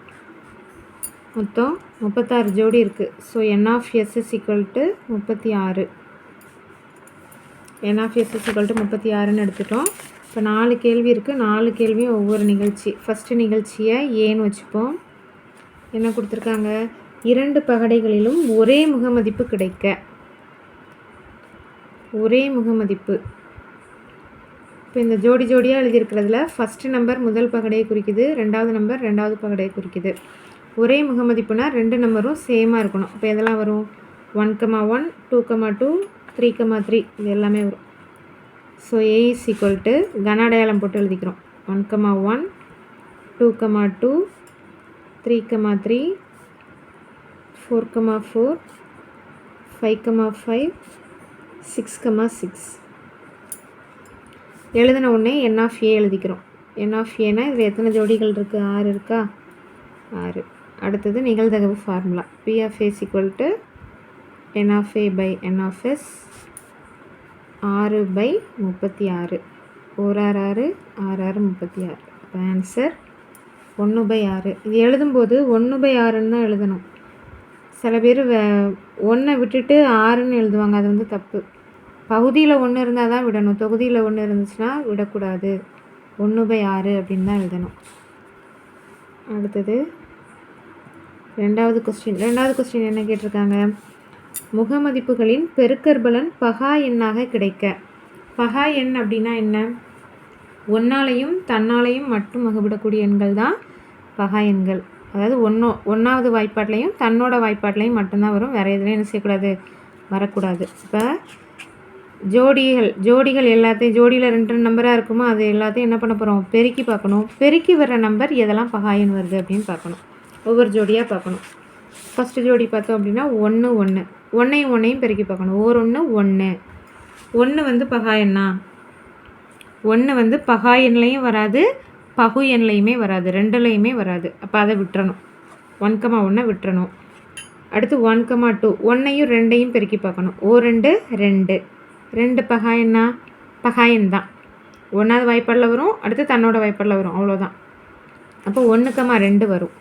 மொத்தம் 36 ஜோடி இருக்குது. So n(s) is equal to 36. n(s) is equal to 36ன்னு எடுத்துட்டோம். இப்போ 4 கேள்வி இருக்குது. 4 கேள்வியும் ஒவ்வொரு நிகழ்ச்சி. ஃபஸ்ட்டு நிகழ்ச்சியை ஏன்னு வச்சுப்போம். என்ன கொடுத்துருக்காங்க, 2 பகடைகளிலும் ஒரே முகமதிப்பு கிடைக்க. ஒரே முகமதிப்பு. இப்போ இந்த ஜோடி ஜோடியாக எழுதியிருக்கிறதுல ஃபஸ்ட்டு நம்பர் முதல் பகடையை குறிக்குது, 2வது நம்பர் 2வது பகடையை குறிக்குது. ஒரே முகமதிப்புனா 2 நம்பரும் சேமாக இருக்கணும். இப்போ எதெல்லாம் வரும், 1,1 2,2 3,3 இது எல்லாமே வரும். So A is equal to கன அடையாளம் போட்டு எழுதிக்கிறோம். 1,1 2,2 3,3 4,4 5,5 6,6 எழுதின உடனே n of a எழுதிக்கிறோம். n of a-னா இதில் எத்தனை ஜோடிகள் இருக்குது? 6 இருக்கா? 6. அடுத்தது நிகழ்தகவு formula P of a is equal to n of a by n of s 6/36 1 6 6 6 36. அப்போ ஆன்சர் 1/6. இது எழுதும்போது 1/6ன்னு தான் எழுதணும். சில பேர் 1 விட்டுட்டு 6ன்னு எழுதுவாங்க. அது வந்து தப்பு. பகுதியில் 1 இருந்தால் தான் விடணும். தொகுதியில் 1 இருந்துச்சுன்னா விடக்கூடாது. 1/6 அப்படின்னு தான் எழுதணும். அடுத்தது ரெண்டாவது கொஸ்டின் என்ன கேட்டிருக்காங்க? முகமதிப்புகளின் பெருக்கற்பலன் பகா எண்ணாக கிடைக்க. பகா எண் அப்படின்னா என்ன? ஒன்னாலையும் தன்னாலையும் மட்டும் வகுப்படக்கூடிய எண்கள் தான் பகா எண்கள். அதாவது ஒன்றாவது வாய்ப்பாட்லையும் தன்னோட வாய்ப்பாட்லையும் மட்டும்தான் வரும். வேறு எதுலையும் என்ன செய்யக்கூடாது? வரக்கூடாது. இப்போ ஜோடிகள் எல்லாத்தையும் ஜோடியில் 2 நம்பராக இருக்குமோ அது எல்லாத்தையும் என்ன பண்ண போகிறோம்? பெருக்கி பார்க்கணும். பெருக்கி வர்ற நம்பர் எதெல்லாம் பகா எண் வருது அப்படின்னு பார்க்கணும். ஒவ்வொரு ஜோடியாக பார்க்கணும். ஃபஸ்ட்டு ஜோடி பார்த்தோம் அப்படின்னா 1 1 ஒன்றையும் ஒன்றையும் பெருக்கி பார்க்கணும். 1 1 1 வந்து பகா எண்ணா? 1 வந்து பகா எண்லையும் வராது, பகு எண்லையுமே வராது, ரெண்டுலையுமே வராது. அப்போ அதை விட்டுறணும். 1,1 விட்டுறணும். அடுத்து 1,2 1ஐயும் 2ஐயும் பெருக்கி பார்க்கணும். 2 2 2 பகா எண்ணா? பகா எண் தான். ஒன்றாவது வாய்ப்பாடில் வரும், அடுத்து தன்னோட வாய்ப்பாடில் வரும், அவ்வளோதான். அப்போ 1,2 வரும்.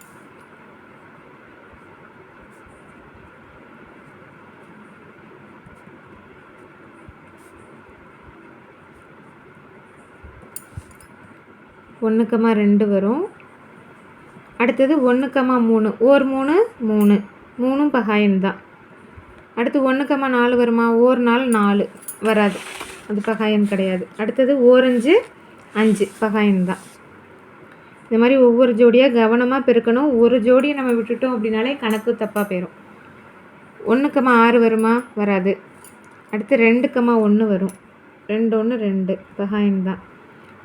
ஒன்றுக்கமா 2 வரும். அடுத்தது 1,3 ஓர் 3 3 3ம் பகா எண் தான். அடுத்து 1,4 வருமா? ஓர் 4 4 வராது, அது பகா எண் கிடையாது. அடுத்தது ஓர் 5 5 பகா எண் தான். இந்த மாதிரி ஒவ்வொரு ஜோடியாக கவனமாக பெருக்கணும். ஒரு ஜோடியை நம்ம விட்டுட்டோம் அப்படின்னாலே கணக்கு தப்பாக போயிடும். 1,6 வருமா? வராது. அடுத்து 2,1 வரும். 2 1 2 பகா எண் தான்.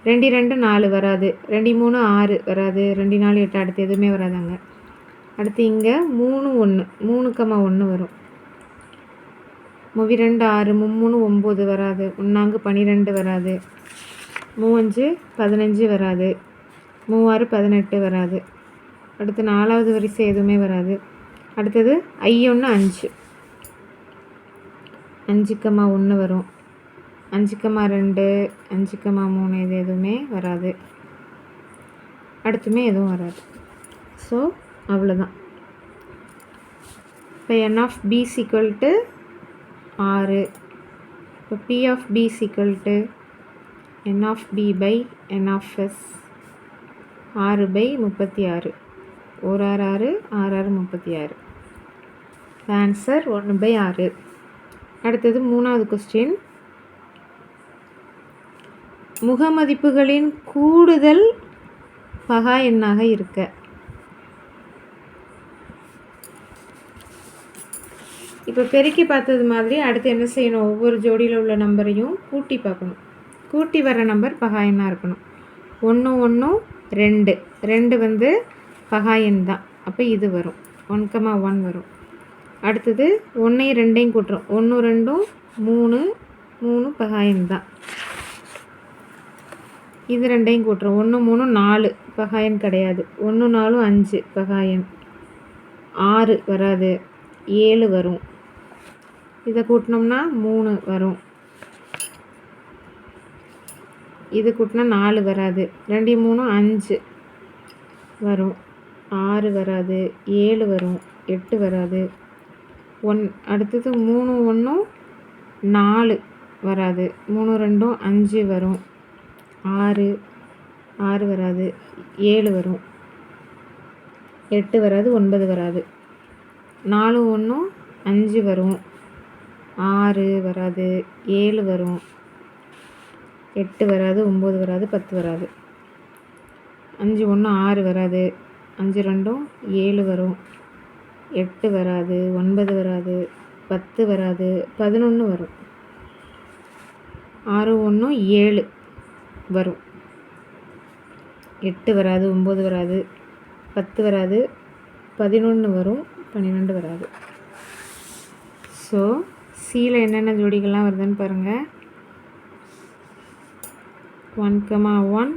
2 2 4 வராது. 2 3 6 வராது. 2 4 8 அடுத்து எதுவுமே வராதாங்க. அடுத்து இங்கே 3 1 3,1 வரும். 3 2 6 3 9 வராது. 1 12 வராது. 3 15 வராது. 3 18 வராது. அடுத்து 4வது வரிசை எதுவுமே வராது. அடுத்தது 1 5 5,1 வரும். 5,2 5,3 இது எதுவுமே வராது. அடுத்துமே எதுவும் வராது. ஸோ அவ்வளோதான். இப்போ n of b is equal to 6. இப்போ p of b is equal to n of b by n of s 6/36 1 6 6 6 36. Answer 1/6. அடுத்தது 3வது கொஸ்டின். முகமதிப்புகளின் கூடுதல் பகா எண்ணாக இருக்க. இப்போ பெருக்கி பார்த்தது மாதிரி அடுத்து என்ன செய்யணும்? ஒவ்வொரு ஜோடியில் உள்ள நம்பரையும் கூட்டி பார்க்கணும். கூட்டி வர்ற நம்பர் பகா எண்ணாக இருக்கணும். 1 1 2 2 வந்து பகா எண் தான். அப்போ இது வரும். 1,1 வரும். அடுத்தது 1ஐயும் 2ஐயும் கூட்டுறோம். 1 2 3 3 பகா எண் தான். இது 2ஐயும் கூட்டுறோம். 1 3 4 பகா எண் கிடையாது. 1 4 5 பகா எண். 6 வராது. 7 வரும். இதை கூட்டினோம்னா 3 வரும். இது கூட்டினா 4 வராது. 2 3 5 வரும். 6 வராது. 7 வரும். 8 வராது. அடுத்தது 3 1 4 வராது. 3 2 5 வரும். 6 6 வராது. 7 வரும். 8 வராது. 9 வராது. 4 1 5 வரும். 6 வராது. 7 வரும். 8 வராது. 9 வராது. 10 வராது. 5 1 6 வராது. 5 2 7 வரும். 8 வராது. 9 வராது. 10 வராது, 11 வரும். 6 1 7 வரும். 8 வராது, 9 வராது, 10 வராது, 11 வரும், 12 வராது. ஸோ சியில் என்னென்ன ஜோடிகள்லாம் வருதுன்னு பாருங்கள். 1,1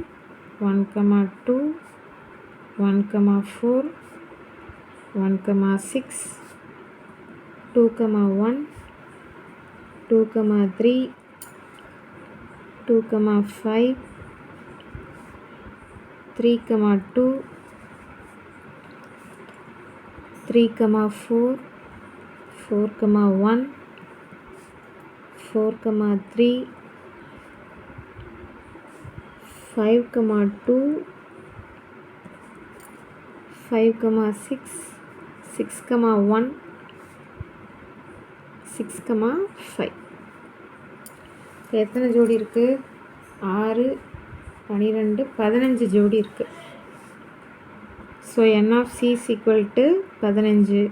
1,2 1,4 1,6 2,1 2,3 2,5 3,2 3,4 4,1 4,3 5,2 5,6 6,1 6,5. எத்தனை ஜோடி இருக்குது? 6 12 15 ஜோடி இருக்குது. So n of c is equal to 15,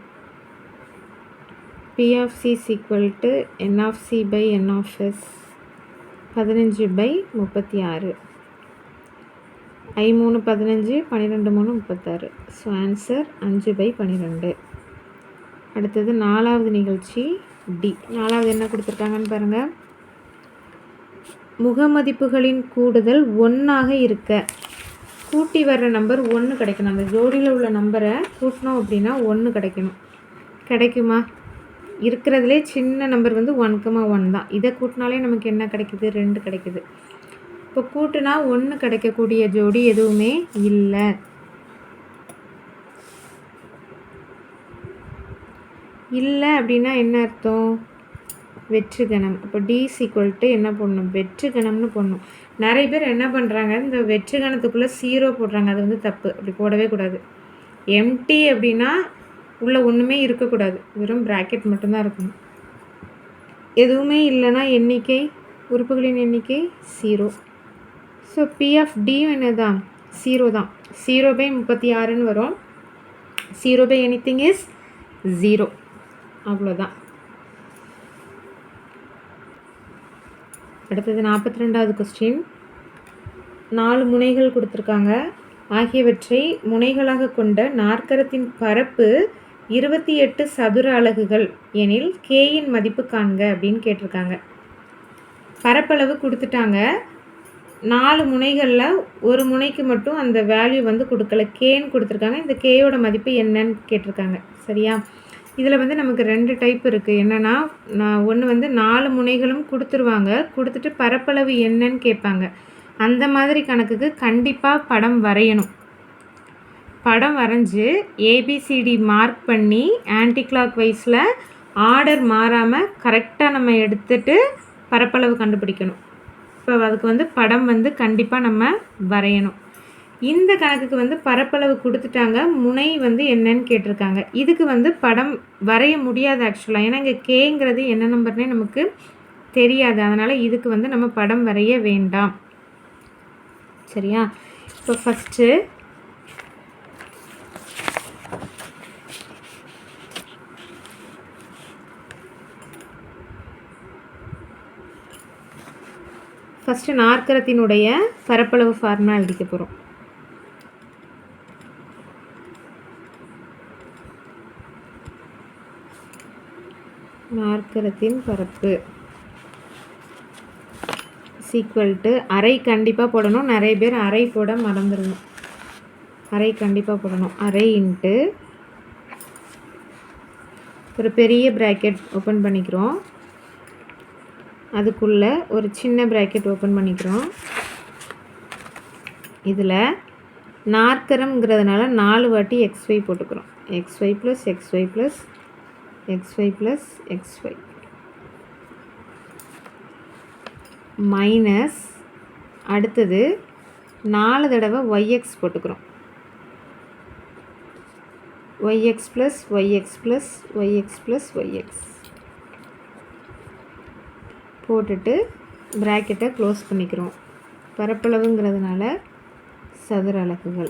p of c is equal to n of c by n of s 15/36. I 3 15 12 3 36. So answer 5/12. அடுத்தது 4வது நிகழ்ச்சி டி. 4வது என்ன கொடுத்துருக்காங்கன்னு பாருங்கள். முகமதிப்புகளின் கூடுதல் 1ஆக இருக்க கூட்டி வர்ற நம்பர் 1 கிடைக்கணும். அந்த ஜோடியில் உள்ள நம்பரை கூட்டினோம் அப்படின்னா 1 கிடைக்கணும். கிடைக்குமா? இருக்கிறதுலே சின்ன நம்பர் வந்து 1,1 தான். இதை கூட்டினாலே நமக்கு என்ன கிடைக்குது? 2 கிடைக்குது. இப்போ கூட்டினா 1 கிடைக்கக்கூடிய ஜோடி எதுவுமே இல்லை. இல்லை அப்படின்னா என்ன அர்த்தம்? வெற்றுகணம். இப்போ டி = என்ன பண்ணணும்? வெற்றுகணம்னு போடணும். நிறைய பேர் என்ன பண்ணுறாங்க, இந்த வெற்றுகணத்துக்குள்ளே 0 போடுறாங்க. அது வந்து தப்பு. அப்படி போடவே கூடாது. எம்டி அப்படின்னா உள்ளே ஒன்றுமே இருக்கக்கூடாது, வெறும் ப்ராக்கெட் மட்டும்தான் இருக்கணும். எதுவுமே இல்லைன்னா எண்ணிக்கை, உறுப்புகளின் எண்ணிக்கை 0. ஸோ பி ஆஃப் டியும் என்ன தான்? 0 தான். 0/36ன்னு வரும். 0/anything is 0. அவ்வளோதான். அடுத்தது 42வது கொஸ்டின். 4 முனைகள் கொடுத்துருக்காங்க. ஆகியவற்றை முனைகளாக கொண்ட நாற்கரத்தின் பரப்பு 28 சதுர அலகுகள் எனில் கேயின் மதிப்பு காண்க அப்படின்னு கேட்டிருக்காங்க. பரப்பளவு கொடுத்துட்டாங்க. 4 முனைகளில் ஒரு முனைக்கு மட்டும் அந்த வேல்யூ வந்து கொடுக்கல, கேன்னு கொடுத்துருக்காங்க. இந்த கேயோட மதிப்பு என்னன்னு கேட்டிருக்காங்க. சரியா? இதில் வந்து நமக்கு 2 டைப் இருக்குது. என்னென்னா, ஒன்று வந்து 4 முனைகளும் கொடுத்துருவாங்க, கொடுத்துட்டு பரப்பளவு என்னன்னு கேட்பாங்க. அந்த மாதிரி கணக்குக்கு கண்டிப்பாக படம் வரையணும். படம் வரைஞ்சி ஏபிசிடி மார்க் பண்ணி ஆன்டி கிளாக் வைஸில் ஆர்டர் மாறாமல் கரெக்டாக நம்ம எடுத்துட்டு பரப்பளவு கண்டுபிடிக்கணும். இப்போ அதுக்கு வந்து படம் வந்து கண்டிப்பாக நம்ம வரையணும். இந்த கணக்குக்கு வந்து பரப்பளவு கொடுத்துட்டாங்க, முனை வந்து என்னன்னு கேட்டிருக்காங்க. இதுக்கு வந்து படம் வரைய முடியாது ஆக்சுவலாக. ஏன்னா இங்கே கேங்கிறது என்ன நம்பர்னே நமக்கு தெரியாது. அதனால் இதுக்கு வந்து நம்ம படம் வரைய வேண்டாம். சரியா? இப்போ ஃபஸ்ட்டு நாற்கரத்தினுடைய பரப்பளவு ஃபார்முலா எழுதிக்க போகிறோம். நாற்கரத்தின் பரப்பு = அரை கண்டிப்பாக போடணும். நிறைய பேர் அரை போட மறந்துடணும். அரை கண்டிப்பாக போடணும். அரை இன்ட்டு ஒரு பெரிய ப்ராக்கெட் ஓப்பன் பண்ணிக்கிறோம், அதுக்குள்ளே ஒரு சின்ன ப்ராக்கெட் ஓப்பன் பண்ணிக்கிறோம். இதில் நாற்கரம்ங்கிறதுனால 4 வாட்டி xy போட்டுக்கிறோம். xy + xy + xy + xy minus அடுத்தது 4 தடவை yx போட்டுக்கிறோம். yx + yx + yx + yx போட்டுட்டு ப்ராக்கெட்டை க்ளோஸ் பண்ணிக்கிறோம். பரப்பளவுங்கிறதுனால சதுர அலகுகள்.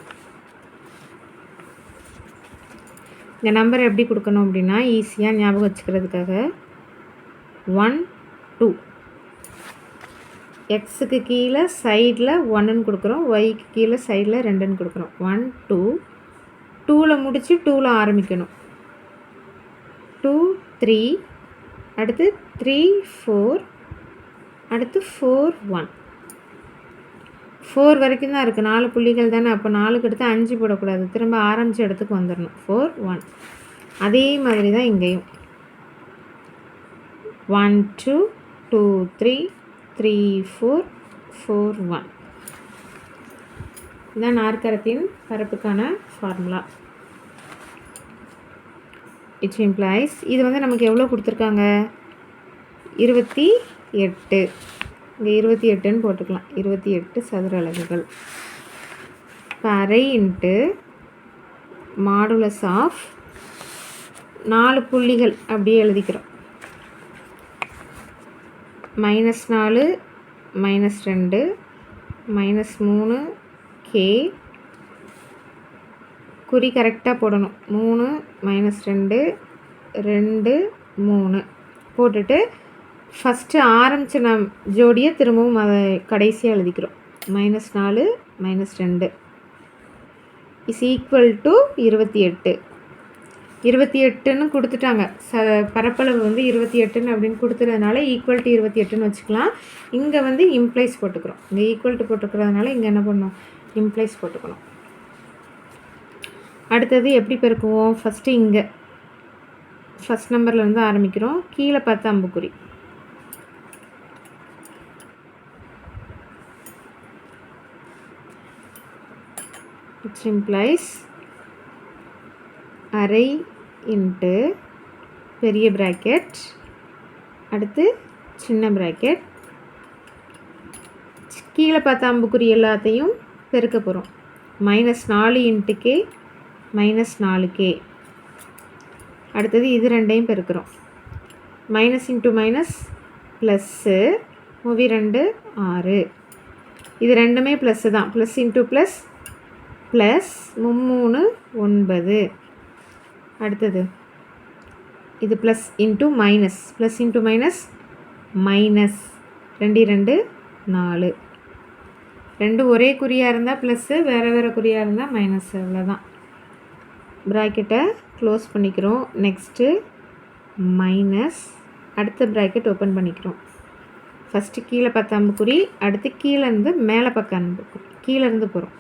இந்த நம்பர் எப்படி கொடுக்கணும் அப்படின்னா, ஈஸியாக ஞாபகம் வச்சுக்கிறதுக்காக 1 2. எக்ஸுக்கு கீழே சைடில் 1ன்னு கொடுக்குறோம், ஒய்க்கு கீழே சைடில் 2ன்னு கொடுக்குறோம். 1 2 2ல் முடித்து 2ல் ஆரம்பிக்கணும். 2 3, அடுத்து 3 4, அடுத்து 4 1. 4 வரைக்கும் தான் இருக்குது, 4 புள்ளிகள் தானே. அப்போ 4க்கு அடுத்து 5 போடக்கூடாது, திரும்ப ஆரம்பித்த இடத்துக்கு வந்துடணும். 4 1. அதே மாதிரி தான் இங்கேயும் 1 2 2 3 3 4 4 1. இதுதான் நாற்கரத்தின் பரப்புக்கான ஃபார்முலா. இட்ஸ் இம்ப்ளைஸ் இது வந்து நமக்கு எவ்வளோ கொடுத்துருக்காங்க? 28. இங்கே 28ன்னு போட்டுக்கலாம். 28 சதுர அலகுகள். இப்போ அரை இன்ட்டு மாடுலஸ் ஆஃப் 4 புள்ளிகள் அப்படியே எழுதிக்கிறோம். -4 -2 -3 K. குறி கரெக்டாக போடணும். 3 -2 2 3 போட்டுட்டு ஃபஸ்ட்டு ஆரம்பித்த ஜோடியை திரும்பவும் அதை கடைசியாக எழுதிக்கிறோம். -4 -2 இஸ் ஈக்குவல் டு 28. 28ன்னு கொடுத்துட்டாங்க. பரப்பளவு வந்து 28ன்னு அப்படின்னு கொடுத்துறதுனால ஈக்குவல் டு 28ன்னு வச்சுக்கலாம். இங்கே வந்து இம்ப்ளைஸ் போட்டுக்கிறோம். இங்கே ஈக்குவல் டு போட்டுக்கிறதுனால இங்கே என்ன பண்ணணும்? இம்ப்ளைஸ் போட்டுக்கணும். அடுத்தது எப்படி பெருக்குவோம்? ஃபஸ்ட்டு இங்கே ஃபஸ்ட் நம்பரில் வந்து ஆரம்பிக்கிறோம். கீழே பார்த்து அம்புக்குறி. இட்ஸ் இம்ப்ளைஸ் அரை இன்ட்டு பெரிய ப்ராக்கெட், அடுத்து சின்ன ப்ராக்கெட், கீழே பார்த்த அம்புக்குறி எல்லாத்தையும் பெருக்க போகிறோம். -4 இன்ட்டு K -4K. அடுத்தது இது ரெண்டையும் பெருக்கிறோம். மைனஸ் இன்ட்டு மைனஸ் ப்ளஸ்ஸு, மூவி 2 6. இது ரெண்டுமே ப்ளஸ்ஸு தான். Plus into plus plus 3 9. அடுத்தது இது plus into minus, plus into minus minus 2 2 4. ரெண்டு ஒரே குறியாக இருந்தால் ப்ளஸ்ஸு, வேறு வேறு குறியாக இருந்தால் மைனஸ். அவ்வளோதான். ப்ராக்கெட்டை க்ளோஸ் பண்ணிக்கிறோம். நெக்ஸ்ட்டு மைனஸ், அடுத்த ப்ராக்கெட் ஓப்பன் பண்ணிக்கிறோம். ஃபஸ்ட்டு கீழே பார்த்த அம்புக்குறி, அடுத்து கீழேருந்து மேலே பக்கம் அம்புக்குறி, கீழேருந்து போகிறோம்.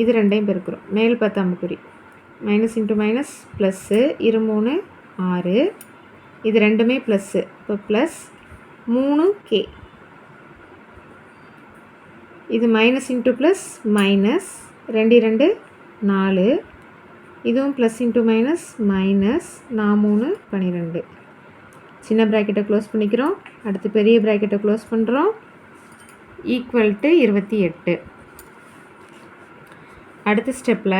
இது ரெண்டையும் பெருக்கிறோம். மேல் பார்த்த அம்புக்குறி, மைனஸ் இன்ட்டு மைனஸ் ப்ளஸ்ஸு, 3 6. இது ரெண்டுமே ப்ளஸ்ஸு, இப்போ ப்ளஸ் 3K. இது மைனஸ் இன்ட்டு ப்ளஸ் மைனஸ் 2 2 4. இதுவும் ப்ளஸ் இன்ட்டு மைனஸ் மைனஸ் 3 12. சின்ன ப்ராக்கெட்டை க்ளோஸ் பண்ணிக்கிறோம். அடுத்து பெரிய ப்ராக்கெட்டை க்ளோஸ் பண்ணுறோம். Equal to 28. அடுத்த ஸ்டெப்பில்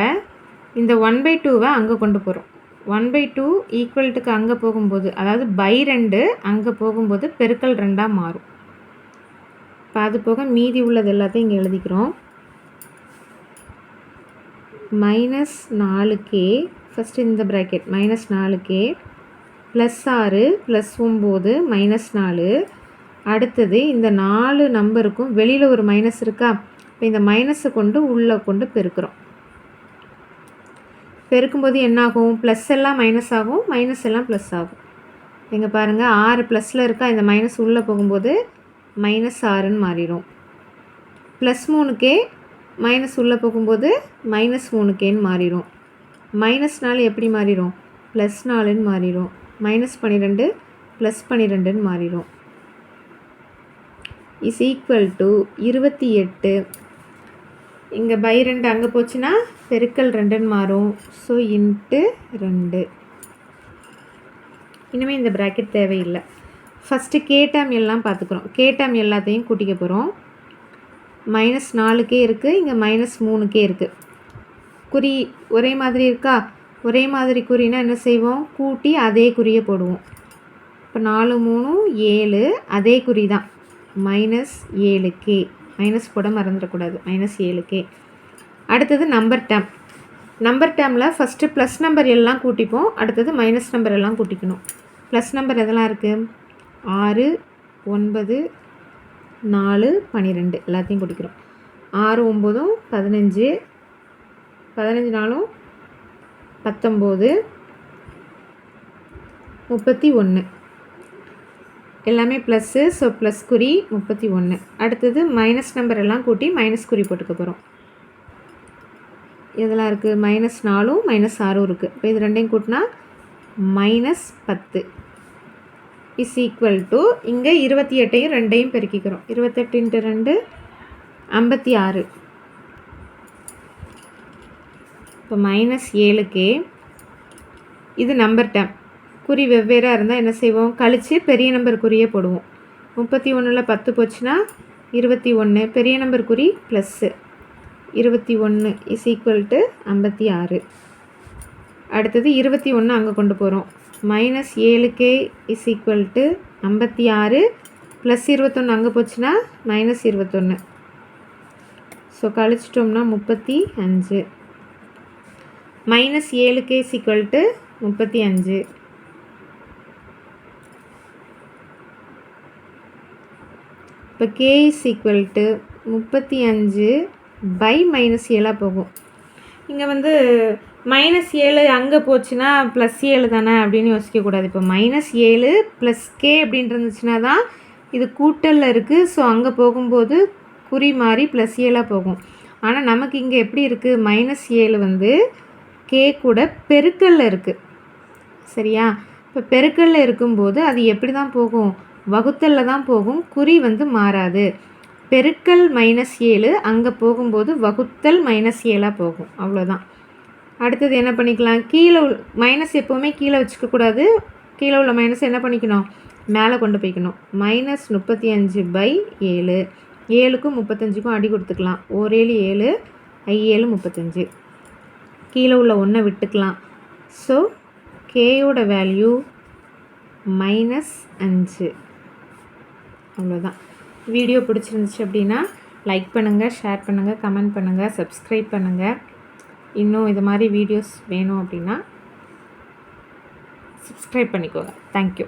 இந்த 1/2 அங்கே கொண்டு போகிறோம். 1/2 ஈக்குவல்ட்டுக்கு அங்கே போகும்போது, அதாவது பை 2 அங்கே போகும்போது பெருக்கல் 2ஆக மாறும். இப்போ அது போக மீதி உள்ளது எல்லாத்தையும் இங்கே எழுதிக்கிறோம். -4K, ஃபஸ்ட்டு இந்த ப்ராக்கெட் -4K +6 +9 -4. அடுத்தது இந்த 4 நம்பருக்கும் வெளியில் ஒரு மைனஸ் இருக்கா? இப்போ இந்த மைனஸை கொண்டு உள்ளே கொண்டு பெருக்கிறோம். பெருக்கும்போது என்னாகும்? ப்ளஸ் எல்லாம் மைனஸ் ஆகும், மைனஸ் எல்லாம் ப்ளஸ் ஆகும். இங்கே பாருங்கள், 6 ப்ளஸில் இருக்கா, இந்த மைனஸ் உள்ளே போகும்போது -6ன்னு மாறிடும். +3K மைனஸ் உள்ளே போகும்போது -3Kன்னு மாறிடும். மைனஸ்னால எப்படி மாறிடும்? +4ன்னு மாறிடும். -12 +12ன்னு மாறிடும். Is equal to 28. இங்கே பை 2 அங்கே போச்சுன்னா பெருக்கல் 2ன்னு மாறும். So into 2. இனிமேல் இந்த ப்ராக்கெட் தேவையில்லை. ஃபஸ்ட்டு கேட்டாம் எல்லாம் பார்த்துக்குறோம். கேட்டாம் எல்லாத்தையும் கூட்டிக்க போகிறோம். -4K இருக்குது, இங்கே -3K இருக்குது. குறி ஒரே மாதிரி இருக்கா? ஒரே மாதிரி குறினா என்ன செய்வோம்? கூட்டி அதே குறியை போடுவோம். இப்போ 4 3 7, அதே குறி தான். -7K, மைனஸ் போட மறந்துடக்கூடாது. -7K. அடுத்தது நம்பர் டேம். நம்பர் டேர்மில் ஃபஸ்ட்டு ப்ளஸ் நம்பர் எல்லாம் கூட்டிப்போம், அடுத்தது மைனஸ் நம்பர் எல்லாம் கூட்டிக்கணும். ப்ளஸ் நம்பர் எதெல்லாம் இருக்குது? 6, 9, 4, 12 எல்லாத்தையும் கூட்டிக்கிறோம். 6 9 15, 15 4 19, 31 எல்லாமே ப்ளஸ்ஸு. ஸோ ப்ளஸ் குறி 31. அடுத்தது மைனஸ் நம்பர் எல்லாம் கூட்டி மைனஸ் குறி போட்டுக்க போகிறோம். இதெல்லாம் இருக்குது, -4 -6 இருக்குது. இப்போ இது ரெண்டையும் கூட்டினா -10 இஸ் ஈக்குவல் டு இங்கே 28ஐயும் 2ஐயும் பெருக்கிக்கிறோம். 28 × 2 56. இப்போ -7k. இது நம்பர் டேம். குறி வெவ்வேறாக இருந்தால் என்ன செய்வோம்? கழித்து பெரிய நம்பர் குறியே போடுவோம். 31ல் 10 போச்சுன்னா 21. பெரிய நம்பர் குறி ப்ளஸ்ஸு 21 இஸ் ஈக்குவல் டு 56. அடுத்தது 21 அங்கே கொண்டு போகிறோம். -7k is equal to 56 plus 21 அங்கே போச்சுன்னா -21. ஸோ கழிச்சிட்டோம்னா 35. -7k is equal to 35. இப்போ k is equal to 35 by -7 போகும். இங்கே வந்து -7 அங்கே போச்சுன்னா +7 தானே அப்படின்னு யோசிக்கக்கூடாது. இப்போ -7 + k அப்படின்னு இருந்துச்சுன்னா தான் இது கூட்டலில் இருக்குது. ஸோ அங்கே போகும்போது குறி மாறி +7 போகும். ஆனால் நமக்கு இங்கே எப்படி இருக்குது? -7 வந்து k கூட பெருக்கல்ல இருக்குது. சரியா? இப்போ பெருக்கல்ல இருக்கும்போது அது எப்படி தான் போகும்? வகுத்தலில் தான் போகும். குறி வந்து மாறாது. பெருக்கல் -7 அங்கே போகும்போது வகுத்தல் -7 போகும். அவ்வளோதான். அடுத்தது என்ன பண்ணிக்கலாம்? கீழே மைனஸ் எப்போவுமே கீழே வச்சுக்கக்கூடாது. கீழே உள்ள மைனஸ் என்ன பண்ணிக்கணும்? மேலே கொண்டு போய்க்கணும். -35/7. 7க்கும் 35க்கும் அடி கொடுத்துக்கலாம். 1 7 7, 5 7 35. கீழே உள்ள 1 விட்டுக்கலாம். ஸோ கேயோட வேல்யூ -5. அவ்வளோதான். வீடியோ பிடிச்சிருந்துச்சு அப்படின்னா லைக் பண்ணுங்கள், ஷேர் பண்ணுங்கள், கமெண்ட் பண்ணுங்கள், சப்ஸ்கிரைப் பண்ணுங்கள். இன்னும் இது மாதிரி வீடியோஸ் வேணும் அப்படின்னா சப்ஸ்கிரைப் பண்ணிக்கோங்க. தேங்க்யூ.